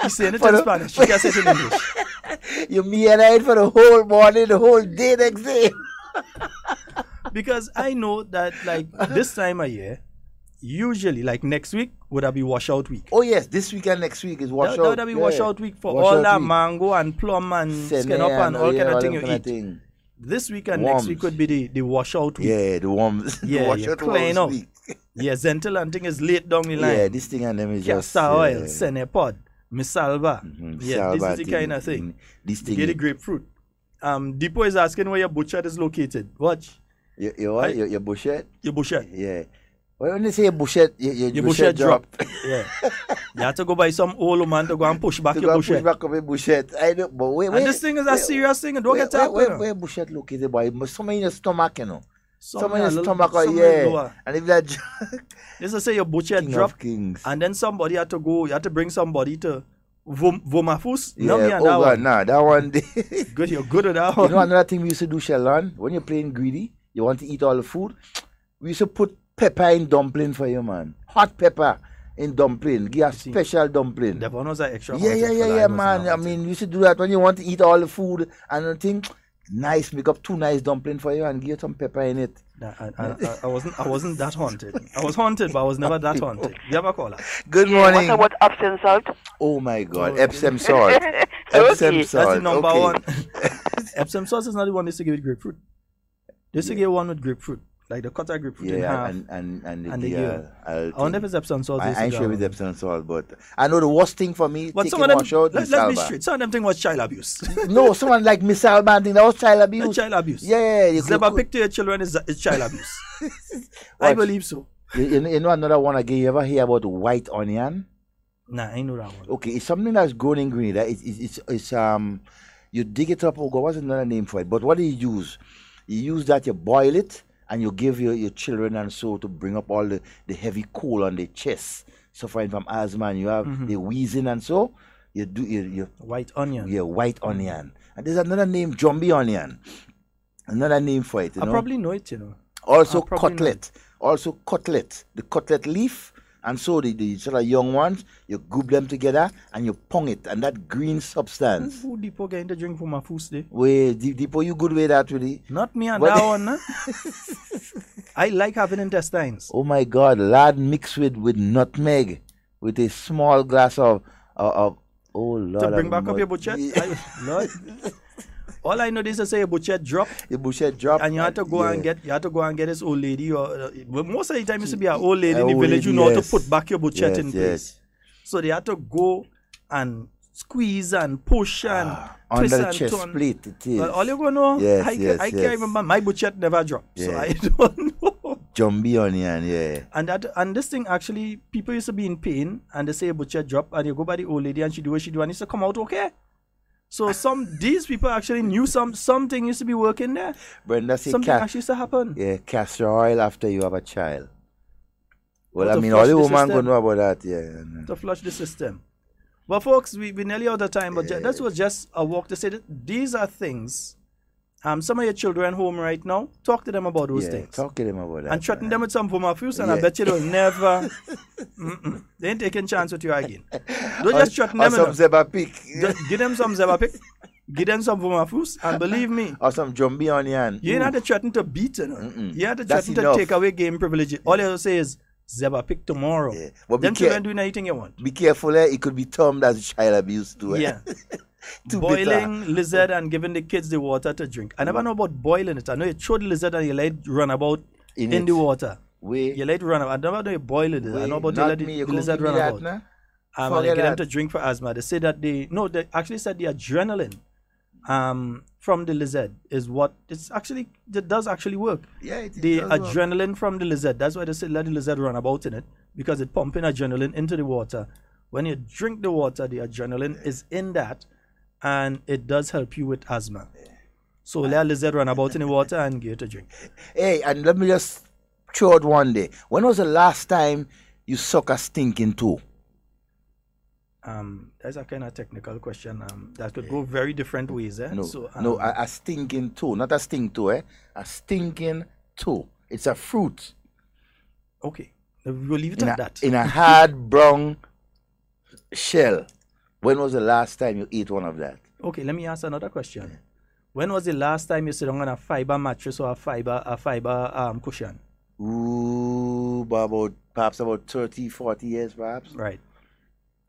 You saying it in Spanish, you can't say it in English. You mearing for the whole morning, the whole day next day. Because I know that, like, this time of year, usually, like next week, would that be washout week? Oh yes, this week and next week is washout. That would be washout week for all that mango and plum and skin up and all kind of thing you eat. This week and next week would be the washout week. Yeah, the worms. Yeah, you're clean up. Yeah, Zentil and thing is late down the line. Yeah, this thing and them is just castor oil, Senepod, Misalba. Yeah, this is the kind of thing. This thing. Get the grapefruit. Deepo is asking where your butcher is located. Watch. Your what? Your bushette? Your bushette. Yeah. When you say your bushette, your bushette drop. Yeah. You have to go buy some old man to go and push back your bushette. Push back up your bushette. I know, but wait. And this thing is a serious thing. Don't get tapped. Where bushette located, boy? Some in your stomach, you know. Some in your stomach, yeah. And if that... This is say your bushette drop, and then somebody had to go, you had to bring somebody to Vomafus. Yeah, God, nah, that one. Good, you're good at that one. You know another thing we used to do, Sheldon? When you're playing greedy, you want to eat all the food, we used to put pepper in dumpling for you, man. Hot pepper in dumpling. Give a special dumpling. The one was an extra. Yeah, man. I mean, you should do that when you want to eat all the food and I think nice, make up 2 nice dumplings for you and give some pepper in it. I wasn't that haunted. I was haunted, but I was never that haunted. You ever call her? Good morning. What about Epsom salt? Oh my God, Epsom salt. Epsom salt. That's the number one. Epsom salt is not the one they used to give with grapefruit. They used to give one with grapefruit. Like the cut grapefruit in half. And I wonder if it's Epsom salt. I ain't sure with Epsom salt, but I know the worst thing for me, but some of them, let's be straight, some of them think was child abuse. No, someone like Miss Alban think that was child abuse. Child abuse. Yeah. Never pick to your children is child abuse. I believe so. You know another one again, you ever hear about white onion? Nah, I know that one. Okay, it's something that's grown in Grenada. It's you dig it up, oh God, what's another name for it? But what do you use? You use that, you boil it, and you give your children and so to bring up all the heavy coal on their chest, suffering from asthma, and you have the wheezing and so, you do your white onion. Yeah, white onion. And there's another name, Jumbi onion. Another name for it, you know. I probably know it, you know. Also cutlet. Also cutlet. The cutlet leaf. And so the sort of young ones, you group them together and you pong it, and that green substance. Who Deepo getting to drink from my food today? Wait, Deepo, you good with that really? Not me and that one, nah? I like having intestines. Oh my God, lard mixed with nutmeg, with a small glass of oh Lord. To bring back up your budget? Lord. All I know is to say a butcher drop. The butcher drop. And you have to go and get this old lady. Or most of the time, it used to be an old lady in the village. You know how to put back your butcher in place. So they had to go and squeeze and push and twist under and chest turn. plate, it is. All you gonna know? I can't remember. My butcher never dropped, so I don't know. Jumbie onion, yeah. And this thing actually, people used to be in pain, and they say a butcher drop, and you go by the old lady, and she do what she do, and it's to come out okay. So these people actually knew something used to be working there. Brenda, say something actually used to happen. Yeah, castor oil after you have a child. Well, I mean, all the women gonna know about that, yeah. To flush the system. Well, folks, we're nearly out of time, but that was just a walk to say that these are things. Some of your children home right now, talk to them about those things. Talk to them about that. And threaten them with some form of abuse, and I bet you they'll never. They ain't taking chance with you again. Don't just threaten them. Some zebra pick. Just give them some zebra pick. Give them some form of abuse, and believe me. Or some jumbie onion. You ain't have to threaten to beat, you know. You have to threaten to take away game privilege. All you have to say is, zebra pick tomorrow. Yeah. Well, them children doing anything you want. Be careful, it could be termed as child abuse too. Yeah. Boiling lizard and giving the kids the water to drink. I never know about boiling it. I know you throw the lizard and you let it run about in the water. You let it run about. I never know you boil it. I know about you let the lizard run about. And they get them to drink for asthma. They say that they actually said the adrenaline from the lizard is what it does actually work. Yeah, it the does adrenaline work. from the lizard. That's why they say let the lizard run about in it, because it pumping adrenaline into the water. When you drink the water, the adrenaline is in that, and it does help you with asthma. So let a lizard run about in the water and give it a drink. Hey, and let me just throw out one day. When was the last time you suck a stinking toe? That's a kind of technical question. That could go very different ways. No, a stinking toe, not a stink toe. A stinking toe. It's a fruit. Okay, we'll leave it at that. In a hard brown shell. When was the last time you ate one of that? Okay, let me ask another question. When was the last time you sit on a fiber mattress or a fiber cushion? Ooh, perhaps about 30, 40 years, perhaps. Right.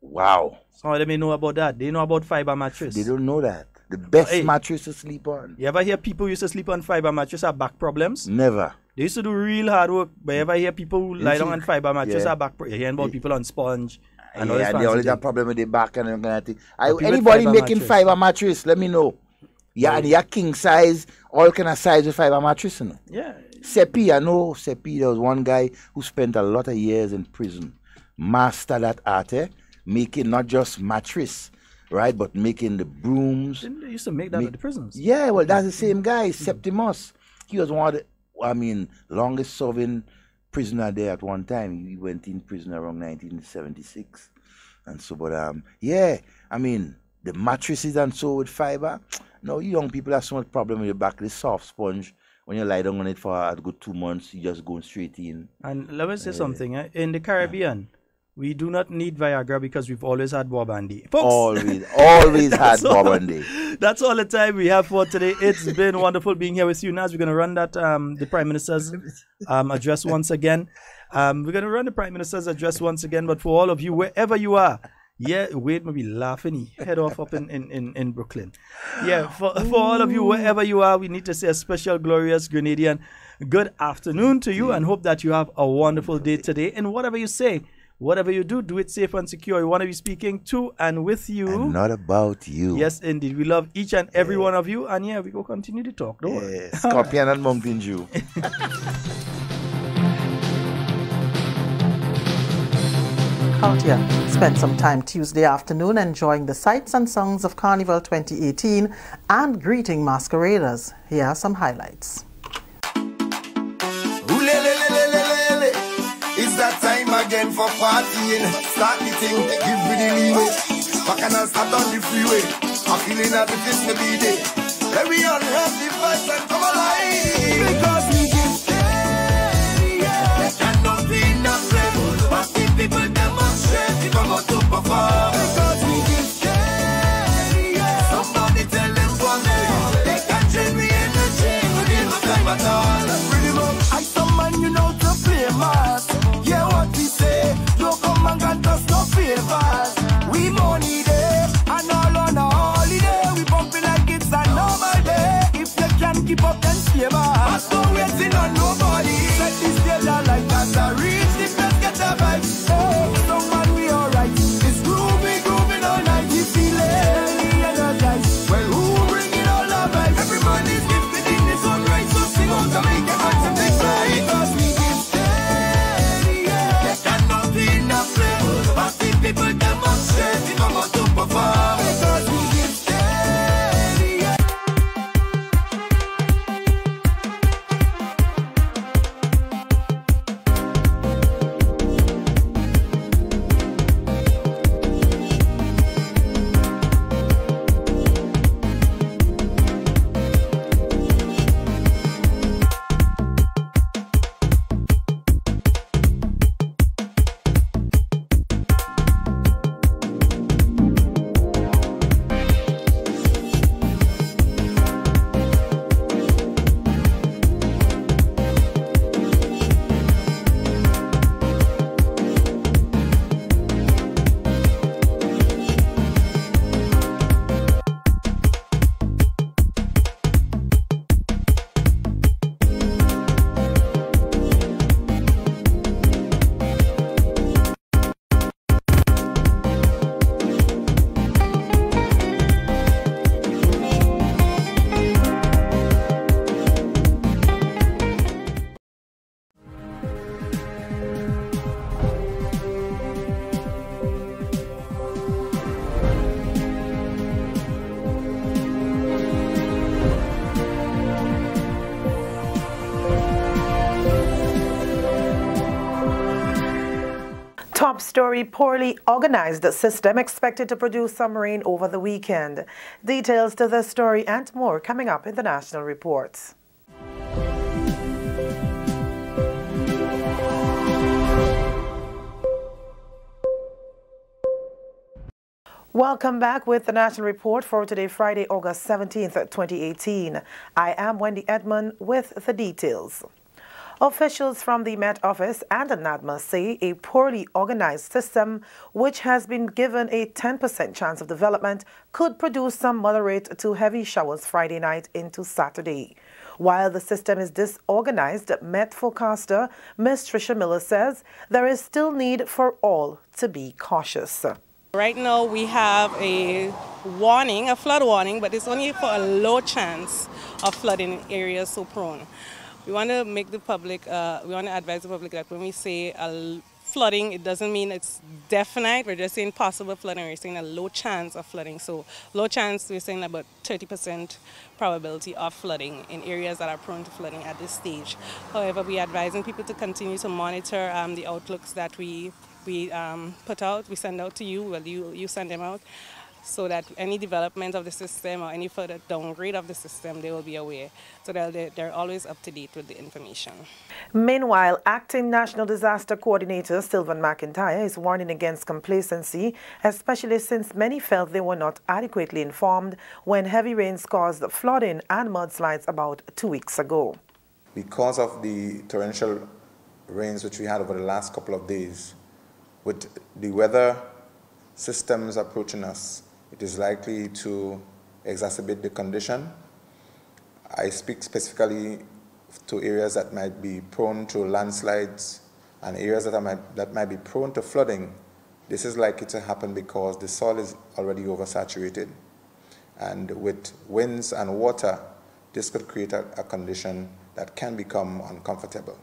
Wow. Some of them may know about that. They know about fiber mattress. They don't know that. The best mattress to sleep on. You ever hear people used to sleep on fiber mattress have back problems? Never. They used to do real hard work. But you ever hear people who lie down on fiber mattress have back problems? You're hearing about people on sponge. And they always have problem with the back and all kind of thing. Anybody making fiber mattress, let me know. Yeah, and yeah, king size, all kind of size with fiber mattress, you know. Yeah. Seppi, I know Seppi, there was one guy who spent a lot of years in prison. Master that art, making not just mattress, right, but making the brooms. Didn't they used to make that at the prisons? Yeah, well, that's the same guy, Septimus. He was one of the, longest serving prisoner there at one time. He went in prison around 1976. And so, but, the mattresses and so with fiber, no, you young people have so much problem with your back. The soft sponge, when you lie down on it for a good 2 months, you just go straight in. And let me say something. In the Caribbean, we do not need Viagra because we've always had Bobandy. Folks, always had Bobandy. That's all the time we have for today. It's been wonderful being here with you. Now we're going to run that the Prime Minister's address once again. We're going to run the Prime Minister's address once again. But for all of you, wherever you are, Wade may be laughing. He head off up in Brooklyn. Yeah, for all of you, wherever you are, we need to say a special, glorious Grenadian good afternoon to you and hope that you have a wonderful day today. And whatever you say, whatever you do, do it safe and secure. We want to be speaking to and with you. And not about you. Yes, indeed. We love each and every one of you. And we go continue to talk. Don't worry. Scorpion and Mountain Dew. Cartier spent some time Tuesday afternoon enjoying the sights and sounds of Carnival 2018 and greeting masqueraders. Here are some highlights. It's that time again for partying. Start the thing, give me the leeway. Back and I'll start on the freeway. I'm feeling that the fist may be there. Carry on, have the vibes and come alive. Because we give steady, there cannot be enough left. But the people demonstrate, they come out to perform. Because we give steady, somebody tell them one day they can drain me energy within no time at all. Pretty much, I some man you know to play mass. Yeah, what we say, don't come and grant us no favors. We money there, and all on a holiday, we pumping like it's a normal day. Top story: poorly organized system expected to produce some rain over the weekend. Details to this story and more coming up in the National Reports. Welcome back with the National Report for today, Friday, August 17th, 2018. I am Wendy Edmond with the details. Officials from the Met Office and the NADMA say a poorly organized system, which has been given a 10% chance of development, could produce some moderate to heavy showers Friday night into Saturday. While the system is disorganized, Met forecaster Ms. Tricia Miller says there is still need for all to be cautious. Right now we have a warning, a flood warning, but it's only for a low chance of flooding in areas so prone. We want to make the public, we want to advise the public that when we say flooding, it doesn't mean it's definite. We're just saying possible flooding. We're saying a low chance of flooding. So low chance, we're saying about 30% probability of flooding in areas that are prone to flooding at this stage. However, we're advising people to continue to monitor the outlooks that we put out, we send out to you, well, you send them out, so that any development of the system or any further downgrade of the system, they will be aware, so that they're always up to date with the information. Meanwhile, Acting National Disaster Coordinator Sylvan McIntyre is warning against complacency, especially since many felt they were not adequately informed when heavy rains caused flooding and mudslides about 2 weeks ago. Because of the torrential rains which we had over the last couple of days, with the weather systems approaching us, it is likely to exacerbate the condition. I speak specifically to areas that might be prone to landslides and areas that might be prone to flooding. This is likely to happen because the soil is already oversaturated. And with winds and water, this could create a condition that can become uncomfortable.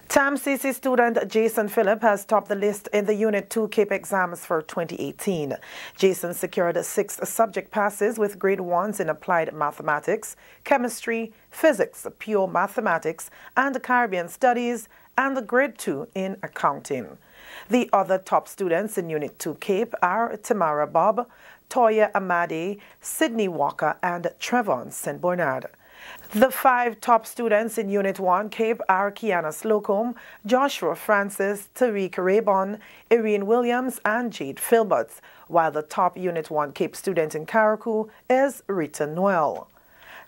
TAMCC student Jason Phillip has topped the list in the Unit 2 CAPE exams for 2018. Jason secured 6 subject passes with grade 1s in applied mathematics, chemistry, physics, pure mathematics, and Caribbean studies, and the grade 2 in accounting. The other top students in Unit 2 CAPE are Tamara Bob, Toya Amade, Sydney Walker, and Trevon St. Bernard. The 5 top students in Unit 1 CAPE are Kiana Slocum, Joshua Francis, Tariq Raybon, Irene Williams, and Jade Filbert, while the top Unit 1 CAPE student in Carriacou is Rita Noel.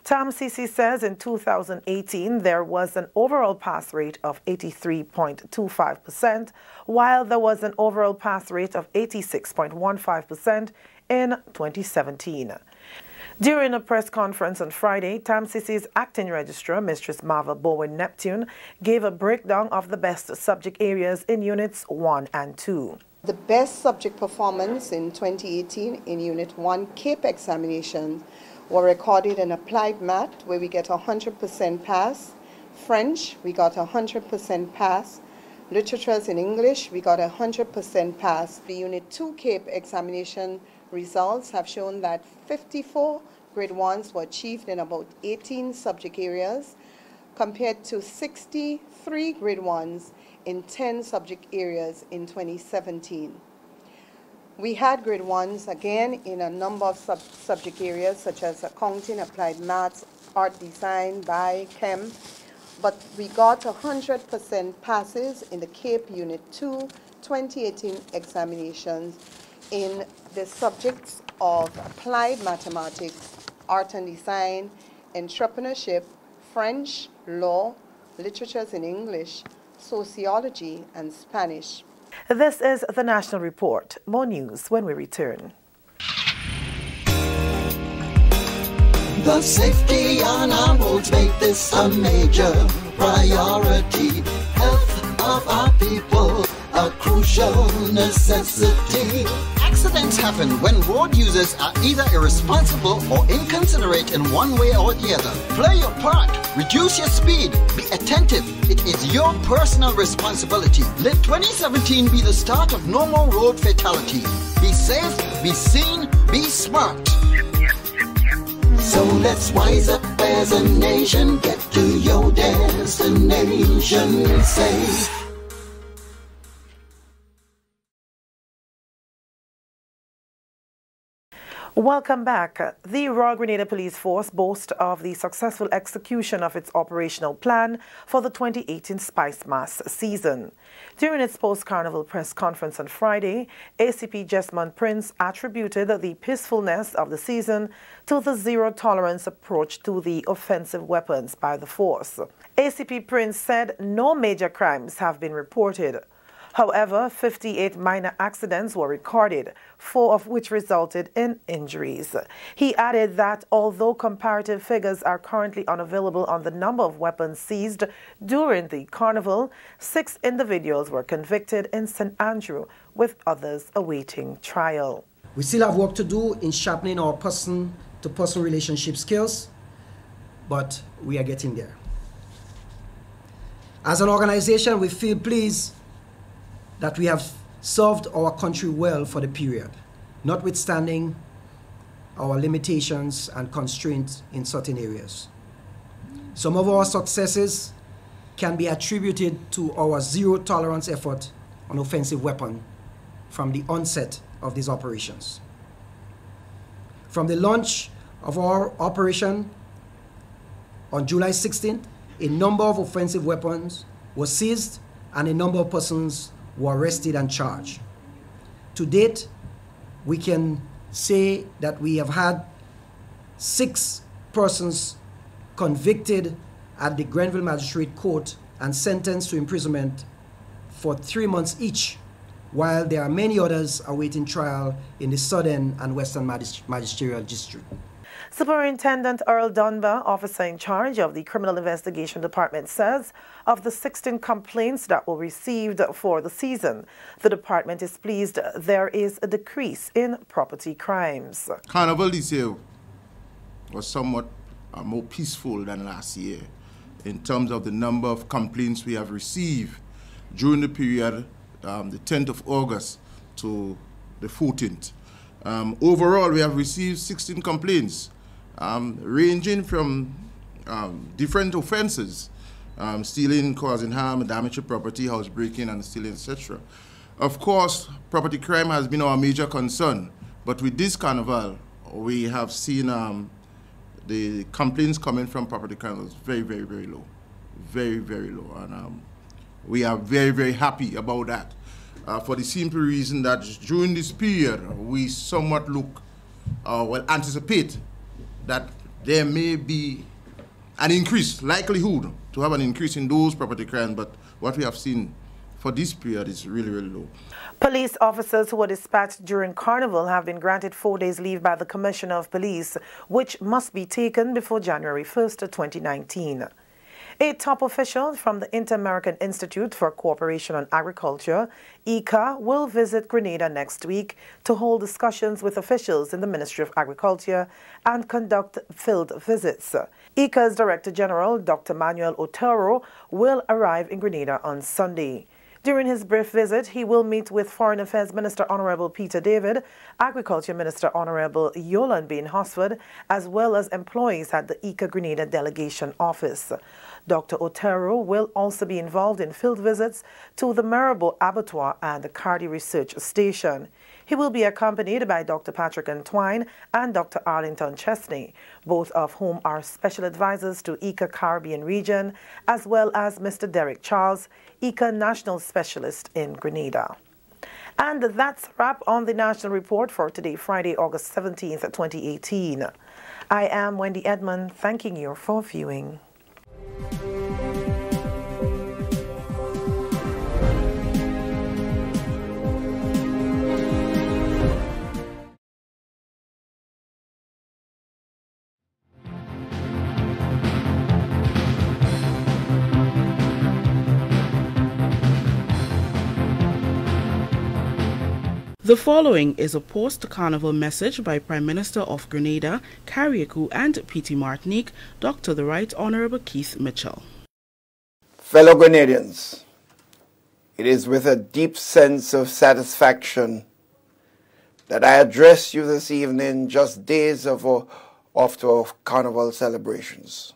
TAMCC says in 2018 there was an overall pass rate of 83.25%, while there was an overall pass rate of 86.15% in 2017. During a press conference on Friday, TAMCC's acting registrar, Mistress Marva Bowen Neptune, gave a breakdown of the best subject areas in Units 1 and 2. The best subject performance in 2018 in Unit 1 CAPE examinations were recorded in Applied Math, where we get 100% pass, French, we got 100% pass, Literatures in English, we got 100% pass. The Unit 2 CAPE examination results have shown that 54 grade 1s were achieved in about 18 subject areas, compared to 63 grade 1s in 10 subject areas in 2017. We had grade 1s again in a number of subject areas such as accounting, applied maths, art design, bio, chem, but we got 100% passes in the CAPE Unit 2 2018 examinations in the subjects of applied mathematics, art and design, entrepreneurship, French, law, literatures in English, sociology, and Spanish. This is the National Report. More news when we return. The safety on our roads make this a major priority. Health of our people, a crucial necessity. Accidents happen when road users are either irresponsible or inconsiderate in one way or the other. Play your part. Reduce your speed. Be attentive. It is your personal responsibility. Let 2017 be the start of no more road fatalities. Be safe, be seen, be smart. So let's wise up as a nation. Get to your destination safe. Welcome back. The Royal Grenada Police Force boasts of the successful execution of its operational plan for the 2018 Spice Mass season. During its post-carnival press conference on Friday, ACP Jesmond Prince attributed the peacefulness of the season to the zero-tolerance approach to the offensive weapons by the force. ACP Prince said no major crimes have been reported. However, 58 minor accidents were recorded, 4 of which resulted in injuries. He added that although comparative figures are currently unavailable on the number of weapons seized during the carnival, 6 individuals were convicted in St. Andrew, with others awaiting trial. We still have work to do in sharpening our person-to-person relationship skills, but we are getting there. As an organization, we feel pleased that we have served our country well for the period, notwithstanding our limitations and constraints in certain areas. Some of our successes can be attributed to our zero-tolerance effort on offensive weapons from the onset of these operations. From the launch of our operation on July 16th, a number of offensive weapons were seized and a number of persons were arrested and charged. To date, we can say that we have had 6 persons convicted at the Grenville Magistrate Court and sentenced to imprisonment for 3 months each, while there are many others awaiting trial in the Southern and Western Magisterial District. Superintendent Earl Dunbar, officer in charge of the Criminal Investigation Department, says of the 16 complaints that were received for the season, the department is pleased there is a decrease in property crimes. Carnival this year was somewhat more peaceful than last year in terms of the number of complaints we have received during the period the 10th of August to the 14th. Overall, we have received 16 complaints, ranging from different offenses, stealing, causing harm, damage to property, housebreaking, and stealing, etc. Of course, property crime has been our major concern, but with this carnival, we have seen the complaints coming from property crime was very, very, very low. Very, very low. And we are very, very happy about that. For the simple reason that during this period, we somewhat look, anticipate that there may be an increase, likelihood to have an increase in those property crimes, but what we have seen for this period is really, really low. Police officers who were dispatched during Carnival have been granted 4 days leave by the Commissioner of Police, which must be taken before January 1st, 2019. A top official from the Inter-American Institute for Cooperation on Agriculture, ICA, will visit Grenada next week to hold discussions with officials in the Ministry of Agriculture and conduct field visits. ICA's Director General, Dr. Manuel Otero, will arrive in Grenada on Sunday. During his brief visit, he will meet with Foreign Affairs Minister Honorable Peter David, Agriculture Minister Honorable Yolande Bain Hosford, as well as employees at the ICA Grenada Delegation Office. Dr. Otero will also be involved in field visits to the Marabou Abattoir and the Cardi Research Station. He will be accompanied by Dr. Patrick Entwine and Dr. Arlington Chesney, both of whom are special advisors to ICA Caribbean region, as well as Mr. Derek Charles, ICA National Specialist in Grenada. And that's a wrap on the National Report for today, Friday, August 17th, 2018. I am Wendy Edmond, thanking you for viewing. The following is a post-carnival message by Prime Minister of Grenada, Carriacou and P.T. Martinique, Dr. the Right Honorable Keith Mitchell. Fellow Grenadians, it is with a deep sense of satisfaction that I address you this evening, just days after our Carnival celebrations.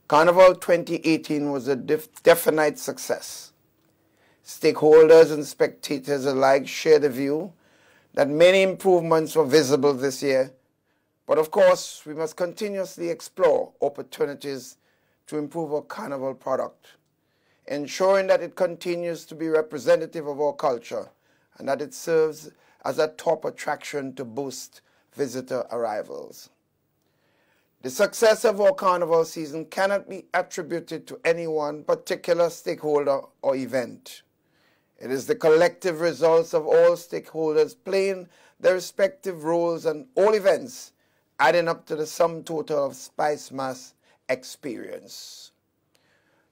Carnival 2018 was a definite success. Stakeholders and spectators alike share the view that many improvements were visible this year, but of course we must continuously explore opportunities to improve our carnival product, ensuring that it continues to be representative of our culture and that it serves as a top attraction to boost visitor arrivals. The success of our carnival season cannot be attributed to any one particular stakeholder or event. It is the collective results of all stakeholders playing their respective roles and all events adding up to the sum total of Spice Mass experience.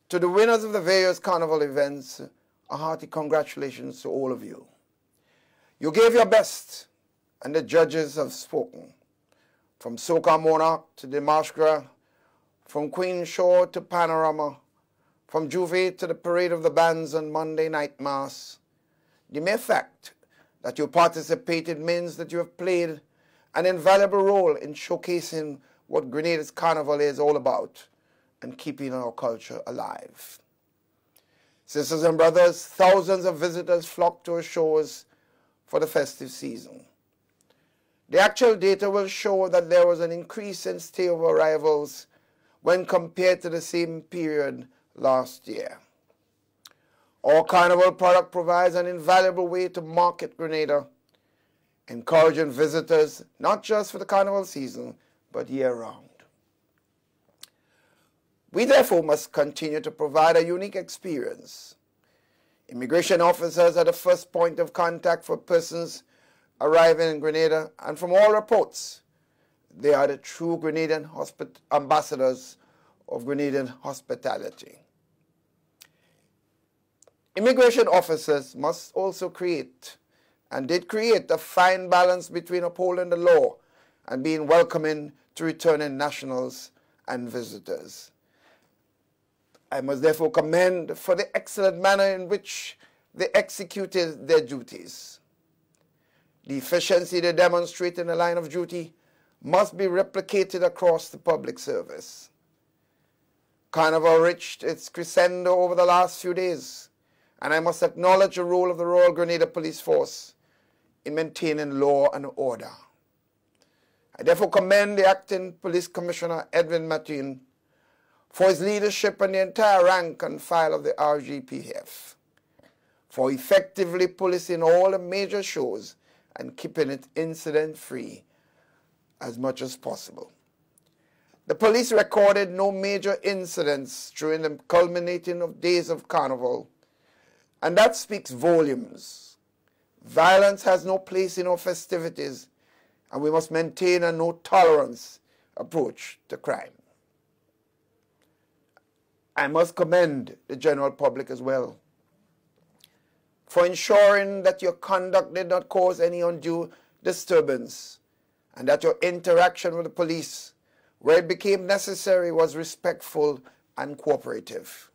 To the winners of the various carnival events, a hearty congratulations to all of you. You gave your best, and the judges have spoken. From Soca Monarch to the Marshgra, from Queen Shore to Panorama, from Juve to the Parade of the Bands and Monday Night Mass. The mere fact that you participated means that you have played an invaluable role in showcasing what Grenada's Carnival is all about and keeping our culture alive. Sisters and brothers, thousands of visitors flocked to our shores for the festive season. The actual data will show that there was an increase in stay-over arrivals when compared to the same period last year. Our carnival product provides an invaluable way to market Grenada, encouraging visitors not just for the carnival season, but year-round. We therefore must continue to provide a unique experience. Immigration officers are the first point of contact for persons arriving in Grenada, and from all reports, they are the true Grenadian ambassadors of Grenadian hospitality. Immigration officers must also create, and did create, a fine balance between upholding the law and being welcoming to returning nationals and visitors. I must therefore commend for the excellent manner in which they executed their duties. The efficiency they demonstrate in the line of duty must be replicated across the public service. Carnival reached its crescendo over the last few days, and I must acknowledge the role of the Royal Grenada Police Force in maintaining law and order. I therefore commend the Acting Police Commissioner Edwin Martin for his leadership and the entire rank and file of the RGPF, for effectively policing all the major shows and keeping it incident-free as much as possible. The police recorded no major incidents during the culminating of days of Carnival, and that speaks volumes. Violence has no place in our festivities, and we must maintain a no-tolerance approach to crime. I must commend the general public as well for ensuring that your conduct did not cause any undue disturbance and that your interaction with the police, where it became necessary, was respectful and cooperative.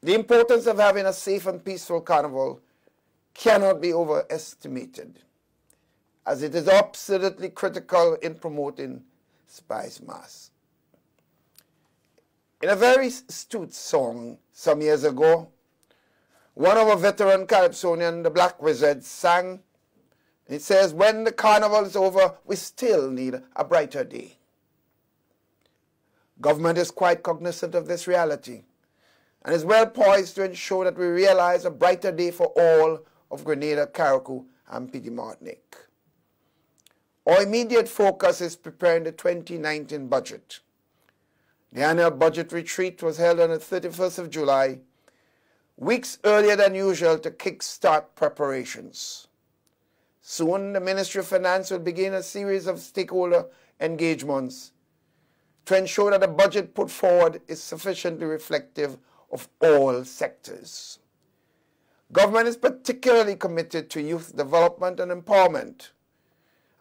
The importance of having a safe and peaceful carnival cannot be overestimated, as it is absolutely critical in promoting Spice Mass. In a very astute song some years ago, one of our veteran Calypsonian, the Black Wizards, sang, and it says, "When the carnival is over, we still need a brighter day." Government is quite cognizant of this reality and is well poised to ensure that we realize a brighter day for all of Grenada, Carriacou, and Petit Martinique. Our immediate focus is preparing the 2019 budget. The annual budget retreat was held on the 31st of July, weeks earlier than usual to kickstart preparations. Soon, the Ministry of Finance will begin a series of stakeholder engagements to ensure that the budget put forward is sufficiently reflective of all sectors. Government is particularly committed to youth development and empowerment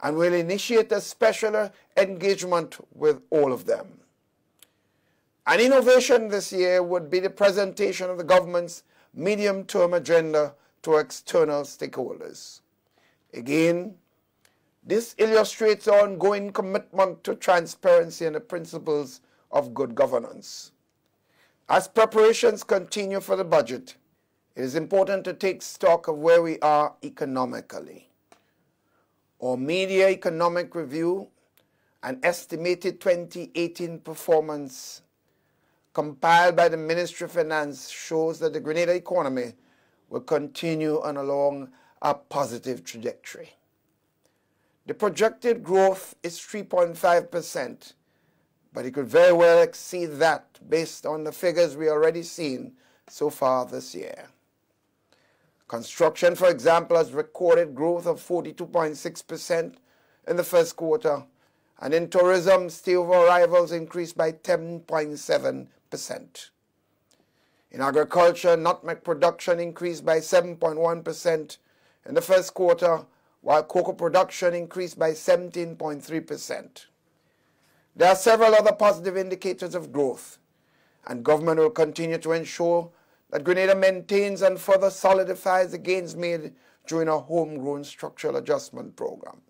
and will initiate a special engagement with all of them. An innovation this year would be the presentation of the government's medium-term agenda to external stakeholders. Again, this illustrates our ongoing commitment to transparency and the principles of good governance. As preparations continue for the budget, it is important to take stock of where we are economically. Our media economic review and estimated 2018 performance compiled by the Ministry of Finance shows that the Grenada economy will continue on along a positive trajectory. The projected growth is 3.5%, but it could very well exceed that based on the figures we already seen so far this year. Construction, for example, has recorded growth of 42.6% in the first quarter, and in tourism, stay-over arrivals increased by 10.7%. In agriculture, nutmeg production increased by 7.1% in the first quarter, while cocoa production increased by 17.3%. There are several other positive indicators of growth, and government will continue to ensure that Grenada maintains and further solidifies the gains made during our homegrown structural adjustment program.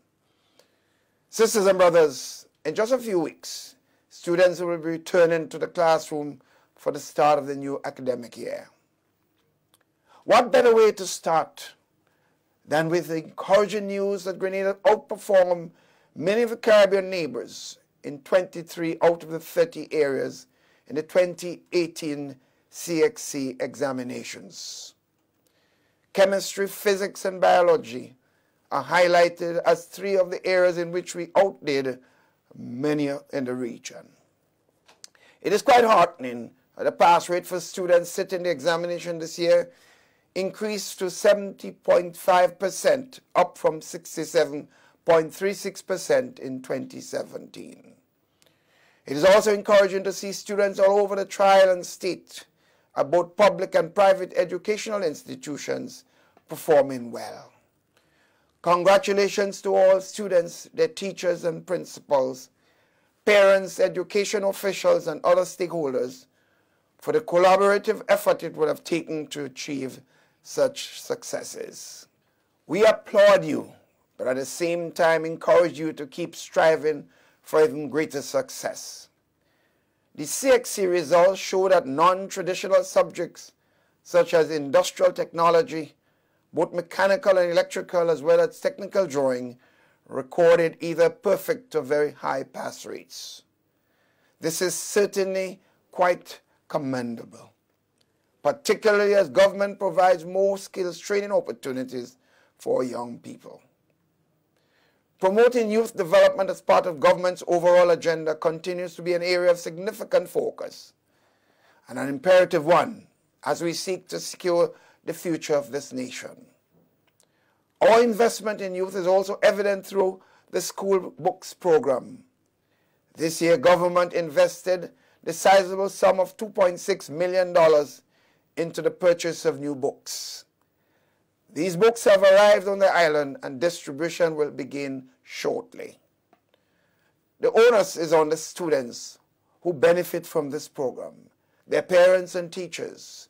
Sisters and brothers, in just a few weeks, students will be returning to the classroom for the start of the new academic year. What better way to start than with the encouraging news that Grenada outperformed many of the Caribbean neighbors in 23 out of the 30 areas in the 2018 CXC examinations. Chemistry, physics, and biology are highlighted as three of the areas in which we outdid many in the region. It is quite heartening that the pass rate for students sitting the examination this year increased to 70.5%, up from 67.36% in 2017. It is also encouraging to see students all over the tri-island state at both public and private educational institutions performing well. Congratulations to all students, their teachers and principals, parents, education officials, and other stakeholders for the collaborative effort it would have taken to achieve such successes. We applaud you, but at the same time encourage you to keep striving for even greater success. The CXC results show that non-traditional subjects such as industrial technology, both mechanical and electrical as well as technical drawing, recorded either perfect or very high pass rates. This is certainly quite commendable, particularly as government provides more skills training opportunities for young people. Promoting youth development as part of government's overall agenda continues to be an area of significant focus and an imperative one as we seek to secure the future of this nation. Our investment in youth is also evident through the school books program. This year, government invested the sizable sum of $2.6 million into the purchase of new books. These books have arrived on the island and distribution will begin shortly. The onus is on the students who benefit from this program, their parents and teachers,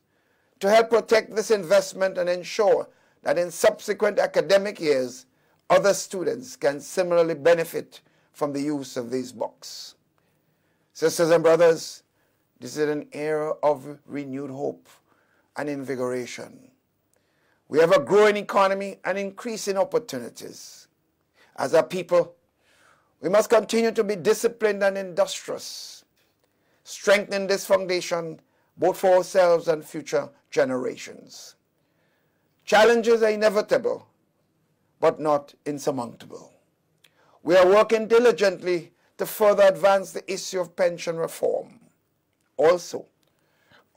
to help protect this investment and ensure that in subsequent academic years, other students can similarly benefit from the use of these books. Sisters and brothers, this is an era of renewed hope and invigoration. We have a growing economy and increasing opportunities. As a people, we must continue to be disciplined and industrious, strengthening this foundation both for ourselves and future generations. Challenges are inevitable, but not insurmountable. We are working diligently to further advance the issue of pension reform. Also,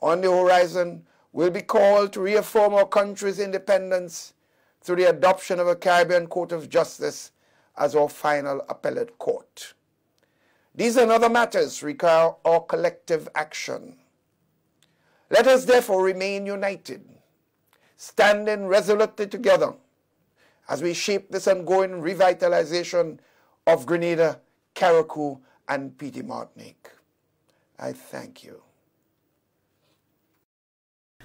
on the horizon, we'll be called to reaffirm our country's independence through the adoption of a Caribbean Court of Justice as our final appellate court. These and other matters require our collective action. Let us therefore remain united, standing resolutely together as we shape this ongoing revitalization of Grenada, Carriacou, and Petite Martinique. I thank you.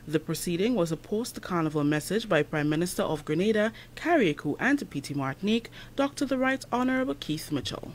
The proceeding was a post-carnival message by Prime Minister of Grenada, Carriacou, and Petite Martinique, Dr. the Right Honourable Keith Mitchell.